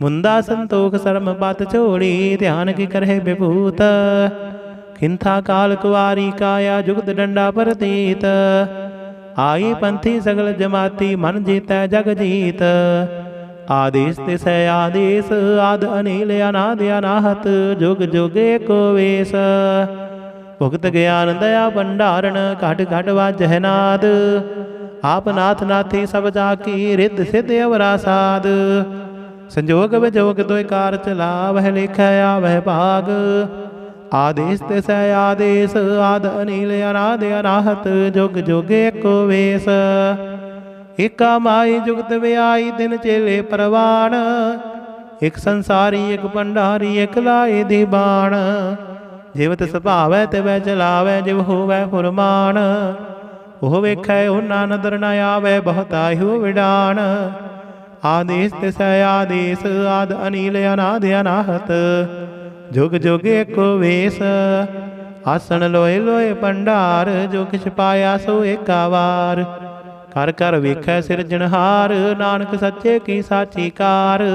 ਮੁੰਦਾ ਸੰਤੋਖ ਸਰਮ ਪਤ ਝੋਲੀ, ਧਿਆਨ ਕੀ ਕਰਹਿ ਵਿਭੂਤ। ਖਿੰਥਾ ਕਾਲ ਕੁਵਾਰੀ ਕਾਇਆ, ਜੁਗਤ ਡੰਡਾ ਪ੍ਰਤੀਤ। ਆਈ ਪੰਥੀ ਸਗਲ ਜਮਾਤੀ, ਮਨ ਜੀਤੈ ਜਗ ਜੀਤ। ਆਦੇਸ ਤਿਸੈ ਆਦੇਸ, ਆਦ ਅਨੀਲ ਅਨਾਦ ਅਨਾਹਤ। ਜੁਗ ਜੁਗ ਏਕੋ ਵੇਸ, ਭੁਗਤ ਗਿਆਨ ਦਇਆ ਭੰਡਾਰਨ। ਘਟ ਘਟ ਵਾਜਹਿ ਨਾਦ, ਆਪ ਨਾਥ ਨਾਥੀ ਸਭ ਜਾਕੀ। ਰਿੱਧ ਸਿੱਧ ਅਵਰਾ ਸਾਧ, ਸੰਜੋਗ ਵਿਜੋਗ ਦੋਇ ਕਾਰ ਚਲਾਵਹਿ। ਲਿਖੈ ਆਵਹਿ ਭਾਗ, ਆਦੇਸ ਤਿਸੈ ਆਦੇਸ। ਆਦ ਅਨੀਲ ਅਨਾਦ ਅਨਾਹਤ, ਜੁਗ ਜੁਗ ਏਕੋ ਵੇਸ। ਏਕਾ ਮਾਈ ਜੁਗਤ ਵਿਆਈ, ਦਿਨ ਚੇਲੇ ਪਰਵਾਨ। ਇਕ ਸੰਸਾਰੀ ਇਕ ਭੰਡਾਰੀ, ਇਕ ਲਾਏ ਦੀ ਬਾਣ। ਜਿਵ ਤਿਸ ਭਾਵੈ ਤਿਵੈ ਚਲਾਵੈ, ਜਿਵ ਹੋਵੈ ਫੁਰਮਾਨ। ਉਹ ਵੇਖੈ ਉਹਨਾਂ ਨਦਰ ਨ ਆਵੈ, ਬਹੁਤਾ ਹੋ ਵਿਡਾਣ। आदेश तिसै आदेश आद अनील अनाद अनाहत जुग जुग एको वेश आसन लोए लोए भंडार जो किछ पाया सो एका वार कर कर वेखै सिरजनहार नानक सच्चे की साची कार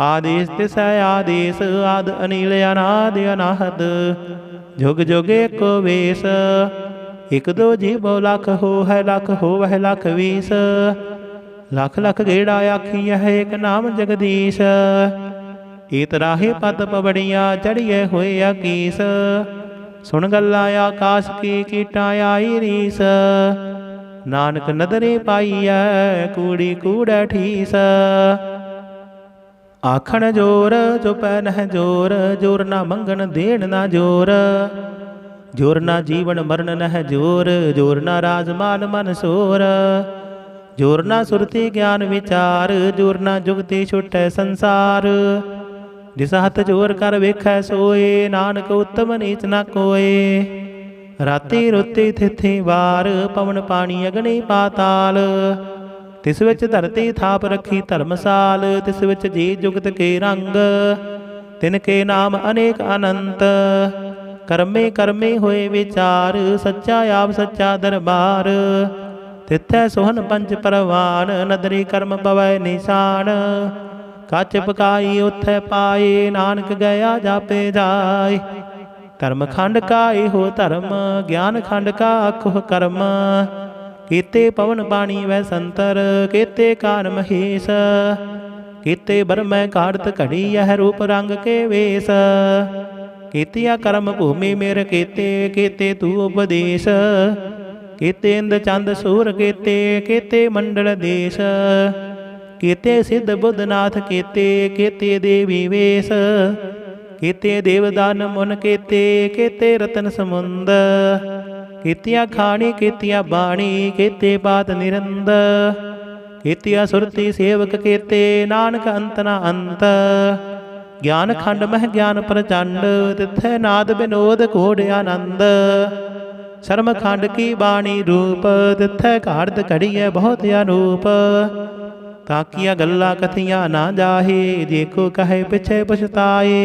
आदेश तिसै आदेश आद अनील अनाद अनाहत जुग जुग एको वेश एक दो जीवो लख हो है लख हो वह लख बीस लख लख गेड़ा आखी है एक नाम जगदीश इत राहे पत पबड़िया चढ़िए होए अकीस सुन गल्ला आकाश की कीटा आई रीस नानक नदरे पाईऐ कूड़ी कूड़ै ठीस आखण जोर चुपै नह जोर जोर ना मंगन देण ना जोर जोर ना जीवन मरण नह जोर जोर ना राजमाल मन सोर जोर ना सुरति ज्ञान विचार जोर ना जुगति छुटै संसार जिस हथ जोर कर वेखै सोए नानक उत्तम नीच न कोए राति रुति थिथि वार पवन पानी अग्नि पाताल तिस विच धरती थाप रखी धर्मसाल तिस विच जी जुगत के रंग तिनके नाम अनेक अनंत करमे करमे होए विचार सच्चा आप सच्चा दरबार तिथै सोहन पंच परवान नदरी कर्म पवै निशान कच पकाई उथै पाए नानक गया जापे जाय धर्म खंड का एहो धर्म ज्ञान खंड का अखुह कर्म कीते पवन पानी वै संतर कीते कार महेश कीते बरमै काढ़त घड़ी यह रूप रंग के वेश कीतिया कर्म भूमि मेर कीते तू उपदेश कीते इंद चंद सूर कीते मंडल देश कीते सिद्ध बुद्धनाथ कीते देवी वेश कीते देवदान मुन कीते रतन समुंद कीतिया खाणी कीतिया बाणी कीते बात निरंद कीतिया सुरती सेवक कीते नानक अंत ना अंत ज्ञान खंड मह ज्ञान प्रचंड तिथै नाद विनोद घोड़ आनंद शर्म खंड की बाणी रूप तिथै घाड़त घड़िए बहुत अनूप ताकिया गल्ला कथियां ना जाहे जे को कहे पिछे पछताए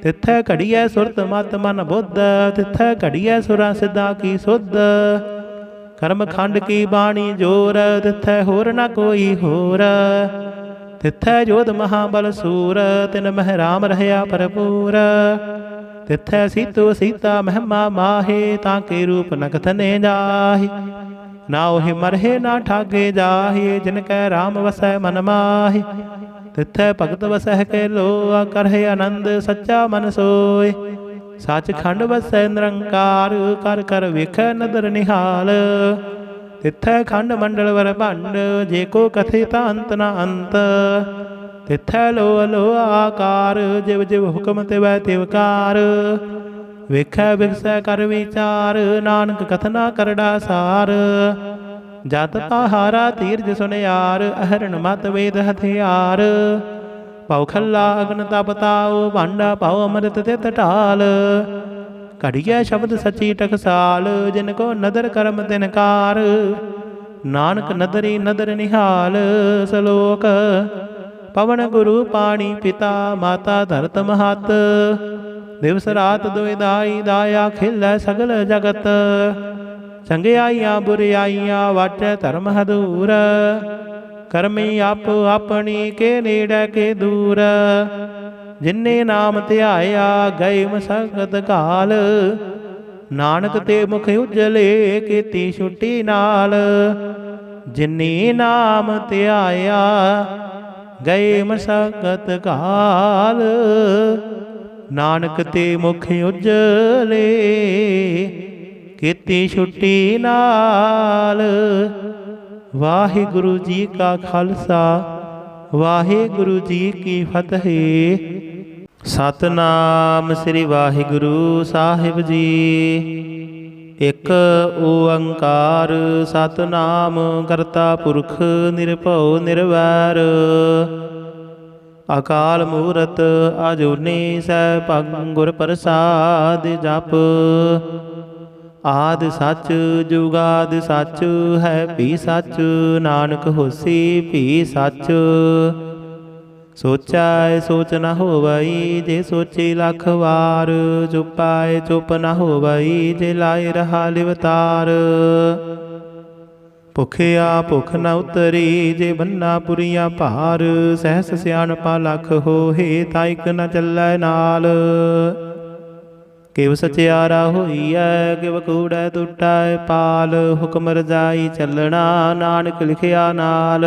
तिथै घड़िए सुरत मत मन बुद्ध तिथै घड़िए सुरा सिद्धा की सुध कर्म खंड की बाणी जोर तिथै होर न कोई होर तिथै जोध महाबल सूर तिन मह राम रहया भरपूर तिथै सीतो सीता महिमा माहे ताके रूप न कथने जाहि ना ओहि मरहे ना ठागे जाहि जिनकै राम वसै मन माहि तिथै भगत वसह के लोआ करहे आनंद सच्चा मन सोय सच खंड वसै निरंकार कर कर वेख नदर निहाल तिथै खंड मंडल वर भंड जे को कथित अंत न अंत तिथै लो लो आकार जिव जिव हुक्म तिवै तिवकार वेखै विगसै कर विचार नानक कथना करड़ा सार जत पहारा तीर्ज सुनियार अहरण मत वेद हथियार पौ खल्ला अग्न तपताओ भांडा पाओ अमृत तित ढाल घड़िया शब्द सची टकसाल जिनको नदर करम तिनकार नानक नदरी नदर निहाल सलोक पवन गुरु पाणी पिता माता धरत महत दिवस रात दुविधाई दाया खिल सगल जगत चंगियाइयां बुरियाइयां वाटे धर्म हदूर करमी आप अपनी के नेड़े के दूर जिन्ने नाम ध्याया गए मसगत काल नानक ते मुख उजले कीती छुट्टी नाल जिन्ने नाम ध्याया गए मसगत काल नानक ते मुख उजले कीती छुट्टी नाल। वाहिगुरु जी का खालसा वाहिगुरु जी की फतेह। सतनाम श्री वाहिगुरु साहिब जी। एक ओंकार सतनाम करता पुरख निरभउ निरवैर अकाल मूरत अजूनी सैभं गुर प्रसाद जप। ਆਦਿ ਸੱਚ ਜੁਗਾਦਿ ਸੱਚ ਹੈ ਭੀ ਸੱਚ, ਨਾਨਕ ਹੋਸੀ ਭੀ ਸੱਚ। ਸੋਚੈ ਸੋਚ ਨ ਹੋਵਈ, ਜੇ ਸੋਚੀ ਲੱਖ ਵਾਰ। ਚੁਪਾਏ ਚੁਪ ਨ ਹੋਵਈ, ਜੇ ਲਾਏ ਰਹਾ ਲਿਵਤਾਰ। ਭੁਖਿਆ ਭੁਖ ਨ ਉਤਰੀ, ਜੇ ਬੰਨਾ ਪੁਰੀਆ ਭਾਰ। ਸਹਿਸ ਸਿਆਣਪਾ ਲੱਖ ਹੋਏ, ਤਾਂ ਇਕ ਨ ਚੱਲੈ ਨਾਲ। ਕਿਵ ਸਚਿਆਰਾ ਹੋਈਐ, ਕਿਵ ਕੂੜੈ ਟੁੱਟੈ ਪਾਲ। ਹੁਕਮ ਰਜਾਈ ਚੱਲਣਾ, ਨਾਨਕ ਲਿਖਿਆ ਨਾਲ।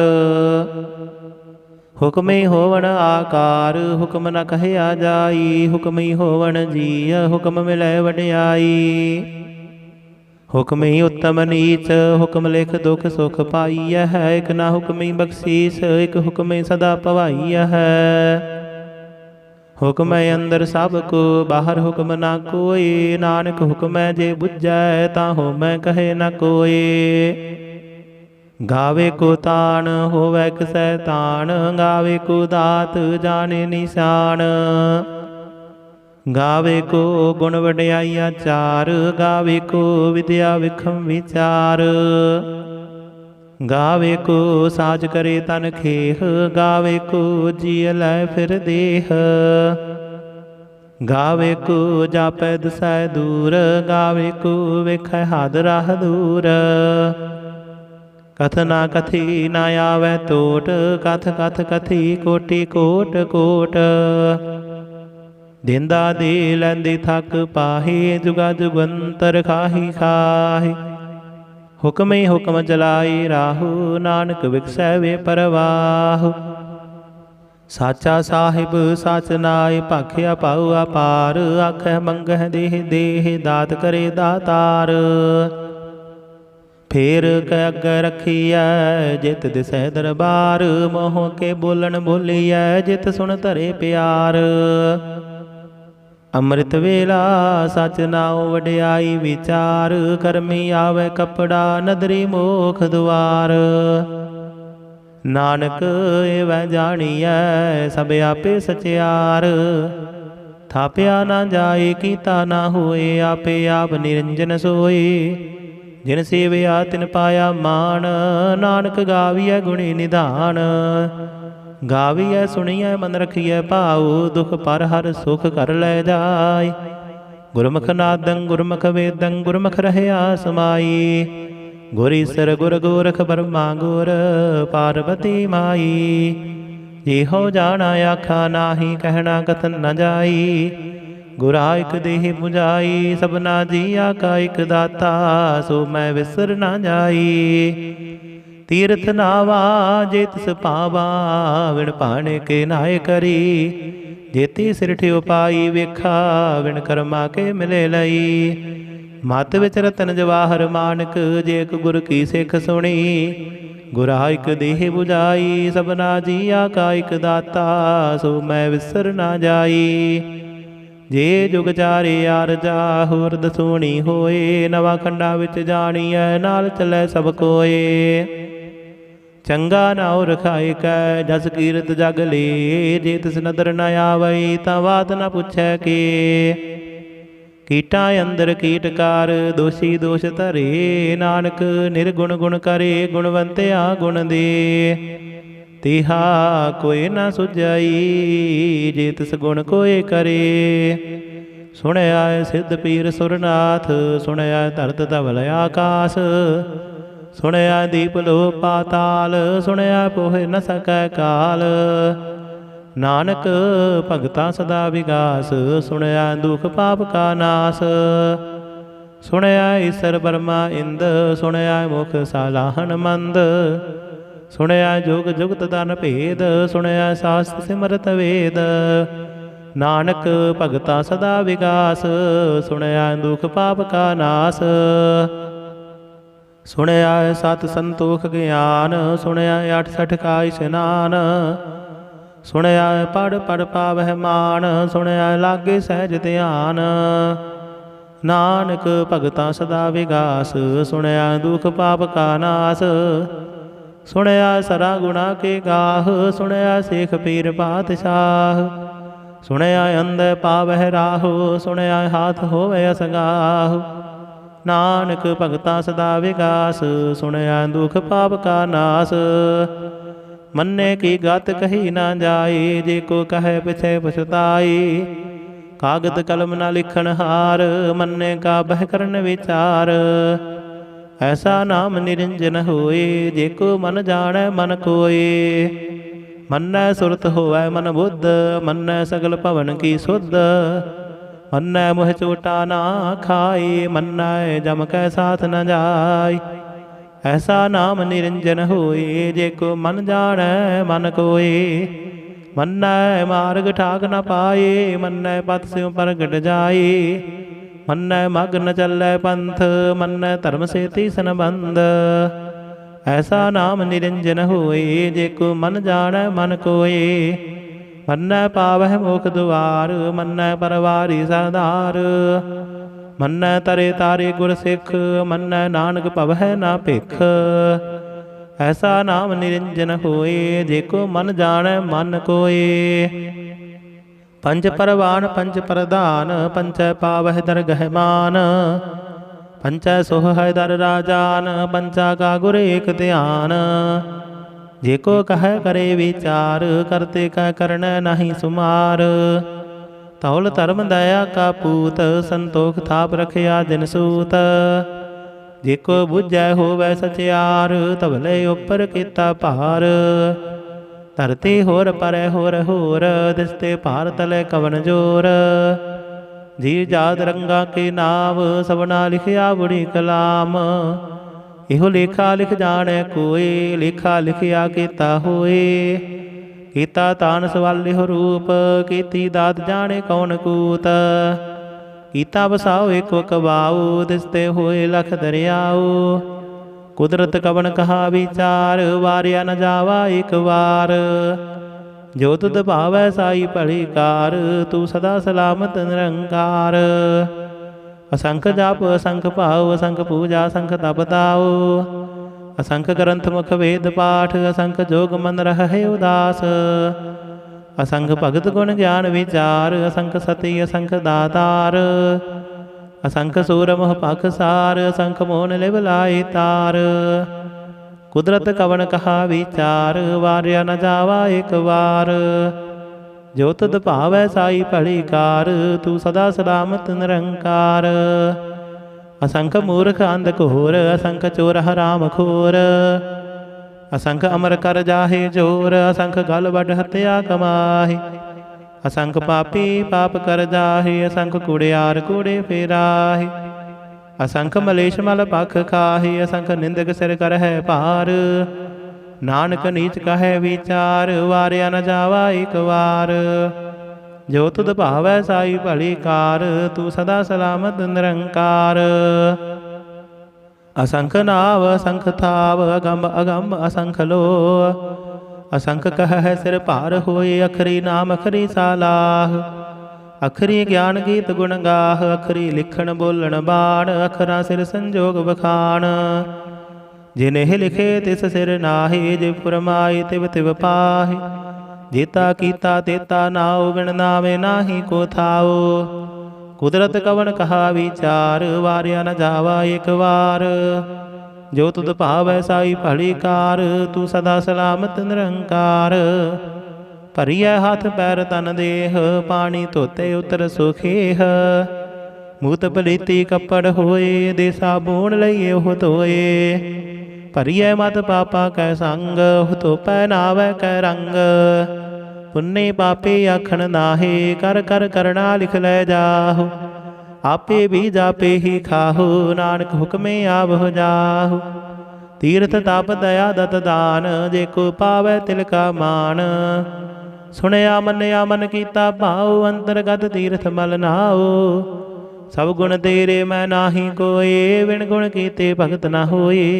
ਹੁਕਮੇ ਹੋਵਣ ਆਕਾਰ, ਹੁਕਮ ਨ ਕਹਿਆ ਜਾਈ। ਹੁਕਮੀ ਹੋਵਣ ਜੀਅ, ਹੁਕਮ ਮਿਲੈ ਵਡਿਆਈ। ਹੁਕਮੀ ਉੱਤਮ ਨੀਚ, ਹੁਕਮ ਲਿਖ ਦੁਖ ਸੁਖ ਪਾਈਐ ਹੈ। ਇਕ ਨਾ ਹੁਕਮੀ ਬਖਸ਼ੀਸ, ਇਕ ਹੁਕਮੇ ਸਦਾ ਭਵਾਈਐ ਹੈ। ਹੁਕਮੈ ਅੰਦਰ ਸਭ ਕੋ, ਬਾਹਰ ਹੁਕਮ ਨਾ ਕੋਇ। ਨਾਨਕ ਹੁਕਮੈ ਜੇ ਬੁਝੈ, ਤਾਂ ਹੋਮੈ ਕਹੇ ਨ ਕੋਇ। ਗਾਵੇ ਕੋ ਤਾਣ, ਹੋਵੈ ਕਿਸੈ ਤਾਣ। ਗਾਵੇ ਕੋ ਦਾਤ, ਜਾਣੇ ਨਿਸ਼ਾਨ। ਗਾਵੇ ਕੋ ਗੁਣ ਵਡਿਆਈਆ ਚਾਰ। ਗਾਵੇ ਕੋ ਵਿਦਿਆ ਵਿਖਮ ਵਿਚਾਰ। ਗਾਵੇ ਕੋ ਸਾਜ ਕਰੇ ਤਨ ਖੇਹ। ਗਾਵੇ ਕੋ ਜੀਅ ਲੈ ਫਿਰ ਦੇਹ। ਗਾਵੇ ਕੋ ਜਾਪੈ ਦਸੈ ਦੂਰ। ਗਾਵੇ ਕੋ ਵੇਖੈ ਹਦ ਰਾਹ ਦੂਰ। ਕਥ ਨਾ ਕਥੀ ਨਾ ਆਵੈ ਟੋਟ। ਕਥ ਕਥ ਕਥੀ ਕੋਟੀ ਕੋਟ ਕੋਟ। ਦਿੰਦਾ ਦੇ ਲੈਂਦੇ ਥੱਕ ਪਾਹੇ। ਜੁਗਾ ਜੁਗੰਤਰ ਖਾਹੀ ਖਾਹੀ। ਹੁਕਮੇ ਹੁਕਮ ਚਲਾਈ ਰਾਹੂ। ਨਾਨਕ ਵਿਖਸੈ ਵੇ ਪਰਵਾਹ। ਸਾਚਾ ਸਾਹਿਬ ਸਚ ਨਾਇ, ਭਾਖਿਆ ਪਾਉ ਅਪਾਰ। ਆਖੈ ਮੰਗਹਿ ਦੇਹ ਦੇਹ, ਦਾਤ ਕਰੇ ਦਾਤਾਰ। ਫੇਰ ਕੈ ਅੱਗੇ ਰਖੀਐ, ਜਿਤ ਦਿਸੈ ਦਰਬਾਰ। ਮੋਹ ਕੇ ਬੋਲਣ ਬੋਲੀਐ, ਜਿਤ ਸੁਣ ਧਰੇ ਪਿਆਰ। ਅੰਮ੍ਰਿਤ ਵੇਲਾ ਸਚ ਨਾਉ, ਵਡਿਆਈ ਵਿਚਾਰ। ਕਰਮੀ ਆਵੈ ਕਪੜਾ, ਨਦਰੀ ਮੋਖ ਦੁਆਰ। ਨਾਨਕ ਏਵੈ ਜਾਣੀਐ, ਸਭ ਆਪੇ ਸਚਿਆਰ। ਥਾਪਿਆ ਨਾ ਜਾਏ, ਕੀਤਾ ਨਾ ਹੋਏ। ਆਪੇ ਆਪ ਨਿਰੰਜਨ ਸੋਏ, ਜਿਨ ਸੇਵਿਆ ਤਿਨ ਪਾਇਆ ਮਾਨ। ਨਾਨਕ ਗਾਵੀਐ ਗੁਣੀ ਨਿਧਾਨ। ਗਾਵੀਐ ਸੁਣੀਐ ਮਨ ਰਖੀਐ ਭਾਉ। ਦੁਖ ਪਰ ਹਰ ਸੁਖ ਕਰ ਲੈ ਜਾਇ। ਗੁਰਮੁਖ ਨਾਦੰ ਗੁਰਮੁਖ ਵੇਦੰ, ਗੁਰਮੁਖ ਰਹਿਆ ਸਮਾਈ। ਗੁਰ ਈਸਰ ਗੁਰ ਗੋਰਖ ਬਰਮਾ ਗੁਰ, ਪਾਰਬਤੀ ਮਾਈ। ਇਹੋ ਜਾਣਾ ਆਖਾ ਨਾਹੀ, ਕਹਿਣਾ ਕਥਨ ਨ ਜਾਈ। ਗੁਰਾ ਇਕ ਦੇਹ 부ਝਾਈ, ਸਭਨਾ ਜੀਆ ਕਾ ਇਕ ਦਾਤਾ। ਸੋ ਮੈਂ ਵਿਸਰ ਨਾ ਜਾਈ। ਤੀਰਥ ਨਾਵਾ ਜੇ ਤਿਸ ਪਾਵਾ, ਵਿਣ ਭਾਣੇ ਕੇ ਨਾਏ ਕਰੀ। ਜੇਤੀ ਸਿਰ ਠਿਓ ਪਾਈ, ਵੇਖਾ ਵਿਣ ਕਰਮਾ ਕੇ ਮਿਲੇ ਲਈ। ਮਤ ਵਿੱਚ ਰਤਨ ਜਵਾਹਰ ਮਾਨਕ, ਜੇ ਇਕ ਗੁਰ ਕੀ ਸਿੱਖ ਸੁਣੀ। ਗੁਰਾ ਇਕ ਦੇਹ 부ਝਾਈ, ਸਭਨਾ ਜੀਆ ਕਾ ਇਕ ਦਾਤਾ। ਸੋ ਮੈਂ ਵਿਸਰ ਨਾ ਜਾਈ। ਜੇ ਜੁਗ ਚਾਰੇ ਆਰਜਾ, ਹੋਰ ਦਸੂਣੀ ਹੋਏ। ਨਵਾਂ ਖੰਡਾ ਵਿੱਚ ਜਾਣੀਐ, ਨਾਲ ਚੱਲੈ ਸਭ ਕੋਏ। ਚੰਗਾ ਨਾਉ ਰਖਾਇ ਕੈ, ਜਸ ਕੀਰਤ ਜਗ ਲੇ। ਜੇ ਤਿਸ ਨਦਰ ਨ ਆਵਈ, ਤਾਂ ਬਾਤ ਨ ਪੁੱਛੈ ਕੇ। ਕੀਟਾਂ ਅੰਦਰ ਕੀਟਕਾਰ, ਦੋਸ਼ੀ ਦੋਸ਼ ਧਰੇ। ਨਾਨਕ ਨਿਰਗੁਣ ਗੁਣ ਕਰੇ, ਗੁਣਵੰਤਿਆ ਗੁਣ ਦੇ। ਤਿਹਾ ਕੋਈ ਨਾ ਸੁਝਾਈ, ਜੇ ਤਿਸ ਗੁਣ ਕੋਏ ਕਰੇ। ਸੁਣਿਆ ਸਿੱਧ ਪੀਰ ਸੁਰਨਾਥ, ਸੁਣਿਆ ਧਰਤ ਧਵਲ ਆਕਾਸ। ਸੁਣਿਆ ਦੀਪ ਲੋ ਪਾਤਾਲ, ਸੁਣਿਆ ਪੋਹਿ ਨ ਸਕੈ ਕਾਲ। ਨਾਨਕ ਭਗਤਾ ਸਦਾ ਵਿਗਾਸ, ਸੁਣਿਆ ਦੁਖ ਪਾਪ ਕਾ ਨਾਸ। ਸੁਣਿਆ ਈਸਰ ਬਰਮਾ ਇੰਦ, ਸੁਣਿਆ ਮੁਖ ਸਾਲਾਹਣ ਮੰਦ। ਸੁਣਿਆ ਜੁਗ ਜੁਗਤ ਦਨ ਭੇਦ, ਸੁਣਿਆ ਸਾਸਤ ਸਿਮਰਤ ਵੇਦ। ਨਾਨਕ ਭਗਤਾ ਸਦਾ ਵਿਗਾਸ, ਸੁਣਿਆ ਦੁਖ ਪਾਪ ਕਾ ਨਾਸ। ਸੁਣਿਆ ਸਤ ਸੰਤੋਖ ਗਿਆਨ, ਸੁਣਿਆ 68 ਕਾ ਇਸ਼ਨਾਨ। ਸੁਣਿਆ ਪੜ ਪੜ ਪਾਵਹਿ ਮਾਨ, ਸੁਣਿਆ ਲਾਗੇ ਸਹਿਜ ਧਿਆਨ। ਨਾਨਕ ਭਗਤਾ ਸਦਾ ਵਿਗਾਸ, ਸੁਣਿਆ ਦੁਖ ਪਾਪ ਕਾ ਨਾਸ। ਸੁਣਿਆ ਸਰਾ ਗੁਣਾ ਕੇ ਗਾਹ, ਸੁਣਿਆ ਸੇਖ ਪੀਰ ਪਾਤਸ਼ਾਹ। ਸੁਣਿਆ ਅੰਧ ਪਾਵਹਿ ਰਾਹੁ, ਸੁਣਿਆ ਹਾਥ ਹੋਵੇ ਅਸਗਾਹ। नानक भगता सदा विकास, सुनया दुख पाप का नाश। मन्ने की गत कही ना जाए, जे को कहे पिछे पछताई। कागद कलम न लिखन हार, मन्ने का बह करन विचार। ऐसा नाम निरंजन होए, जे को मन जाने मन कोए। मन्ने सुरत होवै मन बुद्ध, मन्ने सगल भवन की सुध। मन्ने मुह चोटा ना खाए, मन्ने जम कै साथ न जाय। ऐसा नाम निरंजन होए, जे को मन जाने मन कोए। मन्नै मार्ग ठाक न पाए, मन्नै पथ स्यों प्रगट जाए। मन्नै मग न चलै पंथ, मन्नै धर्म से तीसन बंद। ऐसा नाम निरंजन होए, जे को मन जाने मन कोए। मन्नै पावह मोख दुआर, मन्नै परवारी सरदार। मन्नै तरे तारे गुर सिख, मन्नै नानक भवह ना भिख। ऐसा नाम निरंजन होए, जे को मन जाने मन कोए। पंच परवान पंच प्रधान, पंचै पावह दरगह मान। पंचै सोह है दर राजान, पंचा का गुर एक ध्यान। जे को कह करे विचार, करते कह करन नहीं सुमार। तौल धर्म दया का पूत, संतोख थाप रखिया दिन सूत। जे को बुझै होवै सचियार, तबले उपर किता भार। धरती होर परै होर होर, दिसते भार तले कवन जोर। जी जात रंगा के नाम, सबना लिखिया बुढ़ी कलाम। इहो लेखा लिख जाने कोई, लेखा लिखिया कीता होए। कीता तान सवालिहो रूप, कीती दात जाने कौन कूत। कीता बसाओ एको कबाऊ, दिसते होए लख दरियाऊ। कुदरत कवन कहा विचार, वारिया न जावा एक बार। जो तुद भावै साई भली कार, तू सदा सलामत निरंकार। असंख जाप असंख भाव, असंख पूजा असंख तप ताओ। असंख ग्रंथ मुख वेद पाठ, असंख जोग मन रहे उदास। असंख भगत गुण ज्ञान विचार, असंख सती असंख दातार। असंख सूर मोह पाखसार, असंख मोन लिव लाई तार। कुदरत कवन कहा विचार, वारिया न जावा एक बार। जो तुद भावै साई भली कार, तू सदा सलामत निरंकार। असंख मूर्ख अंध घोर, असंख चोर हराम खोर। असंख अमर कर जाहे जोर, असंख गल वड हत्या कमाहे। असंख पापी पाप कर जाहे, असंख कूड़ियार कूड़े फेराहे। असंख मलेश मल पख खाहे, असंख निंदक सिर कर है पार। नानक नीच कहे विचार, वारिया न जावा एक बार। जो तुद भावै साई भली कार, तू सदा सलामत निरंकार। असंख नाव असंख थाव, अगम अगम असंख लो। असंख कह है सिर भार होए, अखरी नाम अखरी सालाह। अखरी ज्ञान गीत गुण गाह, अखरी लिखण बोलण बाण। अखरा सिर संजोग बखान, जिन्हें लिखे तिस सिर नाहि। जे फुरमाए तिव तिव पाहि, जेता कीता तेता नाओ। बिन नावे नाही को थाओ। कुदरत कवन कहा विचार, वारिया न जावा एक बार। जो तुद भावै साई भली कार, तू सदा सलामत निरंकार। भरिया हाथ पैर तन देह, पानी धोते उतर सुखेह। मूत पलीती कपड़ होए, दे साबून लइए ओह धोए। भरिए मत पापा कै संग, ओह तो पहनावै कै रंग। पुन्ने पापे आखण नाहे, कर कर करना लिख लै जाहु। आपे भी जापे ही खाहु, नानक हुक्मे आवह जाहु। तीर्थ ताप दया दत दान, जे को पावै तिल का मान। सुनया मन्या मन कीता भाऊ, अंतरगत तीर्थ मल नाओ। सब गुण तेरे मैं नाही कोई, बिन गुण कीते भगत न होए।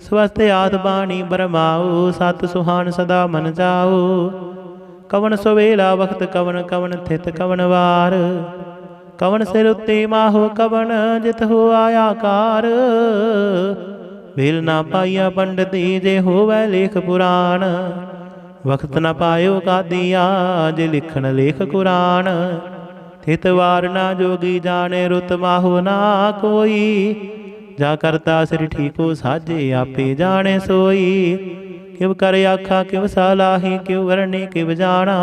स्वस्थ आत बाणी बरमाओ, सत सुहान सदा मन जाओ। कवन सुवेला वक्त कवन कवन थित कवन वार। कवन सिर उत्ते माहो कवन, जित हो आया कार। वेल ना पाइया पंडिती, जे होवै लेख पुराण। वक्त न पायो कादिया, जे लिखण लेख कुरान। थित वार ना जोगी जाने रुत माहो ना कोई। जा करता सिर ठीको साजे आपे जाने सोई। किव कर आखा किव सलाही किव वरणी किव जाना।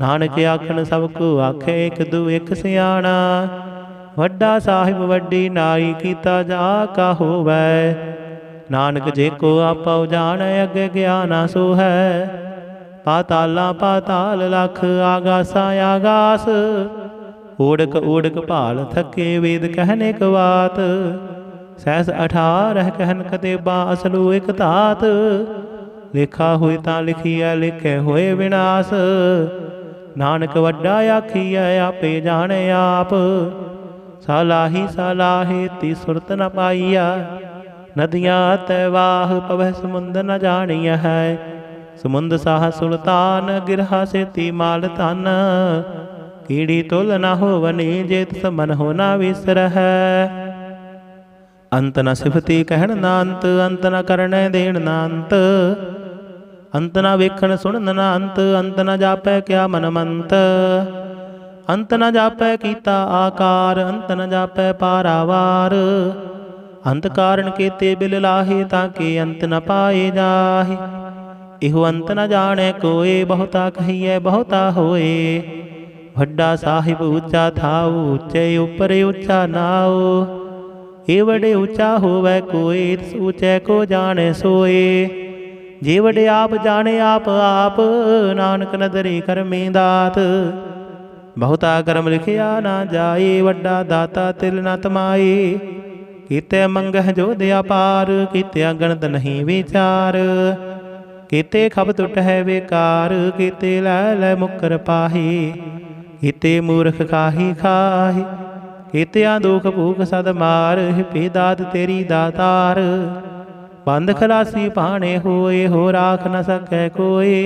नानक आखन सबको आखे एक दू एक सियाणा। वड्डा साहिब वड्डी नाई कीता जा का होवै। नानक जे को आपा जान अगे ज्ञाना सो है। पाताला पाताल लख आगासा आगास। ओढ़क ओढ़क भाल थके वेद कहने क बात। सहस 18 कहन कतेबा असलू एक तात। लिखा होए तां लिखिया लिखे होए विनाश। नानक वड्डा आखिया आपे जाने आप। सालाही सालाहे ती सुरत न पाइया। नदियाँ तैवाह पवह समुंद न जानिया है। समुंद साह सुल्तान गिरहा से ती माल तन। कीड़ी तुल न हो वनी जेत समन हो न विसर है। अंत न सिफती कहन ना अंत अंत न करने देन ना अंत। अंत न वेखन सुनन ना अंत अंत न जापै क्या मन मंत। अंत न जापै कीता आकार अंत न जापै पारावार। अंत कारण केते बिल लाहे ताके अंत न पाए जाहे। इहो अंत न जाने कोए बहुता कहिए बहुता होए। वड्डा साहिब ऊंचा थाऊ ऊंचे ऊपर ऊंचा नाओ। ए वडे ऊंचा होवै कोए ऊंचे को जाने सोए। जे वडे आप जाने आप आप नानक नदरी करमी दात। बहुता करम लिखिया ना जाए वड्डा दाता तिल न तमाए। कीते मंगह जो दया पार कीते गणत नहीं विचार। कीते खब टुट है बेकार कीते लै लै मुकर पाही। कीते मूर्ख खाही खाही कीते दुख भूख सद मार। हिपी दात तेरी दातार। बंद खलासी पाने होए हो राख न सकै कोई।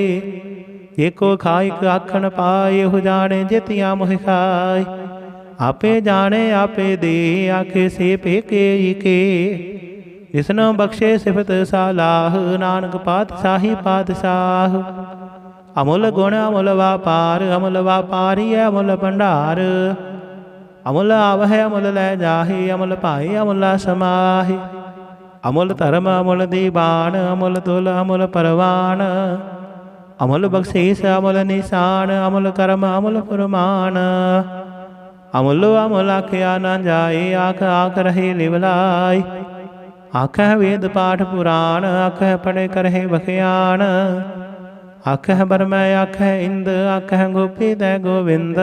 एको खाइक आखन पाए हो जाने जितिया मोह खाए। आपे जाने आपे दे आखे से पेके के। जिसनो बख्शे सिफत सालाह नानक पातशाही पातशाह। अमुल गुण अमुल व्यापार अमुल व्यापारी अमुल भंडार। अमुल आवह अमुल लै जाहे अमुल पाए अमुल समाहे। अमुल धर्म अमुल दीवान अमुल तुल अमुल परवान। अमुल बख्शीस अमुल निशान अमुल कर्म अमुल फुरमान। अमुल अमुल आख्या न जाए आख आख रहे लिवलाई। आखह वेद पाठ पुराण आखह पढ़े करहे बखियान। आखह बरमै आखह इंद आखह गोपी दै गोविंद।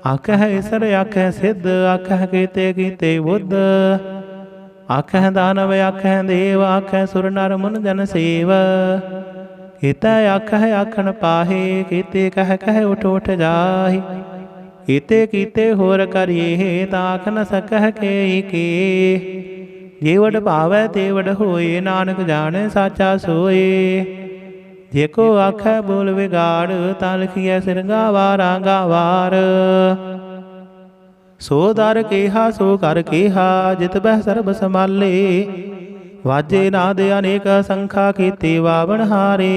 आखह ईसर आखह सिद्ध आखह कीते कीते बुद्ध। आखह दानव आखह देव आखह सुर नर मुन जन सेव। कीता आखह आखन पाहे कीते कह कह उठ उठ जाहि। कीते कीते होर करिए ताख न सकह के। जेवड भावै तेवड होए नानक जाने साचा सोए। जेको आखै बोल विगाड़ ता लिखिए सिर गावारा गावार। सो दर केहा सो कर केहा जित बह सर्ब संभाले। वाजे नाद अनेक संखा कीते वावन हारे।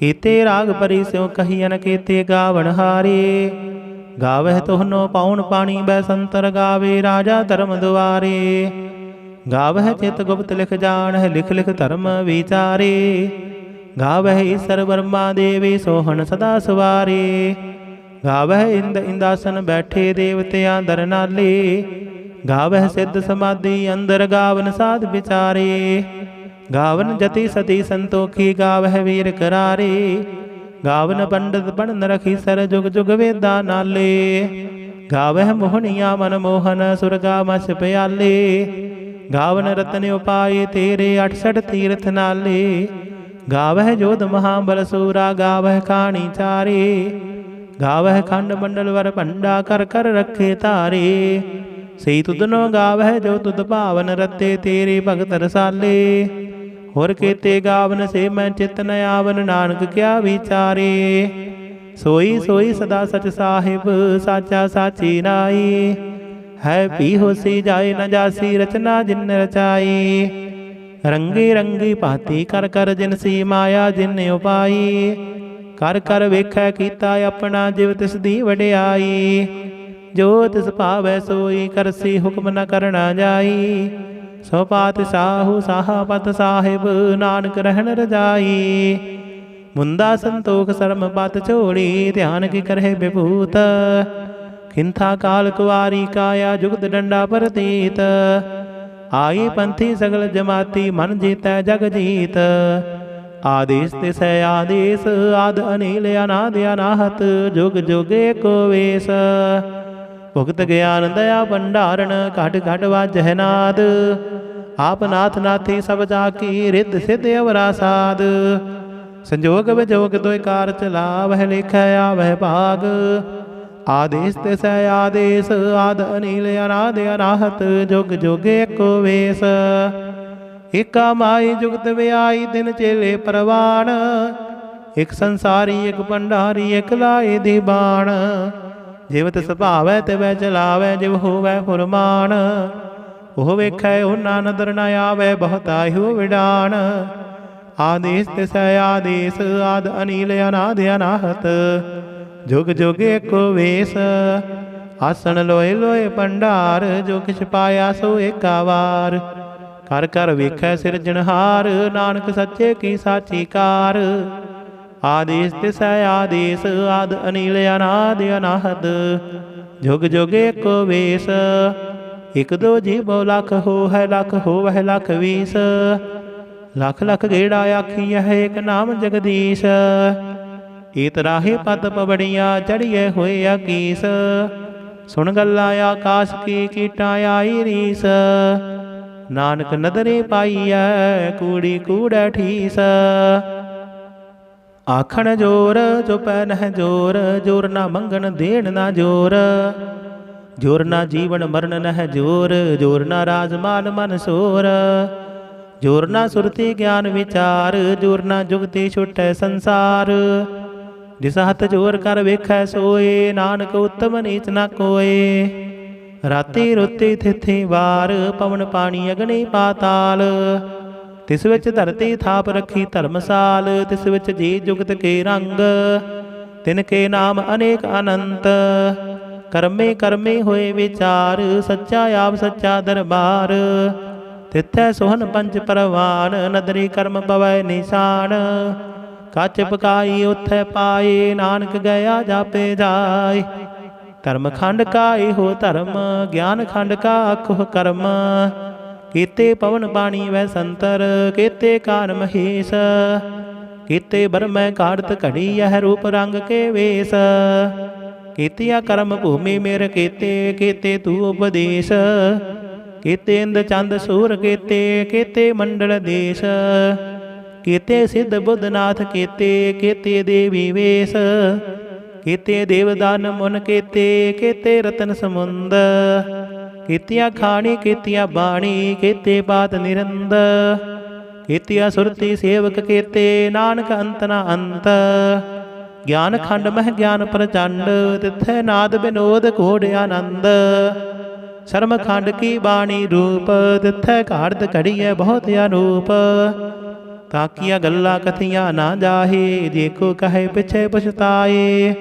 कीते राग परी स्यों कहियन कीते गावन हारे। गावह तोहनो पाउन पानी बैसंतर गावे राजा धर्म दुआरे। गावह चित गुप्त लिख जान लिख लिख धर्म विचारे। गावह ईश्वर ब्रह्मा देवी सोहन सदा सवारे। गावह इंद इंदासन बैठे देवतियां दर नाले। गावह सिद्ध समाधि अंदर गावन साध विचारे। गावन जति सती संतोखी गावह वीर करारे। गावन पंडित बन रखी सर जुग जुग वेदा नाले। गावह मोहनिया मन मोहन सुरगा मस प्याले। गावन रतन उपाय तेरे 68 तीर्थ नाले। गावह जोध महाबल सूरा गावह खानी चारे। गावह खंड मंडल वर भंडा कर कर रखे तारे। सही तुदनो गावह जो तुद पावन रते तेरे भगत रसाले। होर केते गावन से मैं चित न आवन नानक क्या विचारे। सोई सोई सदा सच साहिब साचा साची नाई। है पी होसी जाए न जासी रचना जिन रचाई। रंगी रंगी भांति कर कर जिन सी माया जिन उपाई। ਕਰ ਕਰ ਵੇਖੈ ਕੀਤਾ ਆਪਣਾ ਜਿਵ ਤਿਸ ਦੀ ਵਡਿਆਈ। ਜੋ ਤਿਸ ਭਾਵੈ ਸੋਈ ਕਰਸੀ ਹੁਕਮ ਨ ਕਰਨਾ ਜਾਈ। ਸੋ ਪਾਤਿ ਸਾਹੂ ਸਾਹਾ ਪਤ ਸਾਹਿਬ ਨਾਨਕ ਰਹਿਣ ਰਜਾਈ। ਮੁੰਦਾ ਸੰਤੋਖ ਸਰਮ ਪਤ ਝੋਲੀ ਧਿਆਨ ਕੀ ਕਰਹਿ ਵਿਭੂਤ। ਖਿੰਥਾ ਕਾਲ ਕੁਵਾਰੀ ਕਾਇਆ ਜੁਗਤ ਡੰਡਾ ਪ੍ਰਤੀਤ। ਆਈ ਪੰਥੀ ਸਗਲ ਜਮਾਤੀ ਮਨ ਜੀਤੈ ਜਗ ਜੀਤ। ਆਦੇਸ ਤਿਸੈ ਆਦੇਸ ਆਦ ਅਨੀਲ ਅਨਾਦ ਅਨਾਹਤ ਜੁਗ ਜੁਗ ਏਕੋ ਵੇਸ। ਭੁਗਤ ਗਿਆਨ ਦਇਆ ਭੰਡਾਰਨ ਘਟ ਘਟ ਵਾਜਹਿ ਨਾਦ। ਆਪ ਨਾਥ ਨਾਥੀ ਸਭ ਜਾਕੀ ਰਿੱਧ ਸਿੱਧ ਅਵਰਾ ਸਾਧ। ਸੰਜੋਗ ਵਿਜੋਗ ਦੋਇ ਕਾਰ ਚਲਾਵਹਿ ਲਿਖੈ ਆਵਹਿ ਭਾਗ। ਆਦੇਸ ਤਿਸੈ ਆਦੇਸ ਆਦ ਅਨੀਲ ਅਨਾਦ ਅਨਾਹਤ ਜੁਗ ਜੁਗ ਏਕੋ ਵੇਸ। ਏਕਾ ਮਾਈ ਜੁਗਤ ਵਿਆਈ ਦਿਨ ਚੇਲੇ ਪ੍ਰਵਾਨ। ਇਕ ਸੰਸਾਰੀ ਇਕ ਭੰਡਾਰੀ ਇਕ ਲਾਏ ਦੀ ਬਾਣ। ਜਿਵ ਤਿਸ ਭਾਵੈ ਤਿਵੈ ਚਲਾਵੈ ਜਿਵ ਹੋਵੈ ਫੁਰਮਾਨ। ਉਹ ਵੇਖੈ ਉਹਨਾਂ ਨਦਰ ਨ ਆਵੈ ਬਹੁਤਾਇਓ ਵਿਡਾਨ। ਆਦੇਸ ਤਿਸੈ ਆਦੇਸ ਆਦ ਅਨੀਲ ਅਨਾਦ ਅਨਾਹਤ ਜੁਗ ਜੁਗ ਏਕੋ ਵੇਸ। ਆਸਣ ਲੋਏ ਲੋਏ ਭੰਡਾਰ ਜੋ ਕਿਛ ਪਾਇਆ ਸੋ ਏਕਾ ਵਾਰ। ਕਰ ਕਰ ਵੇਖੈ ਸਿਰਜਣਹਾਰ ਨਾਨਕ ਸੱਚੇ ਕੀ ਸਾਚੀ ਕਾਰ। ਆਦੇਸ ਤਿਸੈ ਆਦੇਸ ਆਦ ਅਨੀਲ ਅਨਾਦ ਅਨਾਹਤ ਜੁਗ ਜੁਗ ਏਕੋ ਵੇਸ। ਇਕ ਦੋ ਜੀਵੋ ਲਖ ਹੋਵੈ ਲਖ ਹੋਵੈ ਲਖ ਵੀਸ। ਲਖ ਲਖ ਗੇੜਾ ਆਖੀਐ ਏਕ ਨਾਮ ਜਗਦੀਸ਼। ਏਤ ਰਾਹੇ ਪਤ ਪਵੜੀਆਂ ਚੜੀਏ ਹੋਏ ਆਕੀਸ। ਸੁਣ ਗੱਲਾਂ ਆਕਾਸ਼ ਕੀ ਕੀਟਾਂ ਆਈ ਰੀਸ। ਨਾਨਕ ਨਦਰੇ ਪਾਈਐ ਕੂੜੀ ਕੂੜੈ ਠੀਸ। ਆਖਣ ਜੋਰ ਚੁਪੈ ਨਹਿ ਜੋਰ ਜੋਰ ਨਾ ਮੰਗਣ ਦੇਣ ਨਾ ਜੋਰ। ਜੋਰ ਨਾ ਜੀਵਨ ਮਰਨ ਨਹਿ ਜੋਰ ਜੋਰ ਨਾ ਰਾਜ ਮਾਲ ਮਨ ਸੋਰ। ਜੋਰ ਨਾ ਸੁਰਤੀ ਗਿਆਨ ਵਿਚਾਰ ਜੋਰ ਨਾ ਜੁਗਤੀ ਛੁਟੈ ਸੰਸਾਰ। ਜਿਸ ਹੱਥ ਜੋਰ ਕਰ ਵੇਖੈ ਸੋਏ ਨਾਨਕ ਉਤਮ ਨੀਚ ਨਾ ਕੋਏ। ਰਾਤੀ ਰੁੱਤੀ ਥਿਥੀ ਵਾਰ ਪਵਨ ਪਾਣੀ ਅਗਨੀ ਪਾਤਾਲ। ਤਿਸ ਵਿੱਚ ਧਰਤੀ ਥਾਪ ਰੱਖੀ ਧਰਮਸਾਲ। ਤਿਸ ਵਿੱਚ ਜੀ ਜੁਗਤ ਕੇ ਰੰਗ ਤਿਨ ਕੇ ਨਾਮ ਅਨੇਕ ਅਨੰਤ। ਕਰਮੇ ਕਰਮੇ ਹੋਏ ਵਿਚਾਰ ਸੱਚਾ ਆਪ ਸੱਚਾ ਦਰਬਾਰ। ਤਿਥੈ ਸੋਹਨ ਪੰਜ ਪਰਵਾਨ ਨਦਰੀ ਕਰਮ ਪਵੈ ਨਿਸ਼ਾਨ। ਕੱਚ ਪਕਾਈ ਉਥੈ ਪਾਏ ਨਾਨਕ ਗਿਆ ਜਾਪੇ ਜਾਏ। ਧਰਮ ਖੰਡ ਕਾ ਇਹੋ ਧਰਮ ਗਿਆਨ ਖੰਡ ਕਾ ਆਖੋ ਕਰਮ। ਕੀਤੇ ਪਵਨ ਪਾਣੀ ਵੈ ਸੰਤਰ ਕੀਤੇ ਕਾਰ ਮਹੇਸ਼। ਕੀਤੇ ਬਰਮੈ ਕਾੜਤ ਘੜੀ ਇਹ ਰੂਪ ਰੰਗ ਕੇ ਵੇਸ। ਕੀਤਿਆ ਕਰਮ ਭੂਮੀ ਮੇਰ ਕੀਤੇ ਕੀਤੇ ਤੂ ਉਪਦੇਸ਼। ਕੀਤੇ ਇੰਦ ਚੰਦ ਸੂਰ ਕੀਤੇ ਕੀਤੇ ਮੰਡਲ ਦੇਸ਼। ਕੀਤੇ ਸਿੱਧ ਬੁੱਧਨਾਥ ਕੀਤੇ ਕੀਤੇ ਦੇਵੀ ਵੇਸ। ਕੀਤੇ ਦੇਵਦਾਨ ਮੁਨ ਕੀਤੇ ਕੀਤੇ ਰਤਨ ਸਮੁੰਦ। ਕੀਤੀਆਂ ਖਾਣੀ ਕੀਤੀਆਂ ਬਾਣੀ ਕੀਤੇ ਬਾਤ ਨਿਰੰਦ। ਕੀਤੀਆਂ ਸੁਰਤੀ ਸੇਵਕ ਕੀਤੇ ਨਾਨਕ ਅੰਤ ਨਾ ਅੰਤ। ਗਿਆਨ ਖੰਡ ਮਹਿ ਗਿਆਨ ਪ੍ਰਚੰਡ ਤਿਥੈ ਨਾਦ ਬਿਨੋਦ ਘੋੜ ਆਨੰਦ। ਸ਼ਰਮ ਖੰਡ ਕੀ ਬਾਣੀ ਰੂਪ ਤਿਥੈ ਘਾੜਤ ਘੜੀਐ ਬਹੁਤ ਅਨੂਪ। ਤਾਕੀਆਂ ਗੱਲਾਂ ਕਥੀਆਂ ਨਾ ਜਾਹੇ ਜੇ ਕੋ ਕਹੇ ਪਿਛੇ ਪਛਤਾਏ।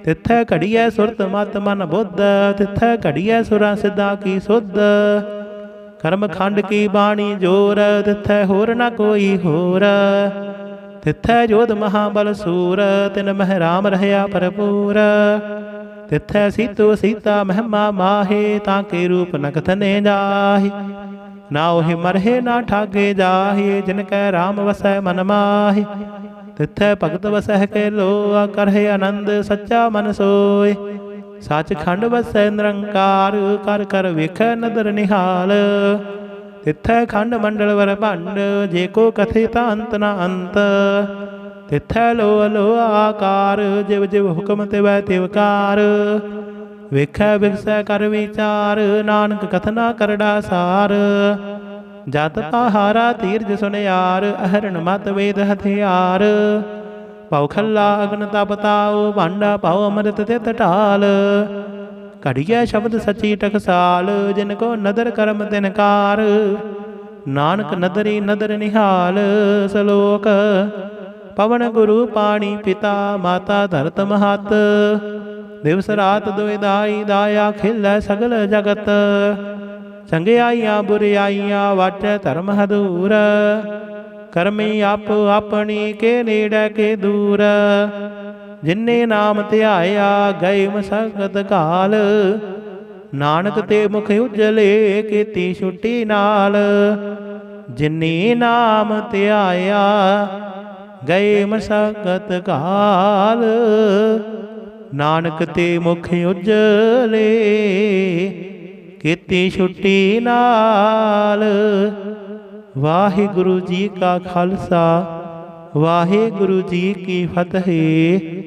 ਤਿਥੈ ਘੜੀਐ ਸੁਰਤ ਮਤ ਮਨ ਬੁੱਧ ਤਿਥੈ ਘੜੀਐ ਸੁਰਾਂ ਸਿੱਧਾ ਕੀ ਸੁਧ। ਕਰਮ ਖੰਡ ਕੀ ਬਾਣੀ ਜੋਰ ਤਿਥੈ ਹੋਰ ਨਾ ਕੋਈ ਹੋਰ। ਤਿਥੈ ਜੋਧ ਮਹਾਬਲ ਸੂਰ ਤਿਨ ਮਹਿ ਰਾਮ ਰਹਿਆ ਭਰਪੂਰ। ਤਿਥੈ ਸੀਤੋ ਸੀਤਾ ਮਹਿਮਾ ਮਾਹੇ ਤਾਂ ਕੇ ਰੂਪ ਨ ਕਥਨੇ ਜਾਹੇ। ਨਾ ਉਹੀ ਮਰਹੇ ਨਾ ਠਾਗੇ ਜਾਹੇ ਜਿਨ ਕੈ ਰਾਮ ਵਸੈ ਮਨ ਮਾਹੇ। ਤਿਥੈ ਭਗਤ ਵਸਹਿ ਕੇ ਲੋਆ ਕਰਹਿ ਆਨੰਦ ਸੱਚਾ ਮਨ ਸੋਏ। ਸੱਚ ਖੰਡ ਵਸੈ ਨਿਰੰਕਾਰ ਕਰ ਕਰ ਵੇਖੈ ਨਦਰ ਨਿਹਾਲ। ਤਿਥੈ ਖੰਡ ਮੰਡਲ ਵਰ ਭੰਡ ਜੇ ਕੋ ਕਥੇ ਤਾਂ ਅੰਤ ਨਾ ਅੰਤ। ਤਿਥੈ ਲੋ ਲੋ ਆਕਾਰ ਜਿਵ ਜਿਵ ਹੁਕਮ ਤਿਵੈ ਤਿਵਕਾਰ। ਵੇਖੈ ਵਿਗਸੈ ਕਰ ਵਿਚਾਰ ਨਾਨਕ ਕਥਨਾ ਕਰੜਾ ਸਾਰ। ਜਤ ਪਹਾਰਾ ਧੀਰਜ ਸੁਨਿਆਰ ਅਹਰਣ ਮਤ ਵੇਦ ਹਥਿਆਰ। ਭਉ ਖੱਲਾ ਅਗਨ ਤਪ ਤਾਉ ਭਾਂਡਾ ਭਉ ਅੰਮ੍ਰਿਤ ਤਿਤ ਢਾਲ। ਘੜੀਐ ਸ਼ਬਦ ਸਚੀ ਟਕਸਾਲ ਜਿਨ ਕੋ ਨਦਰ ਕਰਮ ਤਿਨਕਾਰ। ਨਾਨਕ ਨਦਰੀ ਨਦਰ ਨਿਹਾਲ ਸਲੋਕ ਪਵਨ ਗੁਰੂ ਪਾਣੀ ਪਿਤਾ ਮਾਤਾ ਧਰਤ ਮਹਤ। ਦਿਵਸ ਰਾਤ ਦੁਇਦਾਈ ਦਾਇਆ ਖਿਲੈ ਸਗਲ ਜਗਤ। ਚੰਗਿਆਈਆਂ ਬੁਰਿਆਈਆਂ ਵਾਟੈ ਧਰਮ ਹਦੂਰ। ਕਰਮੀ ਆਪੋ ਆਪਣੀ ਕੇ ਨੇੜੇ ਕੇ ਦੂਰ। ਜਿਨੇ ਨਾਮ ਧਿਆਇਆ ਗਏ ਮਸਕਤ ਕਾਲ। ਨਾਨਕ ਤੇ ਮੁਖ ਉਜਲੇ ਕੀਤੀ ਛੁੱਟੀ ਨਾਲ। ਜਿਨੇ ਨਾਮ ਧਿਆਇਆ ਗਏ ਮਸਕਤ ਕਾਲ। ਨਾਨਕ ਤੇ ਮੁਖ ਉਜਲੇ ਕੀਤੀ ਛੁੱਟੀ ਨਾਲ। ਵਾਹਿਗੁਰੂ ਜੀ ਕਾ ਖਾਲਸਾ ਵਾਹਿਗੁਰੂ ਜੀ ਕੀ ਫਤਿਹ।